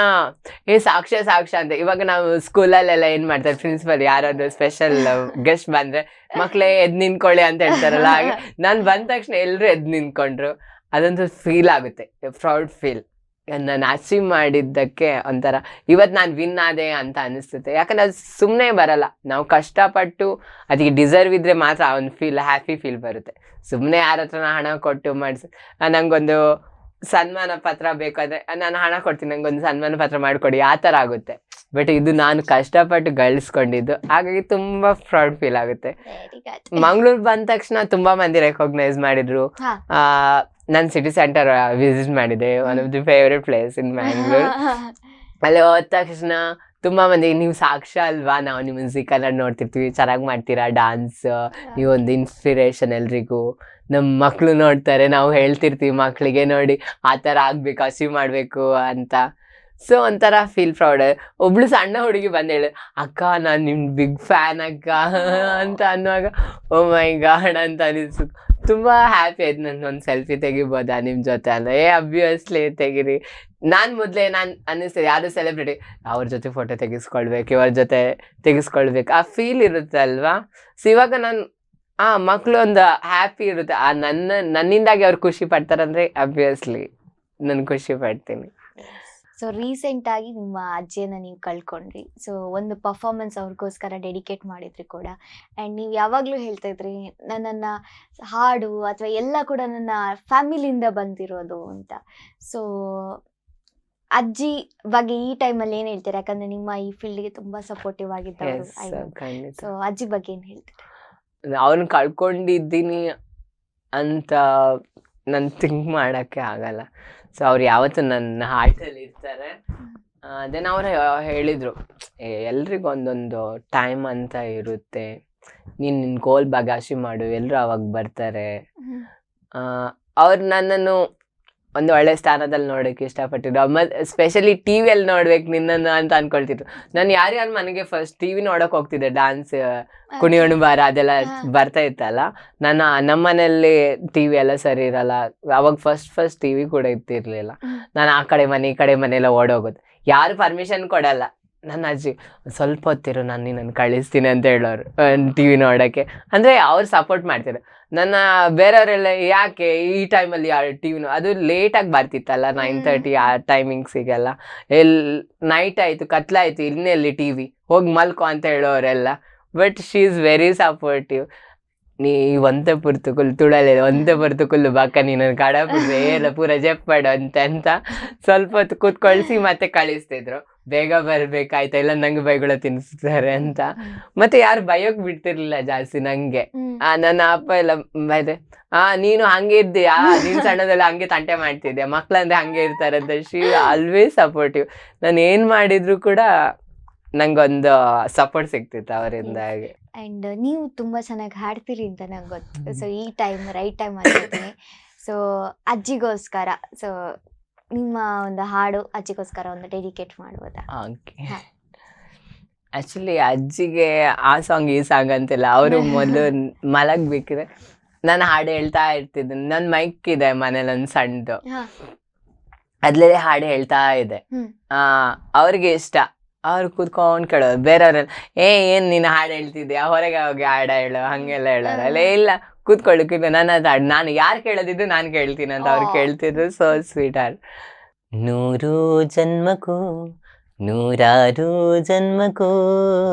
ಸಾಕ್ಷಾ ಅಂತ. ಇವಾಗ ನಾವು ಸ್ಕೂಲಲ್ಲೆಲ್ಲ ಏನ್ ಮಾಡ್ತಾರೆ, ಪ್ರಿನ್ಸಿಪಲ್ ಯಾರಾದ್ರೂ ಸ್ಪೆಷಲ್ ಗೆಸ್ಟ್ ಬಂದ್ರೆ ಮಕ್ಳೇ ಎದ್ ನಿಂತ್ಕೊಳ್ಳಿ ಅಂತ ಹೇಳ್ತಾರಲ್ಲ, ಹಾಗೆ ನಾನು ಬಂದ ತಕ್ಷಣ ಎಲ್ಲರೂ ಎದ್ ನಿಂತ್ಕೊಂಡ್ರು. ಅದೊಂದು ಫೀಲ್ ಆಗುತ್ತೆ, ಪ್ರೌಡ್ ಫೀಲ್. ನಾನು ಅಚೀವ್ ಮಾಡಿದ್ದಕ್ಕೆ ಒಂಥರ ಇವತ್ತು ನಾನು ವಿನ್ ಆದೆ ಅಂತ ಅನಿಸ್ತದೆ. ಯಾಕಂದ್ರೆ ಅದು ಸುಮ್ಮನೆ ಬರಲ್ಲ, ನಾವು ಕಷ್ಟಪಟ್ಟು ಅದಕ್ಕೆ ಡಿಸರ್ವ್ ಇದ್ರೆ ಮಾತ್ರ ಆ ಒಂದು ಹ್ಯಾಪಿ ಫೀಲ್ ಬರುತ್ತೆ. ಸುಮ್ಮನೆ ಯಾರ ಹತ್ರ ಹಣ ಕೊಟ್ಟು ಮಾಡಿಸಿ ನಂಗೊಂದು ಸನ್ಮಾನ ಪತ್ರ ಬೇಕಾದ್ರೆ ನಾನು ಹಣ ಕೊಡ್ತೀನಿ, ನಂಗೊಂದು ಸನ್ಮಾನ ಪತ್ರ ಮಾಡಿಕೊಡಿ, ಆ ಥರ ಆಗುತ್ತೆ. ಬಟ್ ಇದು ನಾನು ಕಷ್ಟಪಟ್ಟು ಗಳಿಸ್ಕೊಂಡಿದ್ದು, ಹಾಗಾಗಿ ತುಂಬಾ ಪ್ರೌಡ್ ಫೀಲ್ ಆಗುತ್ತೆ. ಮಂಗಳೂರು ಬಂದ ತಕ್ಷಣ ತುಂಬಾ ಮಂದಿ ರೆಕಾಗ್ನೈಸ್ ಮಾಡಿದ್ರು. ನಾನು ಸಿಟಿ ಸೆಂಟರ್ ವಿಸಿಟ್ ಮಾಡಿದೆ, one of the favourite place in Mangalore. ಅಲ್ಲಿ ಹೋದ ತಕ್ಷಣ ತುಂಬಾ ಮಂದಿ ನೀವು ಸಾಕ್ಷ್ಯ ಅಲ್ವಾ, ನಾವು ನಿಮ್ಮ ಮ್ಯೂಸಿಕಲ್ಲ ನೋಡ್ತಿರ್ತೀವಿ, ಚೆನ್ನಾಗಿ ಮಾಡ್ತೀರಾ ಡಾನ್ಸ್, ನೀವೊಂದು ಇನ್ಸ್ಪಿರೇಷನ್ ಎಲ್ರಿಗೂ. ನಮ್ಮ ಮಕ್ಕಳು ನೋಡ್ತಾರೆ, ನಾವು ಹೇಳ್ತಿರ್ತೀವಿ ಮಕ್ಕಳಿಗೆ ನೋಡಿ ಆ ಥರ ಆಗ್ಬೇಕು, ಅಚೀವ್ ಮಾಡಬೇಕು ಅಂತ. ಸೊ ಒಂಥರ ಫೀಲ್ ಪ್ರೌಡ್. ಒಬ್ಳು ಸಣ್ಣ ಹುಡುಗಿ ಬಂದು ಹೇಳು, ಅಕ್ಕ ನಾನು ನಿಮ್ಮ ಬಿಗ್ ಫ್ಯಾನ್ ಅಕ್ಕ ಅಂತ ಅನ್ನುವಾಗ ಓ ಮೈ ಗಾಡ್ ಅಂತ ಅನಿಸ್ತು. ತುಂಬ ಹ್ಯಾಪಿ ಆಯ್ತು. ನನ್ನ ಒಂದು ಸೆಲ್ಫಿ ತೆಗಿಬೋದಾ ನಿಮ್ಮ ಜೊತೆ ಅಂದ್ರೆ, ಅಬ್ವಿಯಸ್ಲಿ ತೆಗೀರಿ. ನಾನು ಅನ್ನಿಸ್ತದೆ ಯಾರು ಸೆಲೆಬ್ರಿಟಿ ಅವ್ರ ಜೊತೆ ಫೋಟೋ ತೆಗೆಸ್ಕೊಳ್ಬೇಕು, ಇವ್ರ ಜೊತೆ ತೆಗೆಸ್ಕೊಳ್ಬೇಕು, ಆ ಫೀಲ್ ಇರುತ್ತೆ ಅಲ್ವಾ. ಸೊ ಇವಾಗ ನಾನು ಮಕ್ಕಳು ಒಂದು ಹ್ಯಾಪಿ ಇರುತ್ತೆ, ನನ್ನಿಂದಾಗಿ ಅವ್ರು ಖುಷಿ ಪಡ್ತಾರಂದ್ರೆ ಅಬ್ವಿಯಸ್ಲಿ ನಾನು ಖುಷಿ ಪಡ್ತೀನಿ. ಸೊ ರೀಸೆಂಟ್ ಆಗಿ ನಿಮ್ಮ ಅಜ್ಜಿಯನ್ನ ನೀವು ಕಳ್ಕೊಂಡ್ರಿ. ಸೊ ಒಂದು ಪರ್ಫಾರ್ಮೆನ್ಸ್ ಅವ್ರಿಗೋಸ್ಕರ ಡೆಡಿಕೇಟ್ ಮಾಡಿದ್ರಿ ಕೂಡ. ಆ್ಯಂಡ್ ನೀವು ಯಾವಾಗಲೂ ಹೇಳ್ತಾ ಇದ್ರಿ ನನ್ನನ್ನು ಹಾಡು ಅಥವಾ ಎಲ್ಲ ಕೂಡ ನನ್ನ ಫ್ಯಾಮಿಲಿಯಿಂದ ಬಂದಿರೋದು ಅಂತ. ಸೊ ಅಜ್ಜಿ ಬಗ್ಗೆ ಈ ಟೈಮಲ್ಲಿ ಏನು ಹೇಳ್ತೀರಾ? ಯಾಕಂದ್ರೆ ನಿಮ್ಮ ಈ ಫೀಲ್ಡ್ಗೆ ತುಂಬಾ ಸಪೋರ್ಟಿವ್ ಆಗಿದ್ದವರು. ಸೊ ಅಜ್ಜಿ ಬಗ್ಗೆ ಏನು ಹೇಳ್ತೀರಾ? ಅವ್ರನ್ನ ಕಳ್ಕೊಂಡಿದ್ದೀನಿ ಅಂತ ನಾನು ಥಿಂಕ್ ಮಾಡೋಕ್ಕೆ ಆಗಲ್ಲ. ಸೊ ಅವ್ರು ಯಾವತ್ತೂ ನನ್ನ ಹಾರ್ಟಲ್ಲಿ ಇರ್ತಾರೆ. ದೆನ್ ಅವ್ರು ಹೇಳಿದರು, ಎಲ್ರಿಗೂ ಒಂದೊಂದು ಟೈಮ್ ಅಂತ ಇರುತ್ತೆ, ನೀನು ನಿನ್ನ ಗೋಲ್ ಬಗ್ಗೆ ಅಚೀವ್ ಮಾಡು, ಎಲ್ಲರೂ ಅವಾಗ ಬರ್ತಾರೆ. ಅವ್ರು ನನ್ನನ್ನು ಒಂದು ಒಳ್ಳೆ ಸ್ಥಾನದಲ್ಲಿ ನೋಡೋಕ್ಕೆ ಇಷ್ಟಪಟ್ಟಿದ್ರು. ಮತ್ತು ಸ್ಪೆಷಲಿ ಟಿ ವಿಯಲ್ಲಿ ನೋಡ್ಬೇಕು ನಿನ್ನನ್ನು ಅಂತ ಅಂದ್ಕೊಳ್ತಿದ್ರು. ನಾನು ಯಾರ್ಯಾರ ಮನೆಗೆ ಫಸ್ಟ್ ಟಿ ವಿ ನೋಡೋಕೆ ಹೋಗ್ತಿದ್ದೆ, ಡ್ಯಾನ್ಸ್ ಕುಣಿಯೋಣ ಬಾರ ಅದೆಲ್ಲ ಬರ್ತಾ ಇತ್ತಲ್ಲ. ನಮ್ಮ ಮನೆಯಲ್ಲಿ ಟಿ ವಿ ಎಲ್ಲ ಸರಿ ಇರಲ್ಲ, ಅವಾಗ ಫಸ್ಟ್ ಟಿ ವಿ ಕೂಡ ಇರ್ತಿರ್ಲಿಲ್ಲ. ನಾನು ಆ ಕಡೆ ಮನೆ ಈ ಕಡೆ ಮನೆಯೆಲ್ಲ ಓಡೋಗೋದು, ಯಾರು ಪರ್ಮಿಷನ್ ಕೊಡಲ್ಲ. ನನ್ನ ಅಜ್ಜಿ ಸ್ವಲ್ಪ ಹೊತ್ತಿರು ನಾನು ನಿನ್ನನ್ನು ಕಳಿಸ್ತೀನಿ ಅಂತ ಹೇಳೋರು ಟಿ ವಿ ನೋಡೋಕ್ಕೆ. ಅಂದರೆ ಅವ್ರು ಸಪೋರ್ಟ್ ಮಾಡ್ತಾರೆ. ನನ್ನ ಬೇರೆಯವರೆಲ್ಲ ಯಾಕೆ ಈ ಟೈಮಲ್ಲಿ ಟಿ ವಿನೂ ಅದು ಲೇಟಾಗಿ ಬರ್ತಿತ್ತಲ್ಲ, 9:30 ಆ ಟೈಮಿಂಗ್ಸಿಗೆಲ್ಲ. ನೈಟ್ ಆಯಿತು, ಕತ್ಲಾಯಿತು, ಇನ್ನೆಲ್ಲಿ ಟಿ ವಿ, ಹೋಗಿ ಮಲ್ಕೊ ಅಂತ ಹೇಳೋರೆಲ್ಲ. But she is very supportive. ನೀ ಒಂತೆ ಪುರ್ತುಕುಲ್ ತುಳಲೆ ಒಂತೆ ಪುರ್ತುಕುಲ್ಲು ಬಾಕ ನೀನು ಕಡಪುಡ್ರೆ ಎಲ್ಲ ಪೂರ ಜೆಪ್ಪಡು ಅಂತ ಸ್ವಲ್ಪ ಹೊತ್ತು ಕೂತ್ಕೊಳ್ಸಿ ಮತ್ತೆ ಕಳಿಸ್ತಿದ್ರು. ಬೇಗ ಬರ್ಬೇಕಾಯ್ತಾ, ಇಲ್ಲ ನಂಗೆ ಬೈಗಳು ತಿನ್ನಿಸ್ತಾರೆ ಅಂತ. ಮತ್ತೆ ಯಾರು ಬಯೋಕ್ ಬಿಡ್ತಿರ್ಲಿಲ್ಲ ಜಾಸ್ತಿ ನಂಗೆ. ನನ್ನ ಅಪ್ಪ ಎಲ್ಲ ಬೈದೆ, ನೀನು ಹಂಗೆ ಇದ್ದೀಯಾ, ನೀನು ಸಣ್ಣದೆಲ್ಲ ಹಂಗೆ ತಂಟೆ ಮಾಡ್ತಿದ್ಯಾ, ಮಕ್ಳಂದ್ರೆ ಹಂಗೆ ಇರ್ತಾರೆ ಅಂತ. She always supportive. ನಾನು ಏನು ಮಾಡಿದ್ರು ಕೂಡ ನಂಗೊಂದು ಸಪೋರ್ಟ್ ಸಿಗ್ತಿತ್ತು ಅವರಿಂದ. ಹಾಗೆ ಆ್ಯಂಡ್ ನೀವು ತುಂಬ ಚೆನ್ನಾಗಿ ಹಾಡ್ತೀರಿ ಅಂತ ನಂಗೆ ಗೊತ್ತು. ಸೊ ಈ ಟೈಮ್ ರೈಟ್ ಟೈಮ್ ಅನ್ಕೋತೀನಿ. ಸೊ ಅಜ್ಜಿಗೋಸ್ಕರ ಸೊ ನಿಮ್ಮ ಒಂದು ಹಾಡು ಅಜ್ಜಿಗೋಸ್ಕರ ಒಂದು ಡೆಡಿಕೇಟ್ ಮಾಡ್ಬೋದಾ? ಓಕೆ. ಆ್ಯಕ್ಚುಲಿ ಅಜ್ಜಿಗೆ ಆ ಸಾಂಗ್ ಈ ಸಾಂಗ್ ಅಂತಿಲ್ಲ, ಅವರು ಮೊದಲು ಮಲಗಬೇಕಿದ್ರೆ ನಾನು ಹಾಡು ಹೇಳ್ತಾ ಇರ್ತಿದ್ದೆ. ನನ್ನ ಮೈಕ್ ಇದೆ ಮನೇಲಿ ಒಂದು ಸಣ್ಣದು, ಅದ್ರಲ್ಲೇ ಹಾಡು ಹೇಳ್ತಾ ಇದೆ. ಅವ್ರಿಗೆ ಇಷ್ಟ, ಅವ್ರು ಕೂತ್ಕೊಂಡು ಕೇಳೋರು. ಬೇರೆಯವ್ರೆಲ್ಲ ಏನು ನೀನು ಹಾಡು ಹೇಳ್ತಿದ್ಯಾ, ಹೊರಗೆ ಹೋಗಿ ಹಾಡು ಹೇಳೋ ಹಂಗೆಲ್ಲ ಹೇಳೋರು. ಅಲ್ಲೇ ಇಲ್ಲ ಕೂತ್ಕೊಳ್ಳಿಕ್ಕೆ ನನ್ನ ಹಾಡು ನಾನು ಯಾರು ಕೇಳೋದಿದ್ದು ನಾನು ಕೇಳ್ತೀನಿ ಅಂತ ಅವ್ರು ಕೇಳ್ತಿದ್ರು. ಸೋ ಸ್ವೀಟ್ ಹಾಡು. 100 ಜನ್ಮಕ್ಕೂ 100 ಜನ್ಮಕ್ಕೂ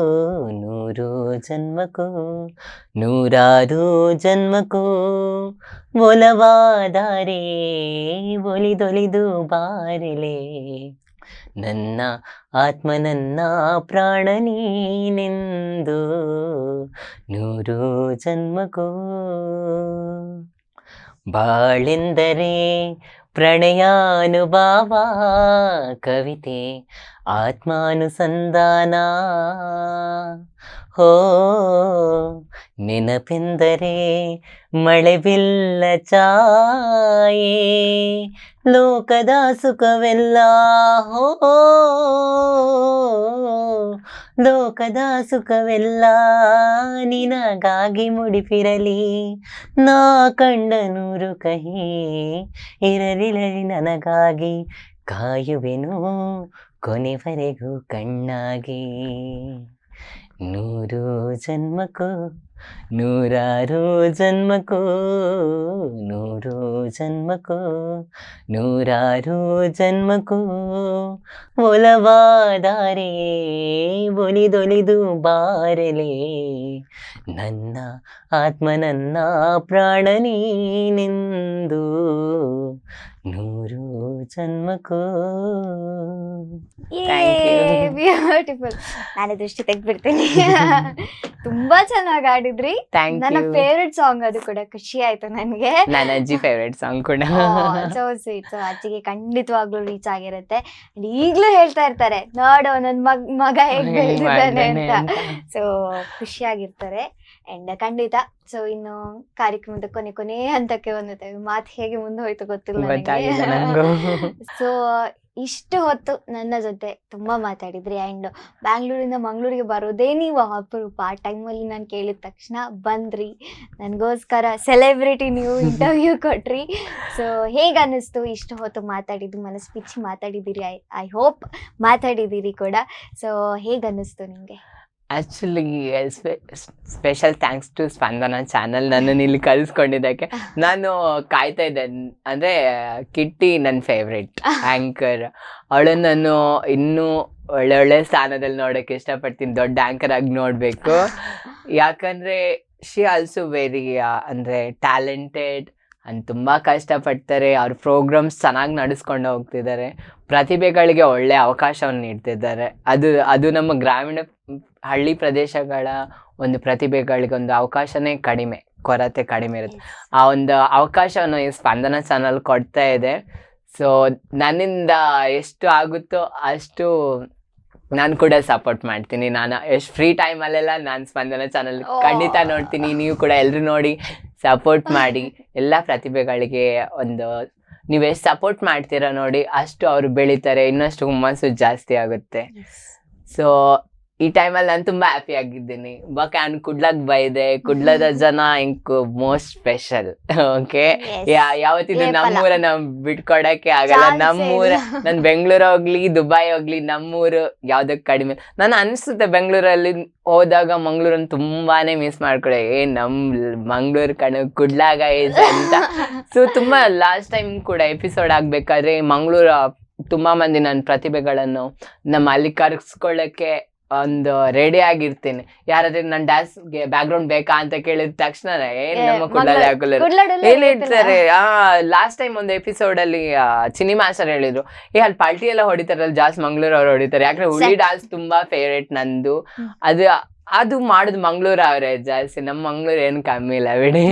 100 ಜನ್ಮಕ್ಕೂ 100 ಜನ್ಮಕ್ಕೂ ಒಲವಾದರೆ ಒಲಿದೊಲಿದು ಬಾರಿಲೆ, ನನ್ನ ಆತ್ಮ ನನ್ನ ಪ್ರಾಣ ನೀನೆಂದು 100 ಜನ್ಮಕ್ಕೂ. ಬಾಳೆಂದರೆ ಪ್ರಣಯಾನುಭಾವ, ಕವಿತೆ ಆತ್ಮಾನುಸಂಧಾನ. ಹೋ ನೆನಪೆಂದರೆ ಮಳೆ ಬಿಲ್ಲ ಛಾಯೆ, ಲೋಕದ ಸುಖವೆಲ್ಲ ಹೋ ಲೋಕದ ಸುಖವೆಲ್ಲ ನಿನಗಾಗಿ ಮುಡಿಪಿರಲಿ, ನಾ ಕಂಡ 100 ಕಹಿ ಇರಲಿರಲಿ ನನಗಾಗಿ, ಕಾಯುವೆನು ಕೊನೆವರೆಗೂ ಕಣ್ಣಾಗಿ. 100 ಜನ್ಮಕ್ಕೂ 100 ಜನ್ಮಕ್ಕೂ 100 ಜನ್ಮಕ್ಕೂ 100 ಜನ್ಮಕ್ಕೂ ಒಲವಾದರೆ ಒಲಿದೊಲಿದು ಬಾರಲೆ, ನನ್ನ ಆತ್ಮ ನನ್ನ ಪ್ರಾಣ ನೀನೆಂದು ನೂರು ಜನ್ಮಕ್ಕೂ. Thank you. ಬ್ಯೂಟಿಫುಲ್. ನಾನು ದೃಷ್ಟಿ ತೆಗ್ದ್ಬಿಡ್ತೀನಿ. ತುಂಬಾ ಚೆನ್ನಾಗಿ ಆಡಿದ್ರಿ. Thank ನನ್ನ you. ಫೇವ್ರೆಟ್ ಸಾಂಗ್ ಅದು ಕೂಡ, ಖುಷಿ ಆಯ್ತು ನನ್ಗೆ. ನನ್ನ ಅಜ್ಜಿ ಫೇವ್ರೆಟ್ ಸಾಂಗ್ ಕೂಡ. So sweet. ಸೊ ಅಜ್ಜಿಗೆ ಖಂಡಿತವಾಗ್ಲೂ ರೀಚ್ ಆಗಿರುತ್ತೆ. And ಈಗ್ಲೂ ಹೇಳ್ತಾ ಇರ್ತಾರೆ, ನೋಡು ನನ್ ಮಗ ಹೇಗ್ ಬೆಳೆದಿದ್ದಾನೆ ಅಂತ. ಸೊ ಖುಷಿಯಾಗಿರ್ತಾರೆ. ಅಂಡ್ ಖಂಡಿತ. ಸೊ ಇನ್ನು ಕಾರ್ಯಕ್ರಮದ ಕೊನೆ ಹಂತಕ್ಕೆ ಬಂದಿದ್ದೇವೆ. ಮಾತು ಹೇಗೆ ಮುಂದೆ ಹೋಯ್ತು ಗೊತ್ತಿಲ್ಲ ಗೊತ್ತಾಗಿದೆ ನಂಗೂ. ಸೊ ಇಷ್ಟು ಹೊತ್ತು ನನ್ನ ಜೊತೆ ತುಂಬಾ ಮಾತಾಡಿದ್ರಿ. ಅಂಡ್ ಬ್ಯಾಂಗ್ಳೂರಿಂದ ಮಂಗಳೂರಿಗೆ ಬರೋದೇ ನೀವು ಅಪರೂಪ. ಆ ಟೈಮಲ್ಲಿ ನಾನು ಕೇಳಿದ ತಕ್ಷಣ ಬಂದ್ರಿ, ನನಗೋಸ್ಕರ ಸೆಲೆಬ್ರಿಟಿ ನೀವು ಇಂಟರ್ವ್ಯೂ ಕೊಟ್ರಿ. ಸೊ ಹೇಗೆ ಅನ್ನಿಸ್ತು ಇಷ್ಟು ಹೊತ್ತು ಮಾತಾಡಿದ್ದು? ಮನಸ್ಸು ಬಿಚ್ಚಿ ಮಾತಾಡಿದ್ದೀರಿ, ಐ ಹೋಪ್ ಮಾತಾಡಿದ್ದೀರಿ ಕೂಡ. ಸೊ ಹೇಗೆ ಅನ್ನಿಸ್ತು ನಿಮಗೆ? Actually special thanks to Spandana channel ನನ್ನನ್ನು ಇಲ್ಲಿ ಕಲಿಸ್ಕೊಂಡಿದ್ದಕ್ಕೆ. ನಾನು ಕಾಯ್ತಾ ಇದ್ದೆ, ಅಂದರೆ ಕಿಟ್ಟಿ ನನ್ನ ಫೇವ್ರೆಟ್ ಆ್ಯಂಕರ್. ಅವಳನ್ನು ನಾನು ಇನ್ನೂ ಒಳ್ಳೆ ಸ್ಥಾನದಲ್ಲಿ ನೋಡೋಕ್ಕೆ ಇಷ್ಟಪಡ್ತೀನಿ, ದೊಡ್ಡ ಆ್ಯಂಕರ್ ಆಗಿ ನೋಡಬೇಕು. ಯಾಕಂದರೆ ಶಿ ಆಲ್ಸೋ ವೆರಿ ಅಂದರೆ ಟ್ಯಾಲೆಂಟೆಡ್ ಅಂಡ್ ತುಂಬ ಕಷ್ಟಪಡ್ತಾರೆ. ಅವ್ರ ಪ್ರೋಗ್ರಾಮ್ಸ್ ಚೆನ್ನಾಗಿ ನಡೆಸ್ಕೊಂಡು ಹೋಗ್ತಿದ್ದಾರೆ, ಪ್ರತಿಭೆಗಳಿಗೆ ಒಳ್ಳೆ ಅವಕಾಶವನ್ನು ನೀಡ್ತಿದ್ದಾರೆ. ಅದು ನಮ್ಮ ಗ್ರಾಮೀಣ ಹಳ್ಳಿ ಪ್ರದೇಶಗಳ ಒಂದು ಪ್ರತಿಭೆಗಳಿಗೆ ಒಂದು ಅವಕಾಶನೇ ಕೊರತೆ ಕಡಿಮೆ ಇರುತ್ತೆ. ಆ ಒಂದು ಅವಕಾಶವನ್ನು ಈ ಸ್ಪಂದನ ಚಾನಲ್ ಕೊಡ್ತಾ ಇದೆ. ಸೊ ನನ್ನಿಂದ ಎಷ್ಟು ಆಗುತ್ತೋ ಅಷ್ಟು ನಾನು ಕೂಡ ಸಪೋರ್ಟ್ ಮಾಡ್ತೀನಿ. ನಾನು ಎಷ್ಟು ಫ್ರೀ ಟೈಮಲ್ಲೆಲ್ಲ ನಾನು ಸ್ಪಂದನ ಚಾನಲ್ ಖಂಡಿತ ನೋಡ್ತೀನಿ. ನೀವು ಕೂಡ ಎಲ್ಲರೂ ನೋಡಿ ಸಪೋರ್ಟ್ ಮಾಡಿ. ಎಲ್ಲ ಪ್ರತಿಭೆಗಳಿಗೆ ನೀವು ಎಷ್ಟು ಸಪೋರ್ಟ್ ಮಾಡ್ತೀರಾ ನೋಡಿ, ಅಷ್ಟು ಅವರು ಬೆಳೀತಾರೆ, ಇನ್ನಷ್ಟು ಹುಮ್ಮಸ್ಸು ಜಾಸ್ತಿ ಆಗುತ್ತೆ. ಸೊ ಈ ಟೈಮಲ್ಲಿ ನಾನು ತುಂಬ ಹ್ಯಾಪಿ ಆಗಿದ್ದೀನಿ. ಬಟ್ ನಾನು ಕುಡ್ಲಕ್ ಬೈದೆ, ಕುಡ್ಲದ ಜನ ಮೋಸ್ಟ್ ಸ್ಪೆಷಲ್. ಓಕೆ, ಯಾವತ್ತಿದ್ರು ನಮ್ಮೂರ ನಾವು ಬಿಟ್ಕೊಡಕ್ಕೆ ಆಗಲ್ಲ. ನಮ್ಮೂರ ನಾನು ಬೆಂಗಳೂರು ಹೋಗ್ಲಿ ದುಬೈ ಹೋಗ್ಲಿ ನಮ್ಮೂರು ಯಾವ್ದಕ್ಕೆ ಕಡಿಮೆ. ನಾನು ಅನಿಸುತ್ತೆ ಬೆಂಗಳೂರಲ್ಲಿ ಹೋದಾಗ ಮಂಗಳೂರನ್ನು ತುಂಬಾನೇ ಮಿಸ್ ಮಾಡ್ಕೊಳ್ಳೆ. ಮಂಗಳೂರು ಕುಡ್ಲಾಗ ಇದೆ ಅಂತ. ಸೊ ತುಂಬ ಲಾಸ್ಟ್ ಟೈಮ್ ಕೂಡ ಎಪಿಸೋಡ್ ಆಗ್ಬೇಕಾದ್ರೆ ಮಂಗಳೂರು ತುಂಬಾ ಮಂದಿ ನನ್ನ ಪ್ರತಿಭೆಗಳನ್ನು ಅಲ್ಲಿ ಕರ್ಸ್ಕೊಳ್ಳಕ್ಕೆ ಒಂದು ರೆಡಿ ಆಗಿರ್ತೀನಿ. ಯಾರಾದ್ರೂ ನನ್ನ ಡ್ಯಾನ್ಸ್ಗೆ ಬ್ಯಾಕ್ಗ್ರೌಂಡ್ ಬೇಕಾ ಅಂತ ಕೇಳಿದ ತಕ್ಷಣ ನಮ್ಮ ಕುಡ್ಲಲ್ಲಿ ಹೇಳ್ತಾರೆ. ಲಾಸ್ಟ್ ಟೈಮ್ ಒಂದು ಎಪಿಸೋಡ್ ಅಲ್ಲಿ ಚಿನಿ ಮಾಸ್ಟರ್ ಹೇಳಿದ್ರು, ಅಲ್ಲಿ ಪಾಲ್ಟಿ ಎಲ್ಲ ಹೊಡಿತಾರಲ್ಲ ಜಾಸ್ತಿ ಮಂಗಳೂರು ಅವ್ರು ಹೊಡಿತಾರೆ. ಯಾಕಂದ್ರೆ ಹುಳಿ ಡ್ಯಾನ್ಸ್ ತುಂಬಾ ಫೇವ್ರೇಟ್ ನಂದು. ಅದು ಮಾಡುದು ಮಂಗಳೂರು ಅವರೇ ಜಾಸ್ತಿ, ನಮ್ಮ ಮಂಗಳೂರು ಏನು ಕಮ್ಮಿ ಇಲ್ಲ ಬಿಡಿ.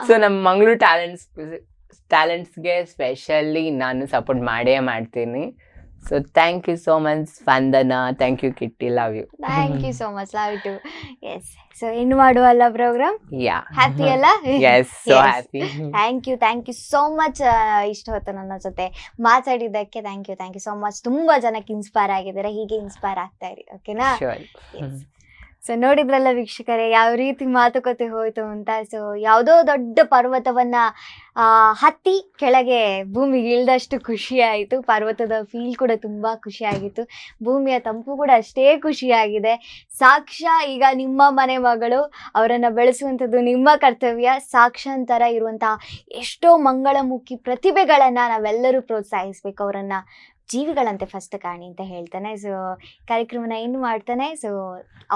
ಸೊ ನಮ್ಮ ಮಂಗಳೂರು ಟ್ಯಾಲೆಂಟ್ಸ್ಗೆ ಸ್ಪೆಷಲಿ ನಾನು ಸಪೋರ್ಟ್ ಮಾಡೇ ಮಾಡ್ತೀನಿ. So thank you so much Spandana, thank you Kitty, love you. Thank you so much, love you too. Yes, so in ಮಾಡುವಲ್ಲ ಪ್ರೋಗ್ರಾಮ್. Yeah, happy ಅಲ್ಲ? Yes, so yes. Happy. Thank you so much. ಇಷ್ಟು ಹೊತ್ತು ನನ್ನ ಜೊತೆ ಮಾತಾಡಿದ್ದಕ್ಕೆ thank you so much. ತುಂಬಾ ಜನಕ್ಕೆ inspire ಆಗಿದ್ದಾರೆ, ಹೀಗೆ ಇನ್ಸ್ಪೈರ್ ಆಗ್ತಾ ಇರಿ, ಓಕೆನಾ? Sure. Yes. ಸೊ ನೋಡಿದ್ರಲ್ಲ ವೀಕ್ಷಕರೇ, ಯಾವ ರೀತಿ ಮಾತುಕತೆ ಹೋಯ್ತು ಅಂತ. ಸೊ ಯಾವುದೋ ದೊಡ್ಡ ಪರ್ವತವನ್ನ ಹತ್ತಿ ಕೆಳಗೆ ಭೂಮಿಗೆ ಇಳಿದಷ್ಟು ಖುಷಿ ಆಯಿತು. ಪರ್ವತದ ಫೀಲ್ ಕೂಡ ತುಂಬಾ ಖುಷಿ ಆಗಿತ್ತು. ಭೂಮಿಯ ತಂಪು ಕೂಡ ಅಷ್ಟೇ ಖುಷಿಯಾಗಿದೆ. ಸಾಕ್ಷ್ಯ ಈಗ ನಿಮ್ಮ ಮನೆ ಮಗಳು, ಅವರನ್ನ ಬೆಳೆಸುವಂಥದ್ದು ನಿಮ್ಮ ಕರ್ತವ್ಯ. ಸಾಕ್ಷಾಂತರ ಇರುವಂತಹ ಎಷ್ಟೋ ಮಂಗಳಮುಖಿ ಪ್ರತಿಭೆಗಳನ್ನ ನಾವೆಲ್ಲರೂ ಪ್ರೋತ್ಸಾಹಿಸ್ಬೇಕು. ಅವರನ್ನ ಜೀವಿಗಳಂತೆ ಫಸ್ಟ್ ಕಾಣಿ ಅಂತ ಹೇಳ್ತಾನೆ. ಸೊ ಕಾರ್ಯಕ್ರಮನ ಏನು ಮಾಡ್ತಾನೆ. ಸೊ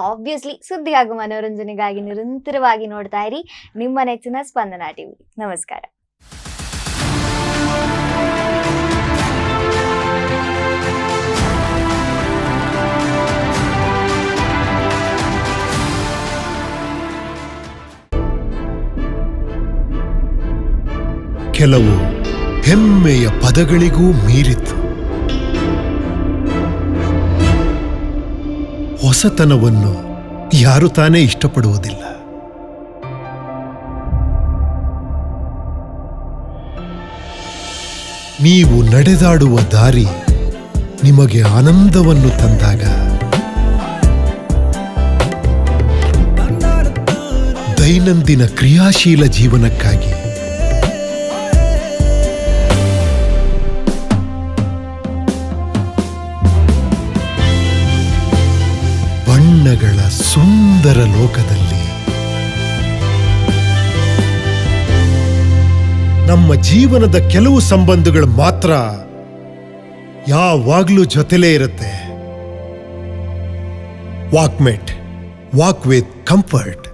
ಆಬ್ವಿಯಸ್ಲಿ ಸುದ್ದಿ ಹಾಗೂ ಮನೋರಂಜನೆಗಾಗಿ ನಿರಂತರವಾಗಿ ನೋಡ್ತಾ ಇರಿ ನಿಮ್ಮ ನೆಚ್ಚಿನ ಸ್ಪಂದನ ಟಿವಿ. ನಮಸ್ಕಾರ. ಕೆಲವು ಹೆಮ್ಮೆಯ ಪದಗಳಿಗೂ ಮೀರಿತು. ಹೊಸತನವನ್ನು ಯಾರು ತಾನೇ ಇಷ್ಟಪಡುವುದಿಲ್ಲ. ನೀವು ನಡೆದಾಡುವ ದಾರಿ ನಿಮಗೆ ಆನಂದವನ್ನು ತಂದಾಗ, ದೈನಂದಿನ ಕ್ರಿಯಾಶೀಲ ಜೀವನಕ್ಕಾಗಿ ಬಣ್ಣಗಳ ಸುಂದರ ಲೋಕದಲ್ಲಿ ನಮ್ಮ ಜೀವನದ ಕೆಲವು ಸಂಬಂಧಗಳು ಮಾತ್ರ ಯಾವಾಗ್ಲೂ ಜೊತೆಲೇ ಇರುತ್ತೆ. Walkmate, walk with comfort.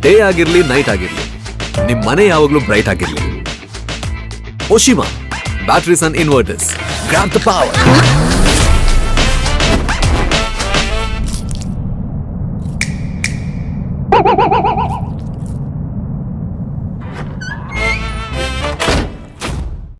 Day ಆಗಿರ್ಲಿ ನೈಟ್ ಆಗಿರ್ಲಿ ನಿಮ್ ಮನೆ ಯಾವಾಗ್ಲೂ ಬ್ರೈಟ್ ಆಗಿರ್ಲಿ. Oshima batteries and inverters, grab the power.